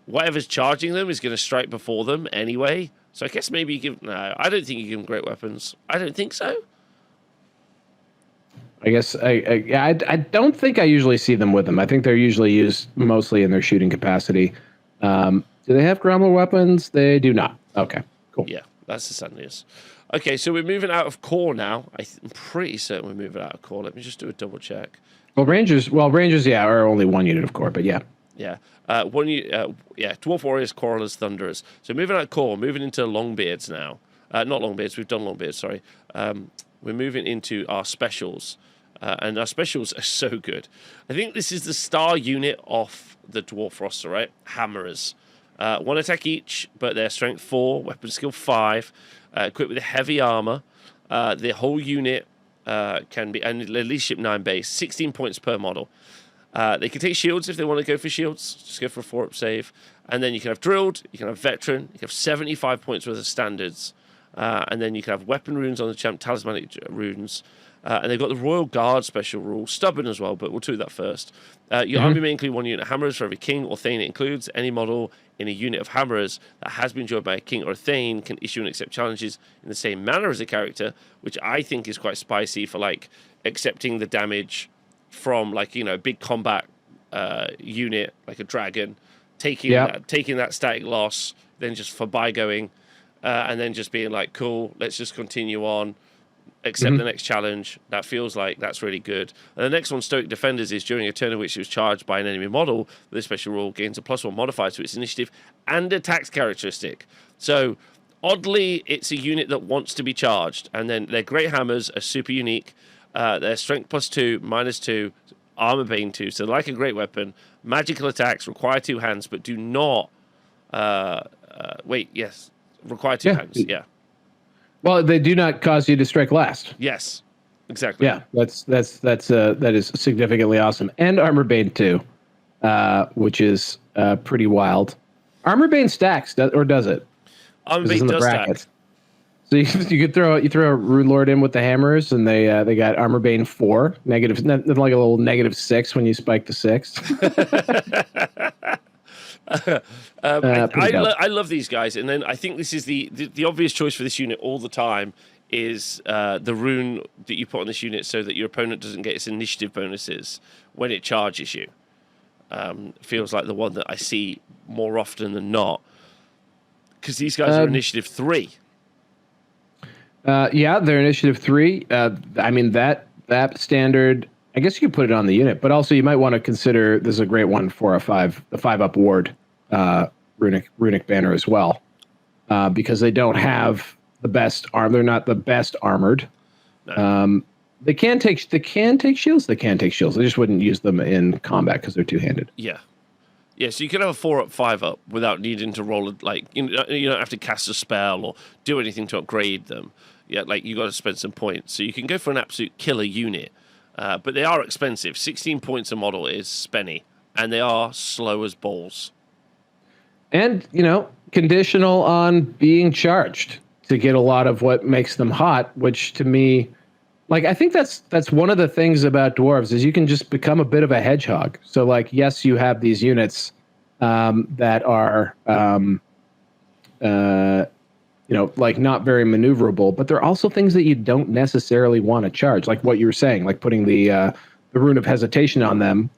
whatever's charging them is going to strike before them anyway. So I guess maybe you give. No, I don't think you give them great weapons. I don't think so.
I guess I don't think I usually see them with them. I think they're usually used mostly in their shooting capacity. Do they have grumble weapons? They do not. Okay, cool.
Yeah, that's the sad news. Okay, so we're moving out of core now. I'm pretty certain we're moving out of core. Let me just do a double check.
Well, Rangers, yeah, are only one unit of core, but yeah.
Yeah. Dwarf Warriors, Quarrellers, Thunderers. So moving out of core, moving into Longbeards now. Not Longbeards, we've done Longbeards, sorry. We're moving into our specials. And our specials are so good. I think this is the star unit of the dwarf roster, right? Hammerers. 1 attack each, but they're strength 4, weapon skill 5, equipped with heavy armor. The whole unit can be, and leadership 9 base, 16 points per model. They can take shields if they want to go for shields. Just go for a 4-up save. And then you can have drilled, you can have veteran, you can have 75 points worth of standards. And then you can have weapon runes on the champ, talismanic runes. And they've got the Royal Guard special rule, stubborn as well, but we'll do that first. Your army may include 1 unit of hammerers for every king or thane it includes. Any model in a unit of hammerers that has been joined by a king or a thane can issue and accept challenges in the same manner as a character, which I think is quite spicy for like accepting the damage from like a big combat unit like a dragon, taking that static loss, then just for bygoing, and then just being like, cool, let's just continue on. Accept the next challenge. That feels like that's really good. And the next one, Stoic Defenders, is during a turn in which it was charged by an enemy model. This special rule gains a +1 modifier to its initiative and attacks characteristic. So, oddly, it's a unit that wants to be charged. And then their great hammers are super unique. Their strength +2, -2, armor bane 2. So, like a great weapon, magical attacks require 2 hands, but do not. Require 2 hands. Yeah.
Well, they do not cause you to strike last.
Yes, exactly.
Yeah, that is significantly awesome. And armor bane too, which is pretty wild. Armor Bane stacks, or does it?
Armor Bane does stack.
So you could throw a Rune Lord in with the hammers, and they got Armor Bane 4, negative, like a little -6 when you spike to 6.
I love these guys, and then I think this is the obvious choice for this unit all the time is the rune that you put on this unit so that your opponent doesn't get its initiative bonuses when it charges you. Feels like the one that I see more often than not, because these guys are initiative 3.
Yeah, they're initiative 3. I mean that standard. I guess you could put it on the unit, but also you might want to consider this is a great one for the 5-up ward runic banner as well, because they don't have the best arm. They're not the best armored. No. They can take shields. They can take shields. I just wouldn't use them in combat because they're two-handed.
Yeah. Yeah, so you can have a 4-up, 5-up without needing to roll it. Like you don't have to cast a spell or do anything to upgrade them. Yeah, like you got to spend some points. So you can go for an absolute killer unit, but they are expensive. 16 points a model is spenny, and they are slow as balls.
And conditional on being charged to get a lot of what makes them hot, which to me, like, I think that's one of the things about dwarves is you can just become a bit of a hedgehog. So, like, yes, you have these units that are, like not very maneuverable, but there are also things that you don't necessarily want to charge, like what you were saying, like putting the rune of hesitation on them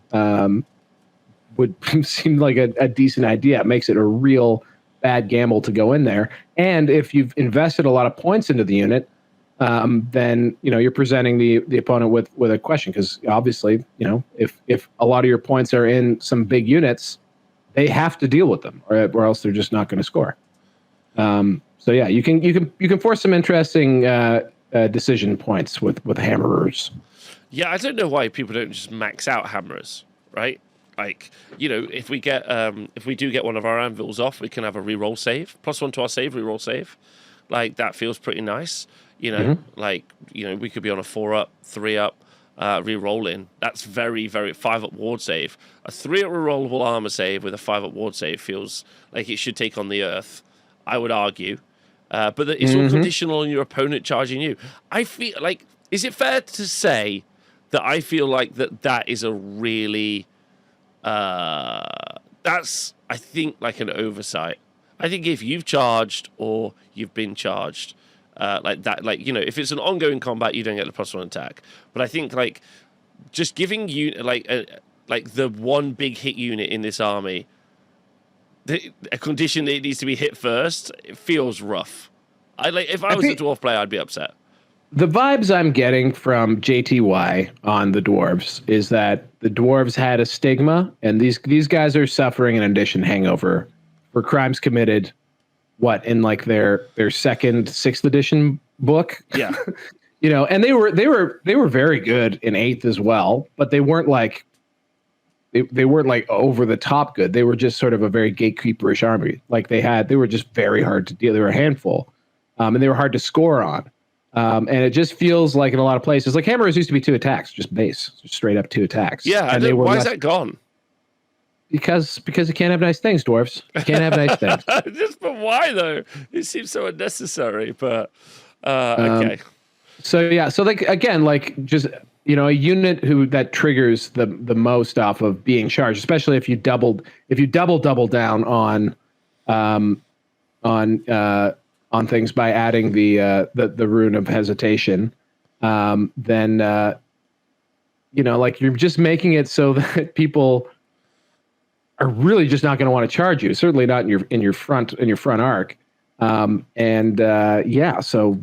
would seem like a decent idea. It makes it a real bad gamble to go in there. And if you've invested a lot of points into the unit, then you're presenting the opponent with a question, because obviously if a lot of your points are in some big units, they have to deal with them, or else they're just not going to score. So yeah, you can force some interesting decision points with hammerers.
Yeah, I don't know why people don't just max out hammerers, right? Like, if we do get one of our anvils off, we can have a reroll save, +1 to our save, reroll save. Like, that feels pretty nice. Like, we could be on a 4-up, 3-up, re-rolling. That's very, very 5-up ward save. A 3-up rerollable armor save with a 5-up ward save feels like it should take on the earth, I would argue. But it's all conditional on your opponent charging you. I feel like, is it fair to say that I feel like that is a really, that's, I think, like an oversight. I think if you've charged or you've been charged, like that, like, if it's an ongoing combat, you don't get the +1 attack. But I think, like, just giving you like the one big hit unit in this army, a condition that it needs to be hit first, it feels rough. If I was a dwarf player, I'd be upset.
The vibes I'm getting from JTY on the dwarves is that the dwarves had a stigma, and these guys are suffering an addition hangover for crimes committed, in like their 2nd, 6th edition book.
Yeah.
And they were very good in 8th as well, but they weren't like they weren't like over the top good. They were just sort of a very gatekeeperish army. Like they were just very hard to deal. They were a handful, and they were hard to score on. And it just feels like in a lot of places, like hammerers used to be 2 attacks, just base, just straight up 2 attacks.
Yeah,
and
why is that gone?
Because you can't have nice things, dwarves. You can't have nice things.
But why though? It seems so unnecessary. But okay.
So yeah, so like again, like just a unit that triggers the most off of being charged, especially if you double down on things by adding the rune of hesitation, then like you're just making it so that people are really just not going to want to charge you. Certainly not in your front arc. So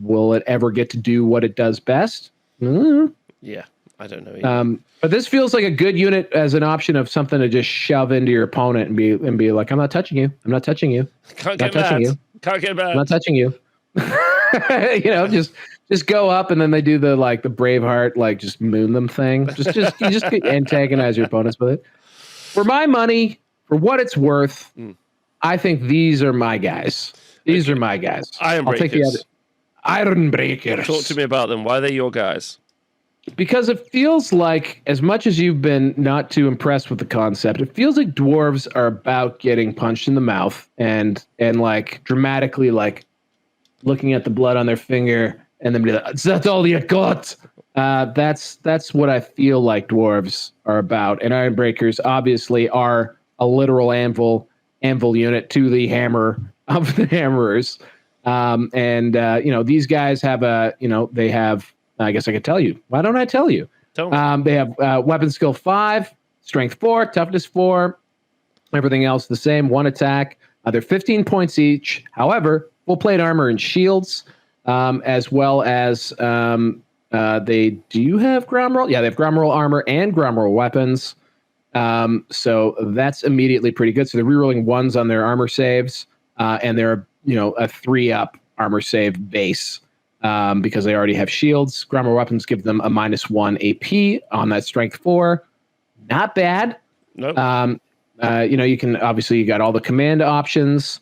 will it ever get to do what it does best? Mm-hmm.
Yeah, I don't know either.
But this feels like a good unit as an option of something to just shove into your opponent and be like, I'm not touching you. I'm not touching you.
Can't get mad.
I'm not touching you. Just go up, and then they do the Braveheart, like just moon them thing. You just antagonize your opponents with it. For my money, for what it's worth, I think these are my guys. These are my guys.
Ironbreakers.
I'll take the other. Ironbreakers.
Talk to me about them. Why are they your guys?
because it feels like, as much as you've been not too impressed with the concept, it feels like dwarves are about getting punched in the mouth and like dramatically like looking at the blood on their finger and then be like, "That's all you got." That's what I feel like dwarves are about. And Ironbreakers obviously are a literal anvil unit to the hammer of the hammerers. These guys have they have, I guess I could tell you. Why don't I tell you? They have weapon skill 5, strength 4, toughness 4, everything else the same, 1 attack. They're 15 points each. However, full plate armor and shields, as well as they do have Gromroll. Yeah, they have Gromroll armor and Gromroll weapons. So that's immediately pretty good. So they're rerolling 1s on their armor saves, and they're a 3-up armor save base because they already have shields. Gromroll weapons give them a -1 AP on that strength 4. Not bad.
No.
You can obviously, you got all the command options,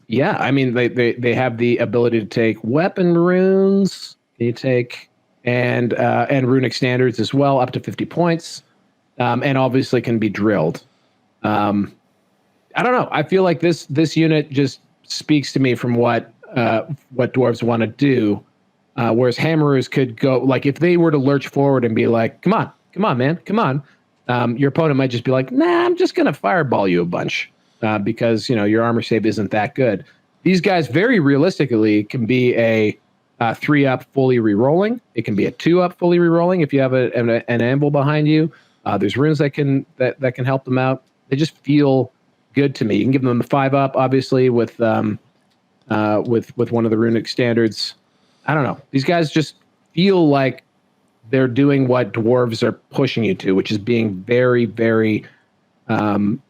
yeah, I mean they have the ability to take weapon runes. You take and runic standards as well, up to 50 points, and obviously can be drilled. I don't know. I feel like this unit just speaks to me from what dwarves want to do, whereas hammerers could go, like, if they were to lurch forward and be like, come on, man, come on. Your opponent might just be like, nah, I'm just gonna fireball you a bunch because your armor save isn't that good. These guys very realistically can be a 3-up fully rerolling. It can be a 2-up fully rerolling if you have an anvil behind you. There's runes that can help them out. They just feel good to me. You can give them a 5-up, obviously, with one of the runic standards. I don't know. These guys just feel like they're doing what dwarves are pushing you to, which is being very, very tanky,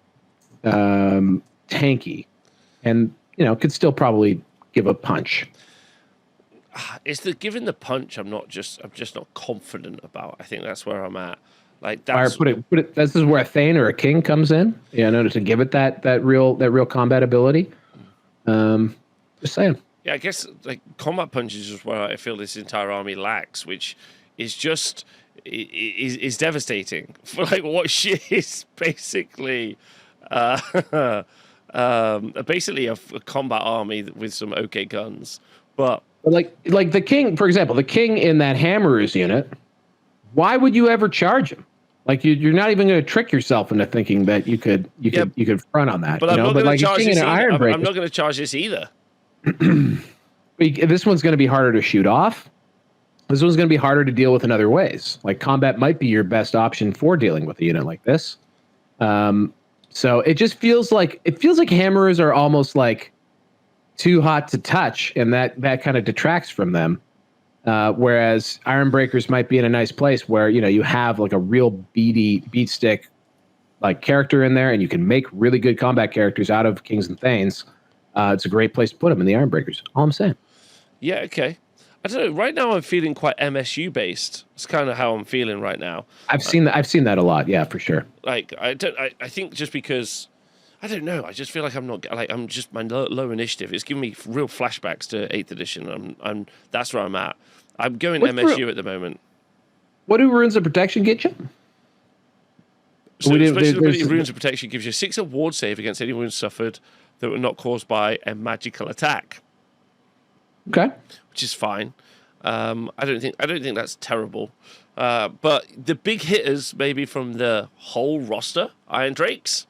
and could still probably give a punch.
It's the giving the punch. I'm just not confident about. I think that's where I'm at. Like, that's
put it. This is where a Thane or a King comes in. To give it that real combat ability. Just saying.
Yeah, I guess like combat punches is where I feel this entire army lacks, which is just is devastating for like what she is basically. Basically a combat army with some okay guns, but
like the King, for example, the King in that hammerers unit. Why would you ever charge him? Like you're not even going to trick yourself into thinking that you could front on that.
But I'm not going to charge this either. I'm not going to charge this either.
This one's going to be harder to shoot off. This one's going to be harder to deal with in other ways. Like combat might be your best option for dealing with a unit like this. So it just feels like hammerers are almost like too hot to touch, and that kind of detracts from them. Whereas Ironbreakers might be in a nice place where you have like a real beat stick like character in there, and you can make really good combat characters out of Kings and Thanes. It's a great place to put them in the Ironbreakers. All I'm saying.
Yeah. Okay. I don't know. Right now, I'm feeling quite MSU based. It's kind of how I'm feeling right now.
I've seen that a lot. Yeah, for sure.
Like I think just because I don't know. I just feel like I'm just my low initiative. It's giving me real flashbacks to 8th edition. I'm that's where I'm at. I'm going MSU at the moment.
What do runes of protection get you?
So special ability runes of protection gives you 6 ward save against any wounds suffered that were not caused by a magical attack.
Okay,
which is fine. I don't think that's terrible. But the big hitters, maybe from the whole roster, Irondrakes.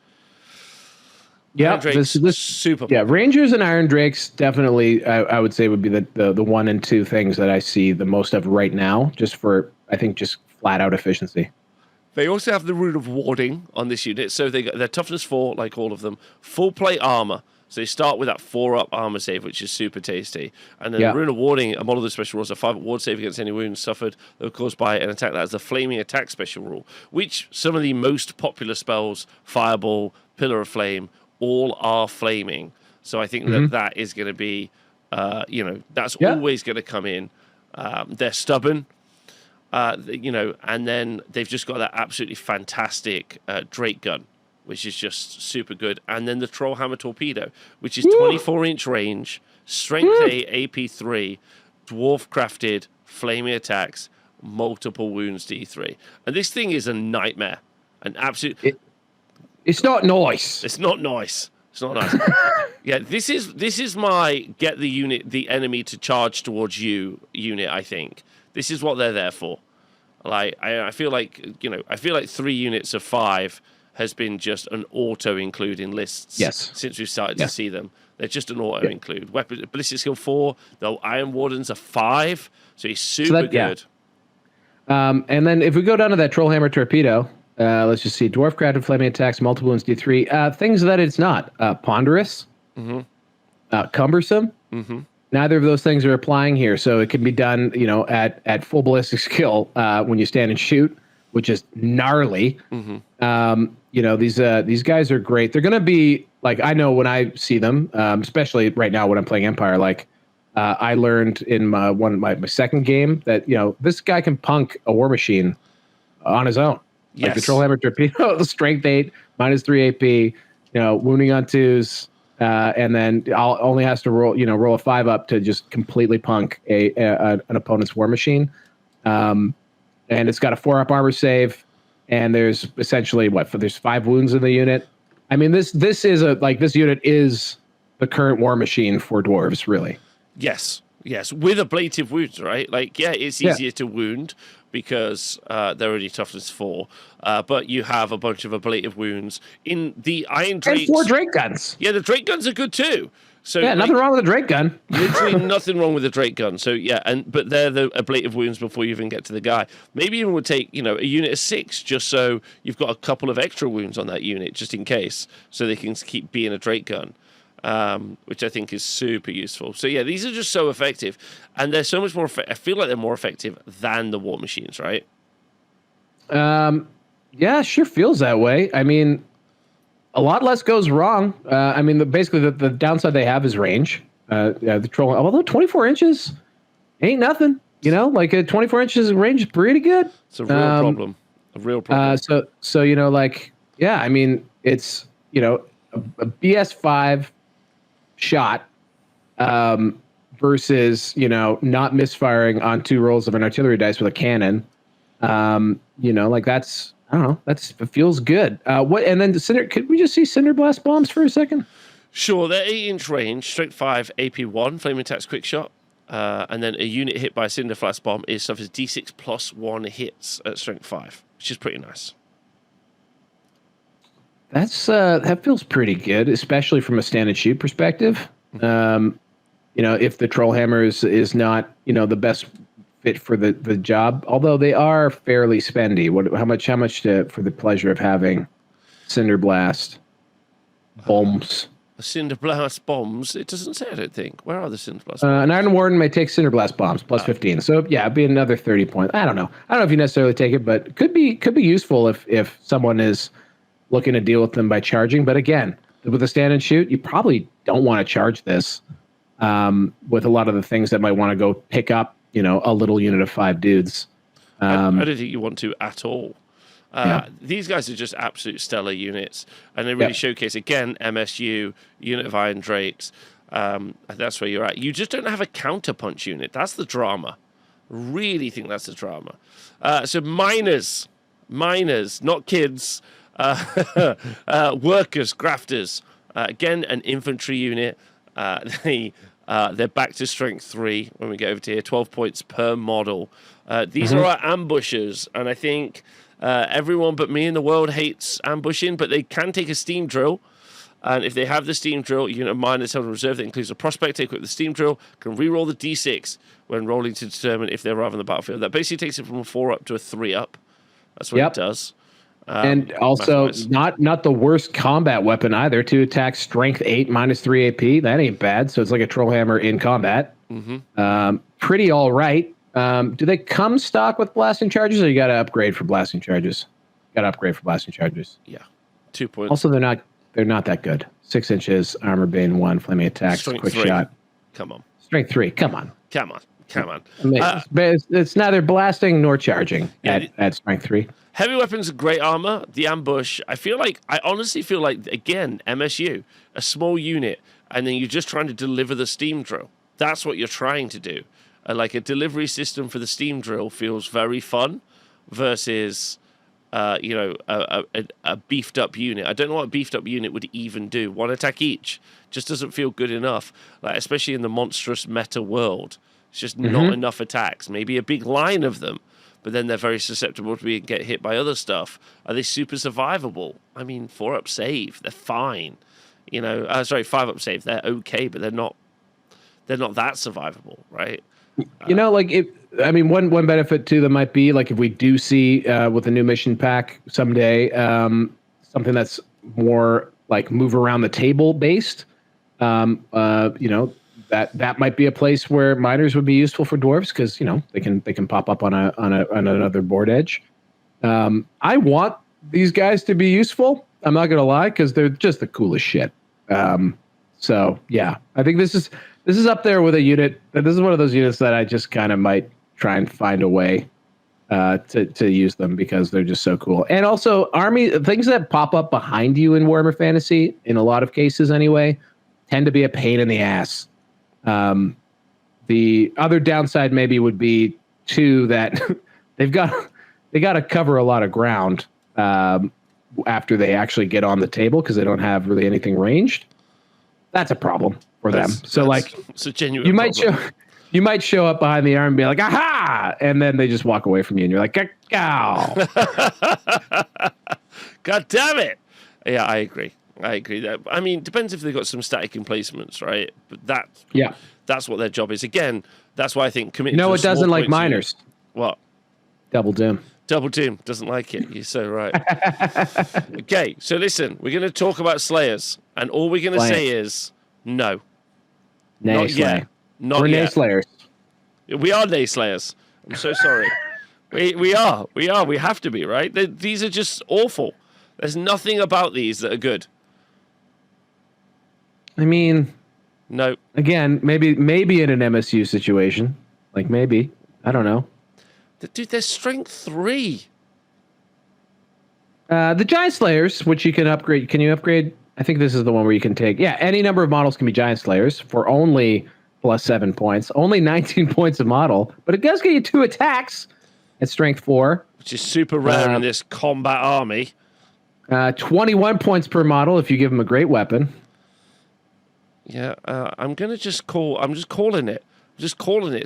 Yeah,
this super.
Yeah, Rangers and Irondrakes definitely. I would say would be the 1 and 2 things that I see the most of right now. Just flat out efficiency.
They also have the rune of warding on this unit, so they got their toughness 4, like all of them, full plate armor. So they start with that 4-up armor save, which is super tasty. And then the Rune of Warding, a model of the special rules, a 5 ward save against any wounds suffered that were caused by an attack. That is the Flaming Attack special rule, which some of the most popular spells, Fireball, Pillar of Flame, all are flaming. So I think that is going to be, that's always going to come in. They're stubborn, and then they've just got that absolutely fantastic Drake gun, which is just super good. And then the Trollhammer Torpedo, which is 24-inch range, strength 8, AP 3, dwarf crafted flaming attacks, multiple wounds D3. And this thing is a nightmare. An absolute.
It's not nice.
It's not nice. It's not nice. Yeah, this is my get the enemy to charge towards you unit. I think this is what they're there for. Like I feel like I feel like 3 units of 5 has been just an auto include in lists.
Yes.
Since we've started to see them, they're just an auto include. Weapon ballistic skill 4. The Iron Wardens are 5, so he's super good.
And then if we go down to that Trollhammer Torpedo. Let's just see. Dwarf crafted flaming attacks, multiple wounds D3. Things that it's not. Ponderous. Cumbersome. Neither of those things are applying here. So it can be done, at full ballistic skill when you stand and shoot, which is gnarly. These guys are great. They're going to be, like, I know when I see them, especially right now when I'm playing Empire, like, I learned in my second game that, this guy can punk a war machine on his own.
Yes.
Like the Trollhammer Torpedo, the strength 8, -3 AP, wounding on 2s, and then only has to roll a 5 up to just completely punk an opponent's war machine. And it's got a 4-up armor save, and there's essentially there's 5 wounds in the unit. I mean, this unit is the current war machine for dwarves, really.
Yes, with ablative wounds, right? Like, it's easier to wound because they're already toughness 4, but you have a bunch of ablative wounds in the Irondrakes.
And 4 Drake guns.
Yeah, the Drake guns are good too. So
nothing wrong with a Drake gun.
Literally nothing wrong with the Drake gun. So but they're the ablative wounds before you even get to the guy. Maybe even would take a unit of 6 just so you've got a couple of extra wounds on that unit just in case, so they can keep being a Drake gun. Which I think is super useful. So these are just so effective, and they're so much more. I feel like they're more effective than the war machines, right?
Yeah, sure feels that way. I mean, a lot less goes wrong. Basically the downside they have is range. The troll, although 24 inches ain't nothing. Like 24 inches of range is pretty good.
It's a real problem. A real problem.
It's a BS5 shot versus not misfiring on 2 rolls of an artillery dice with a cannon. That's, I don't know, it feels good. And then could we just see Cinder Blast bombs for a second?
Sure, they're 8-inch range, strength 5, AP1, flame attacks, quick shot. And then a unit hit by a Cinder Blast bomb suffers D6 plus 1 hits at strength 5, which is pretty nice.
That feels pretty good, especially from a stand and shoot perspective. If the Trollhammer is not the best fit for the job, although they are fairly spendy. How much for the pleasure of having Cinder Blast bombs?
Cinder Blast bombs? It doesn't say. I don't think. Where are the Cinder Blast?
An Iron Warden may take Cinder Blast bombs plus 15. So it'd be another 30 points. I don't know if you necessarily take it, but could be useful if someone is looking to deal with them by charging. But again, with a stand and shoot, you probably don't want to charge this with a lot of the things that might want to go pick up, a little unit of 5 dudes.
I don't think you want to at all. These guys are just absolute stellar units, and they really showcase, again, MSU, unit of Irondrakes. That's where you're at. You just don't have a counterpunch unit. That's the drama. Really think that's the drama. So miners, not kids. Workers, grafters, again an infantry unit. They're back to strength 3 when we get over to here, 12 points per model. These are our ambushers, and I think everyone but me in the world hates ambushing, but they can take a steam drill, and if they have the steam drill, unit of miners held in reserve that includes a prospect equipped with the steam drill can re-roll the d6 when rolling to determine if they're arriving on the battlefield. That basically takes it from a 4 up to a 3 up. That's what it does.
And also not the worst combat weapon either. 2 attacks, strength 8, -3 AP. That ain't bad. So it's like a Trollhammer in combat. Pretty all right. Do they come stock with blasting charges, or you got to upgrade for blasting charges? Yeah, 2 points. Also, they're not that good. 6 inches, armor bane 1, flaming attacks,
strength
quick
3.
Shot.
Come on.
Strength 3. Come on.
It's
neither blasting nor charging at strength 3.
Heavy weapons, great armor, the ambush. I honestly feel like, again, MSU, a small unit, and then you're just trying to deliver the steam drill. That's what you're trying to do. like a delivery system for the steam drill feels very fun versus a beefed up unit. I don't know what a beefed up unit would even do. One attack each just doesn't feel good enough, like especially in the monstrous meta world. It's just not enough attacks. Maybe a big line of them, but then they're very susceptible to get hit by other stuff. Are they super survivable? I mean, 4-up save, they're fine. 5-up save, they're okay, but they're not that survivable, right?
One benefit to them might be like if we do see with a new mission pack someday, something that's more like move around the table based. That might be a place where miners would be useful for dwarves because they can pop up on another board edge. I want these guys to be useful. I'm not gonna lie because they're just the coolest shit. So yeah, I think this is up there with a unit. This is one of those units that I just kind of might try and find a way to use them because they're just so cool. And also, army things that pop up behind you in Warhammer Fantasy, in a lot of cases anyway, tend to be a pain in the ass. The other downside maybe would be too that they got to cover a lot of ground after they actually get on the table because they don't have really anything ranged. That's a problem for them. So
it's a genuine
you might show up behind the arm and be like, aha! And then they just walk away from you and you're like, ow.
God damn it. Yeah, I agree. I mean, depends if they've got some static emplacements, right? But that's what their job is. Again, that's why I think committing to
it doesn't like miners.
What?
Double Doom.
Double Doom doesn't like it. You're so right. Okay, so listen, we're going to talk about Slayers, and all we're going to say is no. Not yet.
We're Nayslayers.
We are Nayslayers. I'm so sorry. we are. We have to be, right? These are just awful. There's nothing about these that are good.
I mean,
no.
Again, maybe in an MSU situation, like maybe I don't know.
Dude, they're strength 3.
The Giant Slayers, which you can upgrade. Can you upgrade? I think this is the one where you can take. Yeah, any number of models can be Giant Slayers for only +7 points. Only 19 points a model, but it does get you 2 attacks at strength 4,
which is super rare in this combat army.
21 points per model if you give them a great weapon.
Yeah, I'm just calling it.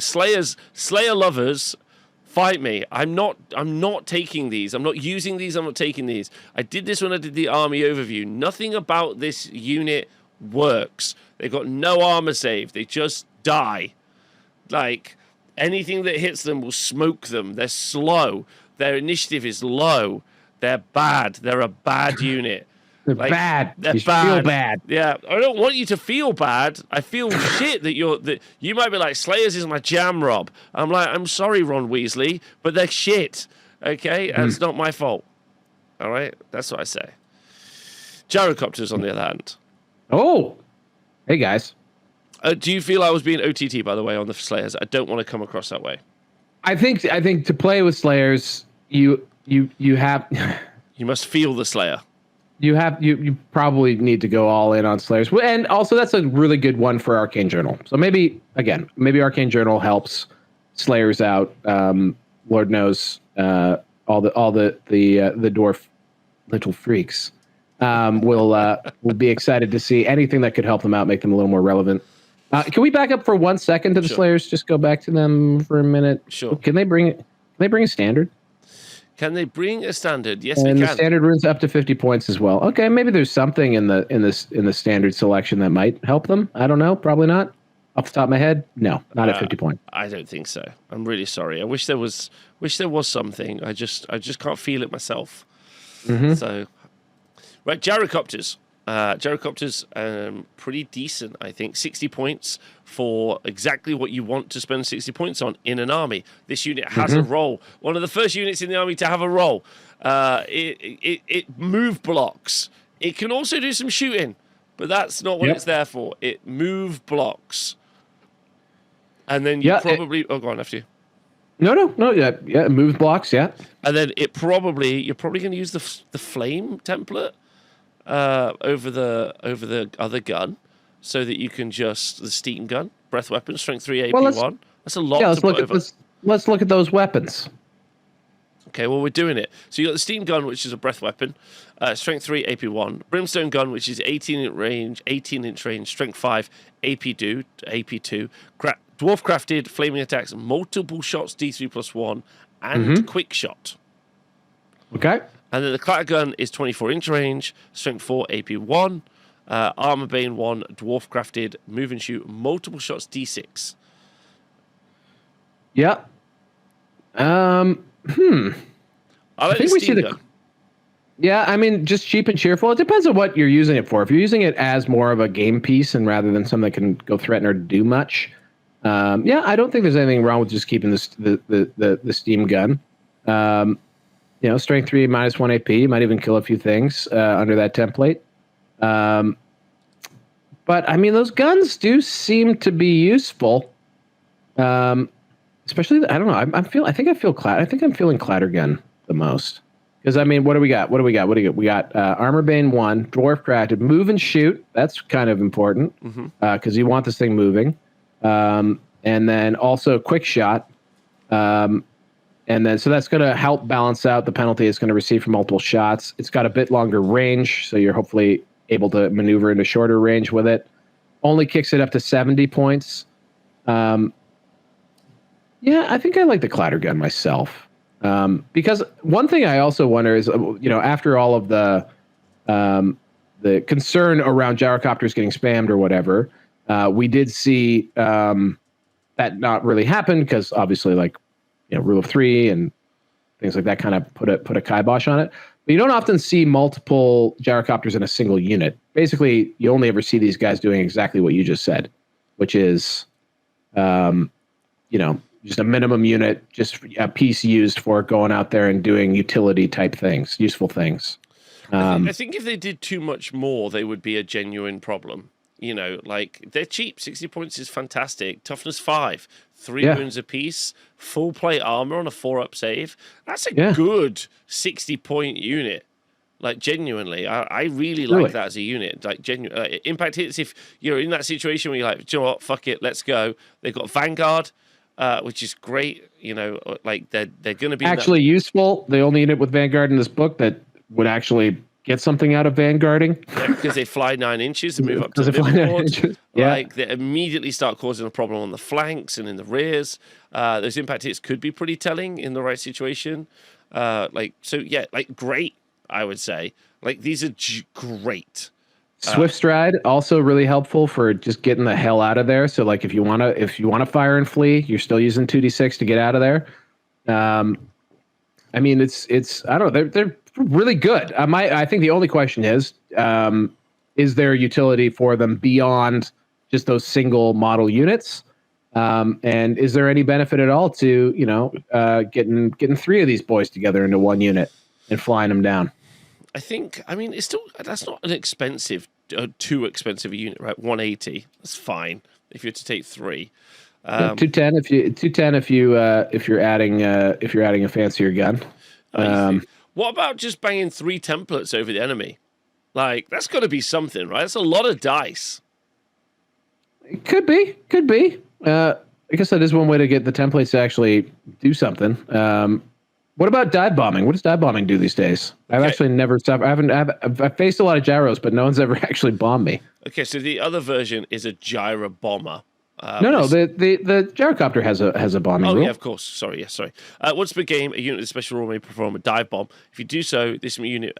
Slayer lovers, fight me. I'm not taking these. I'm not using these. I'm not taking these. I did this when I did the army overview. Nothing about this unit works. They've got no armor save. They just die. Like, anything that hits them will smoke them. They're slow. Their initiative is low. They're bad. They're a bad unit.
They're bad.
They're
you
bad.
Feel bad.
Yeah, I don't want you to feel bad. I feel shit that you might be like, Slayers is my jam, Rob. I'm like, I'm sorry, Ron Weasley, but they're shit. Okay, that's not my fault. All right, that's what I say. Gyrocopters, on the other hand.
Oh, hey guys.
Do you feel I was being OTT, by the way, on the Slayers? I don't want to come across that way.
I think to play with Slayers, you have
you must feel the Slayer.
You probably need to go all in on Slayers, and also that's a really good one for Arcane Journal. So maybe Arcane Journal helps Slayers out. Lord knows all the dwarf little freaks will be excited to see anything that could help them out, make them a little more relevant. Can we back up for 1 second to the Slayers? Just go back to them for a minute.
Sure.
Can they bring a standard?
Can they bring a standard? Yes, they
can.
can.
The standard runes up to 50 points as well. Okay, maybe there's something in the standard selection that might help them. I don't know. Probably not. Off the top of my head, no, not at 50 points.
I don't think so. I'm really sorry. I wish there was something. I just can't feel it myself. So, right, Gyrocopters. Gyrocopters, pretty decent, I think. 60 points for exactly what you want to spend 60 points on in an army. This unit has a role. One of the first units in the army to have a role. It move blocks. It can also do some shooting, but that's not what it's there for. It move blocks. And then you probably... go on, after you.
No, yeah, move blocks, yeah.
And then you're probably going to use the flame template over the other gun, so that you can just the steam gun, breath weapon, strength 3 AP1. That's a lot
Yeah,
to put over.
let's look at those weapons.
Okay, well, we're doing it. So you got the Steam Gun, which is a breath weapon, Strength 3, AP 1. Brimstone Gun, which is 18-inch range, Strength 5, AP 2. Dwarf Crafted, Flaming Attacks, multiple shots, D3 plus 1, and Quick Shot.
Okay.
And then the Clatter Gun is 24-inch range, Strength 4, AP 1, Armor Bane 1, Dwarf Crafted, Move and Shoot, multiple shots, D6.
Yeah.
I like the Steam Gun.
Yeah, I mean, just cheap and cheerful. It depends on what you're using it for. If you're using it as more of a game piece and rather than something that can go threaten or do much, yeah, I don't think there's anything wrong with just keeping the Steam Gun. You know, Strength 3 minus 1 AP. You might even kill a few things under that template. But I mean, those guns do seem to be useful. Especially, I don't know. I think I'm feeling Clattergun the most. Because I mean, what do we got? We got Armor Bane 1, Dwarf Crafted, Move and Shoot. That's kind of important because you want this thing moving. And then also Quick Shot. And then so that's going to help balance out the penalty it's going to receive from multiple shots. It's got a bit longer range, so you're hopefully able to maneuver into shorter range with it. Only kicks it up to 70 points. Yeah, I think I like the Clattergun myself. Because one thing I also wonder is, you know, after all of the concern around gyrocopters getting spammed or whatever, we did see that not really happen because obviously, like, you know, rule of 3 and things like that kind of put a kibosh on it. But you don't often see multiple gyrocopters in a single unit. Basically, you only ever see these guys doing exactly what you just said, which is, you know, just a minimum unit, just a piece used for going out there and doing utility type things, useful things.
I think if they did too much more, they would be a genuine problem. You know, like, they're cheap. 60 points is fantastic. Toughness 5, 3 wounds apiece, full plate armor on a 4-up save. That's a good 60-point unit. Like, genuinely, I really like that as a unit. Like, genuine impact hits. If you're in that situation where you're like, do you know what, fuck it, let's go. They've got Vanguard. Which is great, you know, like they're going to be
actually useful. The only unit with Vanguard in this book that would actually get something out of vanguarding.
Yeah, because they fly 9 inches and move up to the board. Like, they immediately start causing a problem on the flanks and in the rears. Those impact hits could be pretty telling in the right situation. Like, so yeah, like, great, I would say. Like, these are great.
Swift Stride also really helpful for just getting the hell out of there. So like if you want to fire and flee, you're still using 2d6 to get out of there. I mean, it's I don't know, they're really good. I think the only question is there utility for them beyond just those single model units? And is there any benefit at all to, you know, getting 3 of these boys together into one unit and flying them down?
I think, I mean, it's still, that's not an expensive, too expensive a unit, right? 180, that's fine if you're to take 3.
210 if you're adding a fancier gun.
What about just banging 3 templates over the enemy? Like, that's got to be something, right? That's a lot of dice.
It could be. I guess that is one way to get the templates to actually do something. What about dive bombing? What does dive bombing do these days? I've actually never stopped. I've faced a lot of gyros, but no one's ever actually bombed me.
Okay, so the other version is a Gyrobomber.
No, the Gyrocopter has a bombing rule.
Yeah, of course. Sorry. Once per game, a unit with special rule may perform a dive bomb. If you do so, this unit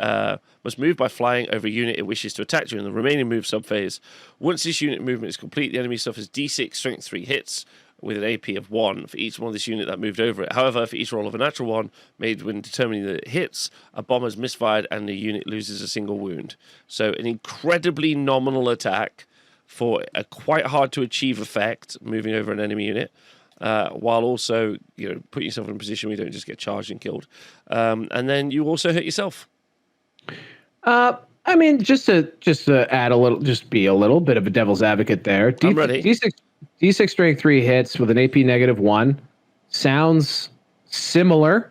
must move by flying over a unit it wishes to attack during the remaining move subphase. Once this unit movement is complete, the enemy suffers D6 strength 3 hits with an AP of 1 for each one of this unit that moved over it. However, for each roll of a natural 1 made when determining that it hits, a bomb is misfired and the unit loses a single wound. So an incredibly nominal attack for a quite hard to achieve effect, moving over an enemy unit, while also, you know, putting yourself in a position where you don't just get charged and killed. And then you also hurt yourself.
I mean, just to add a little, just be a little bit of a devil's advocate there.
I'm ready.
D6 strength 3 hits with an AP -1 sounds similar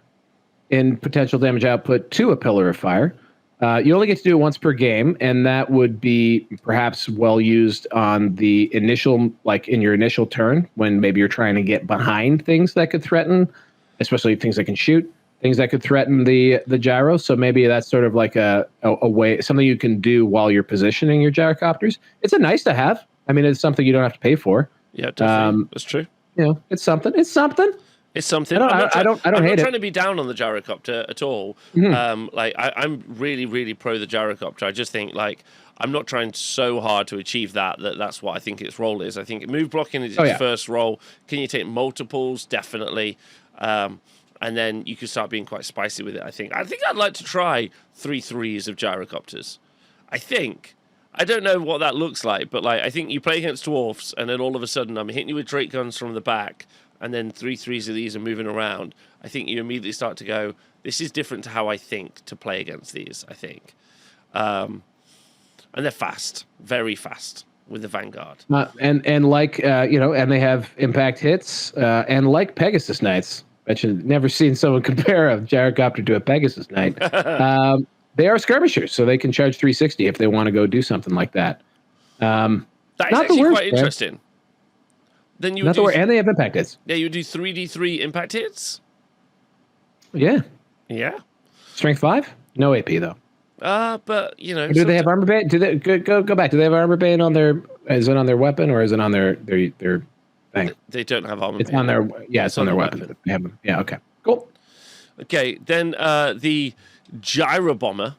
in potential damage output to a Pillar of Fire. You only get to do it once per game, and that would be perhaps well used on the initial, like in your initial turn, when maybe you're trying to get behind things that could threaten, especially things that can shoot, things that could threaten the gyro. So maybe that's sort of like a way, something you can do while you're positioning your gyrocopters. It's a nice to have. I mean, it's something you don't have to pay for.
Yeah, definitely. That's true.
You know, it's something. It's something.
It's something.
I don't hate it.
I'm not trying to be down on the gyrocopter at all. I'm really, really pro the gyrocopter. I just think I'm not trying so hard to achieve that's what I think its role is. I think move blocking is its first role. Can you take multiples? Definitely. And then you can start being quite spicy with it. I think I'd like to try 3/3s of gyrocopters. I don't know what that looks like, but I think you play against dwarfs, and then all of a sudden I'm hitting you with Drake guns from the back, and then 3/3s of these are moving around. I think you immediately start to go, this is different to how I think to play against these, I think. And they're fast, very fast with the Vanguard.
And they have impact hits, and like Pegasus Knights. I should never seen someone compare a gyrocopter to a Pegasus Knight. They are skirmishers, so they can charge 360 if they want to go do something like that.
That is actually quite interesting. Then you
and they have impact hits.
Yeah, you do 3d3 impact hits.
Yeah.
Yeah.
Strength 5? No AP though.
But
do they have armor bane? Do they go back? Do they have armor bane on their? Is it on their weapon or is it on their thing?
They don't have armor.
It's bane. On their it's on their weapon. They have them. Yeah. Okay. Cool.
Okay. Then the Gyrobomber,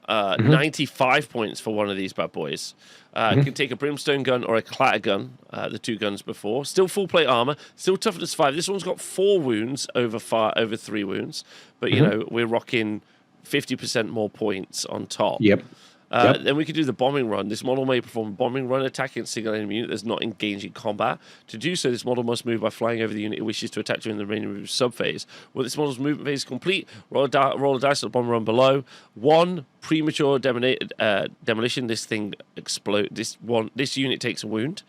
95 points for one of these bad boys. Can take a brimstone gun or a clatter gun, the two guns before. Still full plate armor, still toughness 5. This one's got 4 wounds over 3 wounds, but we're rocking 50% more points on top.
Yep.
Then we could do the bombing run. This model may perform a bombing run attack against a single enemy unit that's not engaged in combat. To do so, this model must move by flying over the unit it wishes to attack during the remaining move subphase. When this model's movement phase is complete, roll a dice on the bombing run below. 1 premature demolition. This thing explode. This unit takes a wound.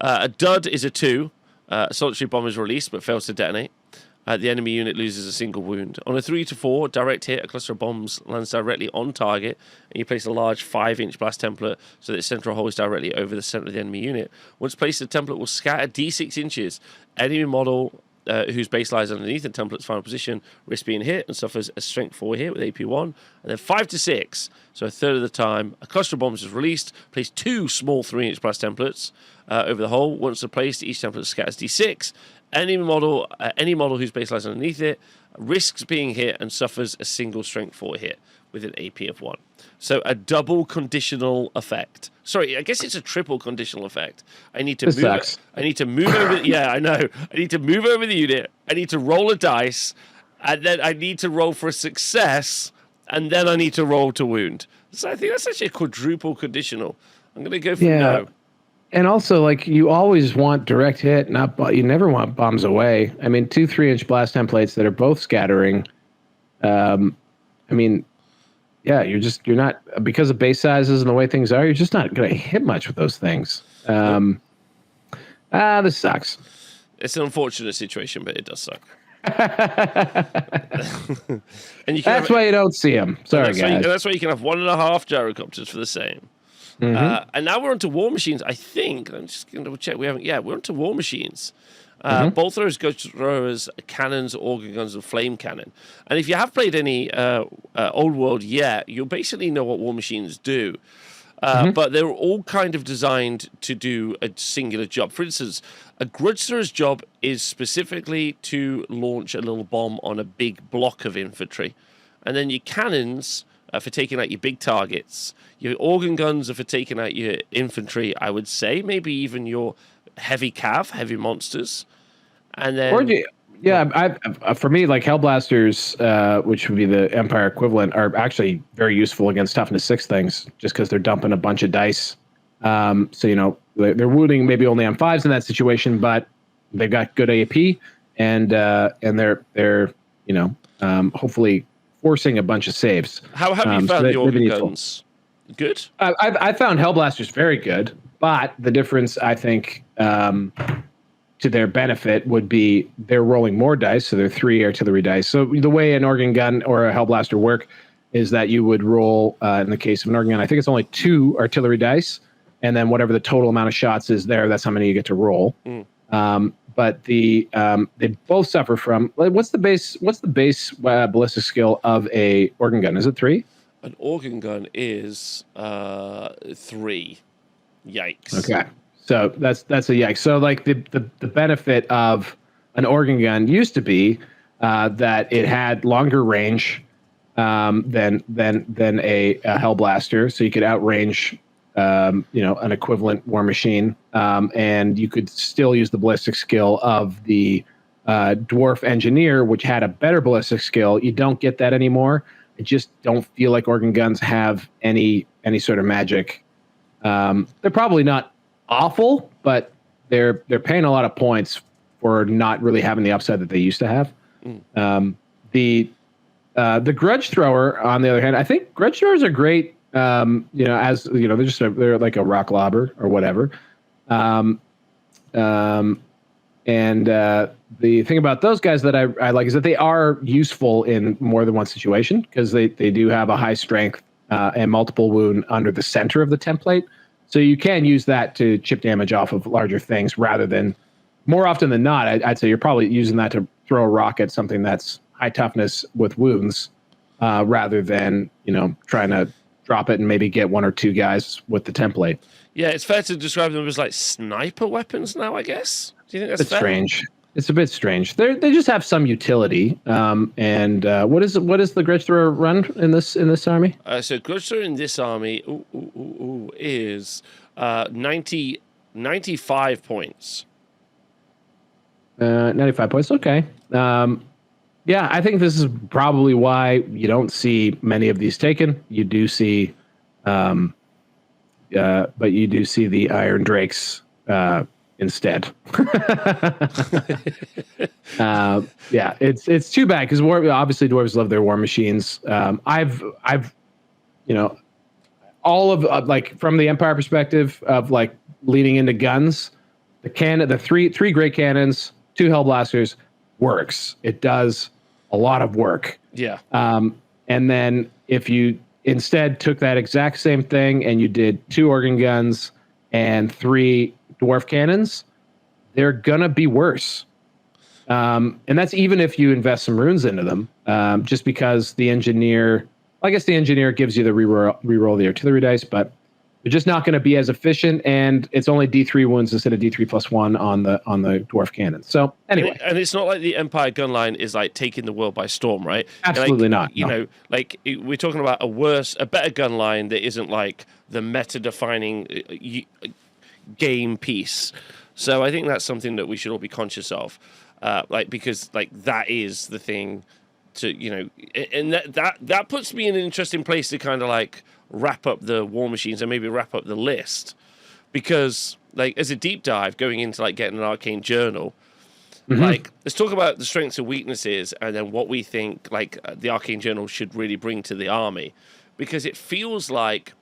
A dud is a 2. A solitary bomb is released but fails to detonate. The enemy unit loses a single wound. On a 3-4 direct hit, a cluster of bombs lands directly on target, and you place a large 5-inch blast template so that its central hole is directly over the center of the enemy unit. Once placed, the template will scatter d6 inches. Enemy model whose base lies underneath the template's final position risks being hit and suffers a strength 4 hit with AP 1. And then 5-6, so a third of the time, a cluster of bombs is released. Place 2 small 3-inch blast templates over the hole. Once they're placed, each template scatters d6. Any model whose base lies underneath it risks being hit and suffers a single strength 4 hit with an AP of 1. So a double conditional effect. Sorry, I guess it's a triple conditional effect. I need to move over. Yeah, I know. I need to move over the unit. I need to roll a dice, and then I need to roll for a success, and then I need to roll to wound. So I think that's actually a quadruple conditional. I'm going to go for no.
And also, you always want direct hit, you never want bombs away. I mean, 2 3-inch blast templates that are both scattering. You're not, because of base sizes and the way things are, you're just not going to hit much with those things. This sucks.
It's an unfortunate situation, but it does suck.
And that's why you don't see them. Sorry, guys.
That's why you can have 1.5 gyrocopters for the same. And now we're onto Warmachines. I think I'm just going to double check. We're onto Warmachines. Bolt throwers, ghost throwers, cannons, organ guns, and flame cannon. And if you have played any old world yet, you'll basically know what Warmachines do. But they're all kind of designed to do a singular job. For instance, a grudge thrower's job is specifically to launch a little bomb on a big block of infantry, and then your cannons for taking out your big targets. Your organ guns are for taking out your infantry, I would say. Maybe even your heavy cav, heavy monsters. And then...
for me, Hellblasters, which would be the Empire equivalent, are actually very useful against toughness 6 things, just because they're dumping a bunch of dice. They're wounding maybe only on 5s in that situation, but they've got good AP, and they're hopefully forcing a bunch of saves.
How have you found the organ guns? Good?
I found Hellblasters very good, but the difference, I think, to their benefit would be they're rolling more dice, so they're 3 artillery dice. So the way an organ gun or a Hellblaster work is that you would roll, in the case of an organ gun, I think it's only 2 artillery dice, and then whatever the total amount of shots is there, that's how many you get to roll. But they both suffer from, what's the base ballistic skill of a organ gun? Is it 3?
An organ gun is 3. Yikes.
Okay, so that's a yikes. So like the benefit of an organ gun used to be that it had longer range than a Hellblaster, so you could outrange an equivalent war machine, and you could still use the ballistic skill of the Dwarf Engineer, which had a better ballistic skill. You don't get that anymore. I just don't feel like organ guns have any sort of magic. They're probably not awful, but they're paying a lot of points for not really having the upside that they used to have. The grudge thrower, on the other hand, I think grudge throwers are great. They're like a rock lobber or whatever. The thing about those guys that I like is that they are useful in more than one situation, because they do have a high strength and multiple wound under the center of the template. So you can use that to chip damage off of larger things, rather than, more often than not, I'd say you're probably using that to throw a rock at something that's high toughness with wounds, rather than, trying to drop it and maybe get 1 or 2 guys with the template.
Yeah, it's fair to describe them as like sniper weapons now, I guess. Do you think that's fair?
Strange? It's a bit strange. They just have some utility. What is the grudge thrower run in this army?
So grudge thrower in this army is 95 points.
95 points. Okay. Yeah, I think this is probably why you don't see many of these taken. You do see, but you do see the Irondrakes instead. Yeah, it's too bad, because obviously dwarves love their war machines. I've all of like, from the Empire perspective of like leading into guns, the three great cannons, 2 Hellblasters works. It does a lot of work.
Yeah.
And then if you instead took that exact same thing and you did 2 organ guns and 3 dwarf cannons, they're gonna be worse. And that's even if you invest some runes into them, just because the engineer, I guess the engineer gives you the reroll the artillery dice, but they're just not going to be as efficient, and it's only D3 wounds instead of D3 plus 1 on the dwarf cannon. So anyway,
and it's not like the Empire gun line is like taking the world by storm, right?
Absolutely not.
We're talking about a better gun line that isn't like the meta-defining game piece. So I think that's something that we should all be conscious of, because that is the thing to, and that puts me in an interesting place to kind of like wrap up the war machines and maybe wrap up the list, because like as a deep dive going into like getting an arcane journal, like let's talk about the strengths and weaknesses, and then what we think like the arcane journal should really bring to the army, because it feels like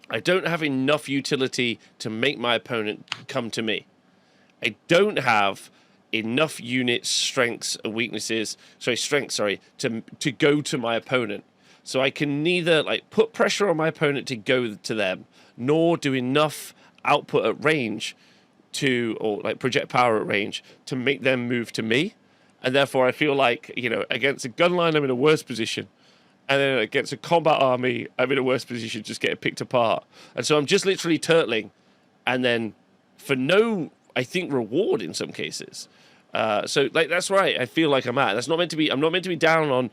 I don't have enough utility to make my opponent come to me. I don't have enough units, strengths and weaknesses, to go to my opponent. So I can neither like put pressure on my opponent to go to them, nor do enough output at range or like project power at range to make them move to me. And therefore I feel like, against a gun line, I'm in a worse position. And then against a combat army, I'm in a worse position, just getting picked apart. And so I'm just literally turtling. And then for no, I think, reward in some cases. So like that's right. I feel like I'm at. That's not meant to be. I'm not meant to be down on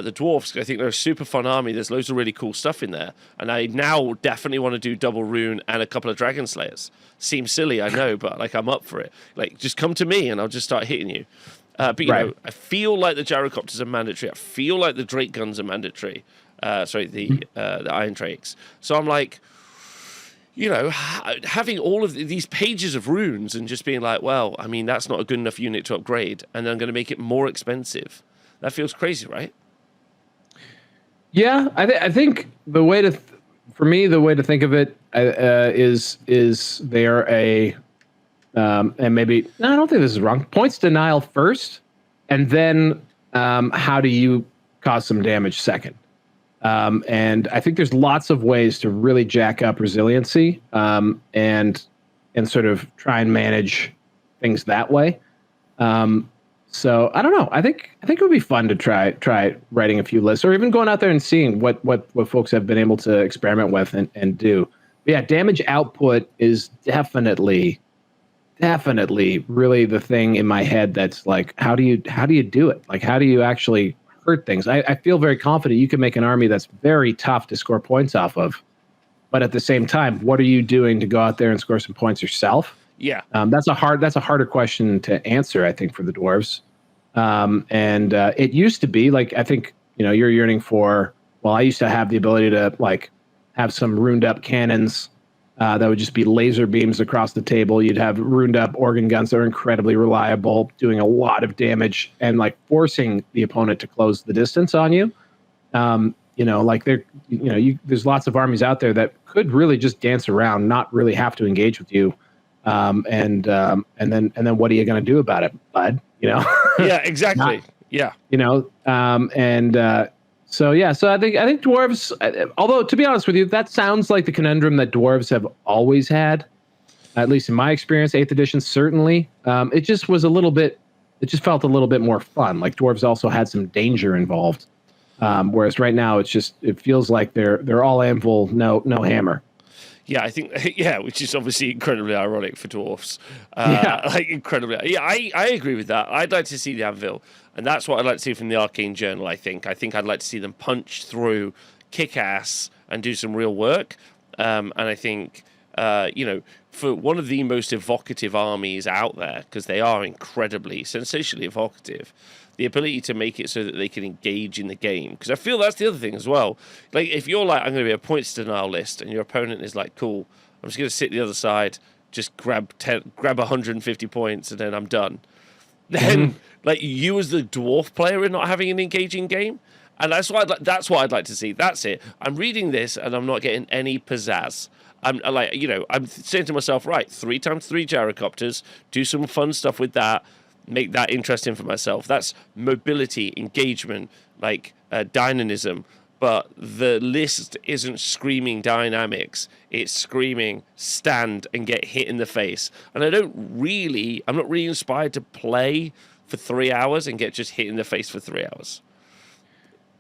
the dwarfs. I think they're a super fun army. There's loads of really cool stuff in there, and I now definitely want to do double rune and a couple of dragon slayers. Seems silly, I know, but like I'm up for it. Like just come to me and I'll just start hitting you. But I feel like the Gyrocopters are mandatory. I feel like the Drake guns are mandatory. The Irondrakes. So I'm like, having all of these pages of runes and just being like, well, I mean, that's not a good enough unit to upgrade, and then I'm going to make it more expensive. That feels crazy, right?
Yeah, I think the way to, for me, the way to think of it is they are and maybe, no, I don't think this is wrong. Points denial first, and then how do you cause some damage second? And I think there's lots of ways to really jack up resiliency, and sort of try and manage things that way. So I don't know. I think it would be fun to try writing a few lists, or even going out there and seeing what folks have been able to experiment with and do. But yeah, damage output is definitely really the thing in my head that's like, how do you do it? Like, how do you actually hurt things? I feel very confident you can make an army that's very tough to score points off of, but at the same time, what are you doing to go out there and score some points yourself?
Yeah,
that's a harder question to answer, I think, for the dwarves. And it used to be like, I think, you're yearning for. Well, I used to have the ability to like have some runed up cannons that would just be laser beams across the table. You'd have runed up organ guns that are incredibly reliable, doing a lot of damage and like forcing the opponent to close the distance on you. Like there's lots of armies out there that could really just dance around, not really have to engage with you. And then what are you going to do about it, bud?
Yeah, exactly.
So I think dwarves, although to be honest with you, that sounds like the conundrum that dwarves have always had, at least in my experience. 8th edition, certainly. It just felt a little bit more fun. Like dwarves also had some danger involved. Whereas right now it feels like they're all anvil, no hammer.
Yeah, I think, which is obviously incredibly ironic for dwarfs. Like incredibly. Yeah, I agree with that. I'd like to see the anvil, and that's what I'd like to see from the Arcane Journal, I think. I think I'd like to see them punch through, kick ass, and do some real work. And I think, for one of the most evocative armies out there, because they are incredibly, sensationally evocative, the ability to make it so that they can engage in the game. Because I feel that's the other thing as well. Like, if you're like, I'm going to be a points denial list, and your opponent is like, cool, I'm just going to sit the other side, just grab 150 points, and then I'm done. Then, like, you as the dwarf player are not having an engaging game. And that's what I'd like to see. That's it. I'm reading this, and I'm not getting any pizzazz. I'm saying to myself, right, 3x3 gyrocopters, do some fun stuff with that, make that interesting for myself. That's mobility, engagement, like dynamism. But the list isn't screaming dynamics. It's screaming stand and get hit in the face. And I'm not really inspired to play for 3 hours and get just hit in the face for 3 hours.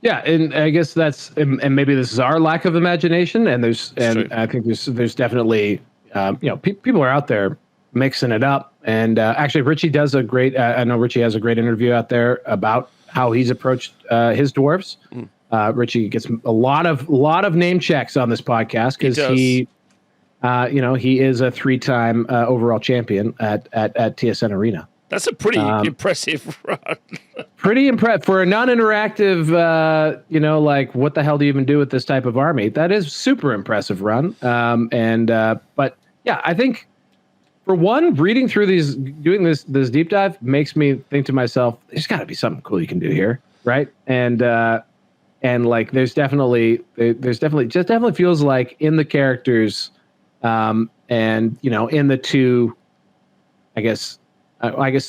Yeah, and I guess and maybe this is our lack of imagination. And I think there's definitely people are out there mixing it up. And actually, Richie does a great. I know Richie has a great interview out there about how he's approached his dwarves. Richie gets a lot of name checks on this podcast because he is a 3-time overall champion at TSN Arena.
That's a pretty impressive run.
Pretty impressive for a non-interactive. Like what the hell do you even do with this type of army? That is super impressive run. But yeah, I think. For one, reading through these, doing this deep dive makes me think to myself, there's got to be something cool you can do here, right? And like, there's definitely feels like in the characters, and in the two, I guess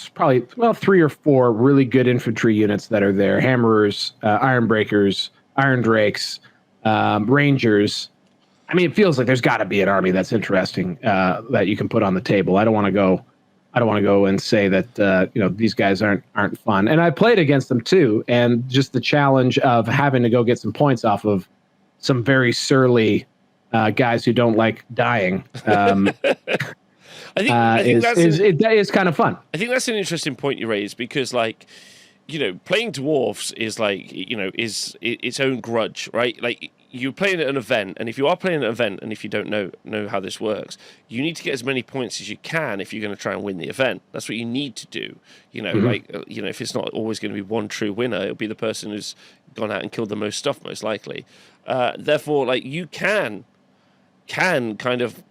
probably 3 or 4 really good infantry units that are there: Hammerers, Ironbreakers, Irondrakes, Rangers. I mean, it feels like there's got to be an army that's interesting that you can put on the table. I don't want to go and say that these guys aren't fun. And I played against them too, and just the challenge of having to go get some points off of some very surly guys who don't like dying. I think that is kind of fun.
I think that's an interesting point you raised because, like, playing dwarfs is like is its own grudge, right? Like, you're playing at an event, and if you are playing at an event, and if you don't know how this works, you need to get as many points as you can if you're going to try and win the event. That's what you need to do. If it's not always going to be one true winner, it'll be the person who's gone out and killed the most stuff, most likely. Therefore, like, you can kind of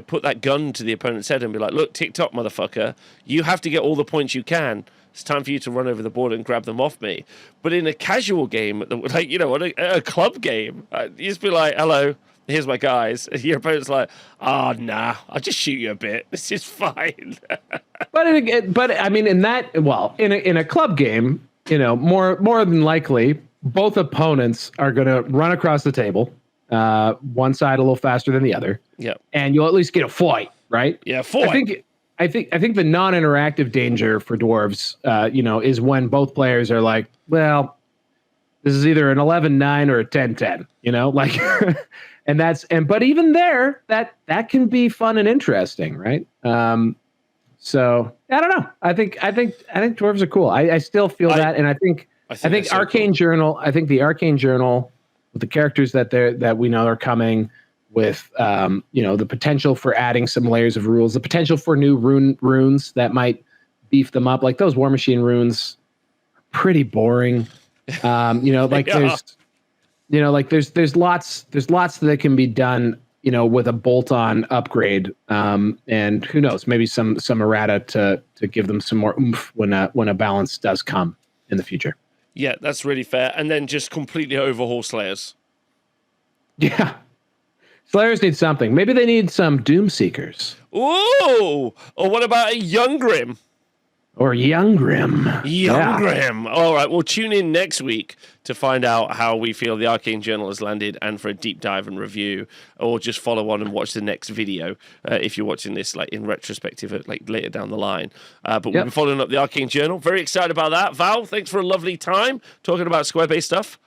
put that gun to the opponent's head and be like, look, tick-tock, motherfucker, you have to get all the points you can. It's time for you to run over the board and grab them off me. But in a casual game, like, a club game, you just be like, hello, here's my guys. And your opponent's like, oh, nah, I'll just shoot you a bit. This is fine.
But I mean, in a club game, more than likely, both opponents are going to run across the table, one side a little faster than the other.
Yeah.
And you'll at least get a fight, right?
Yeah, fight.
I think the non-interactive danger for dwarves, is when both players are like, well, this is either an 11-9 or a 10-10, like, but even there, that can be fun and interesting, right? So I don't know. I think dwarves are cool. I still feel that, and I think Arcane Journal. I think the Arcane Journal with the characters that we know are coming, with the potential for adding some layers of rules, the potential for new runes that might beef them up. Like those Warmachine runes, pretty boring. Like there's lots that can be done, with a bolt-on upgrade. And who knows, maybe some errata to give them some more oomph when a balance does come in the future.
Yeah, that's really fair. And then just completely overhaul Slayers.
Yeah. Slayers need something. Maybe they need some Doom Seekers.
Ooh! Or what about a Young Grim?
Or Young Grim.
Grim. All right, we'll tune in next week to find out how we feel the Arcane Journal has landed, and for a deep dive and review, or just follow on and watch the next video if you're watching this like in retrospective, like later down the line. But we'll be following up the Arcane Journal. Very excited about that. Val, thanks for a lovely time talking about square-based stuff.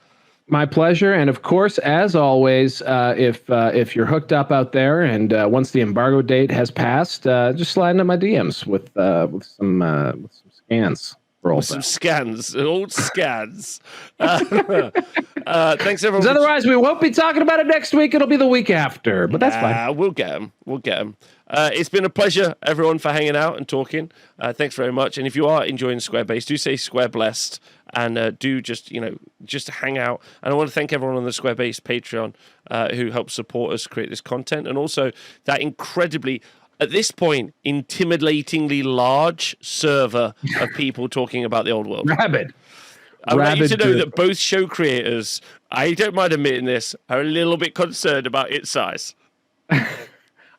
My pleasure, and of course, as always, if you're hooked up out there, and once the embargo date has passed, just slide into my DMs with some scans.
With some scans, old scans. Thanks everyone.
Otherwise, we won't be talking about it next week. It'll be the week after, but that's fine.
We'll get them. It's been a pleasure, everyone, for hanging out and talking. Thanks very much. And if you are enjoying Squarebase, do say Square Blessed, and do just hang out. And I want to thank everyone on the Squarebase Patreon who helped support us create this content, and also that incredibly, at this point, intimidatingly large server of people talking about the old world.
Rabid.
I want you to know that both show creators, I don't mind admitting this, are a little bit concerned about its size.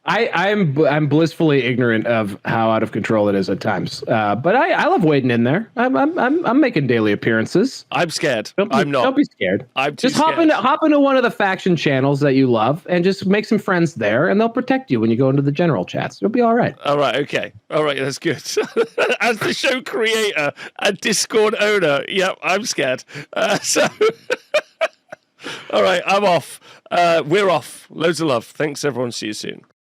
I'm blissfully ignorant of how out of control it is at times. But I love wading in there. I'm making daily appearances.
I'm scared. I'm not.
Don't be scared.
I'm
just
scared.
hop into one of the faction channels that you love, and just make some friends there, and they'll protect you when you go into the general chats. It'll be all right.
All right. Okay. All right. That's good. As the show creator and Discord owner, yeah, I'm scared. So, all right. I'm off. We're off. Loads of love. Thanks, everyone. See you soon.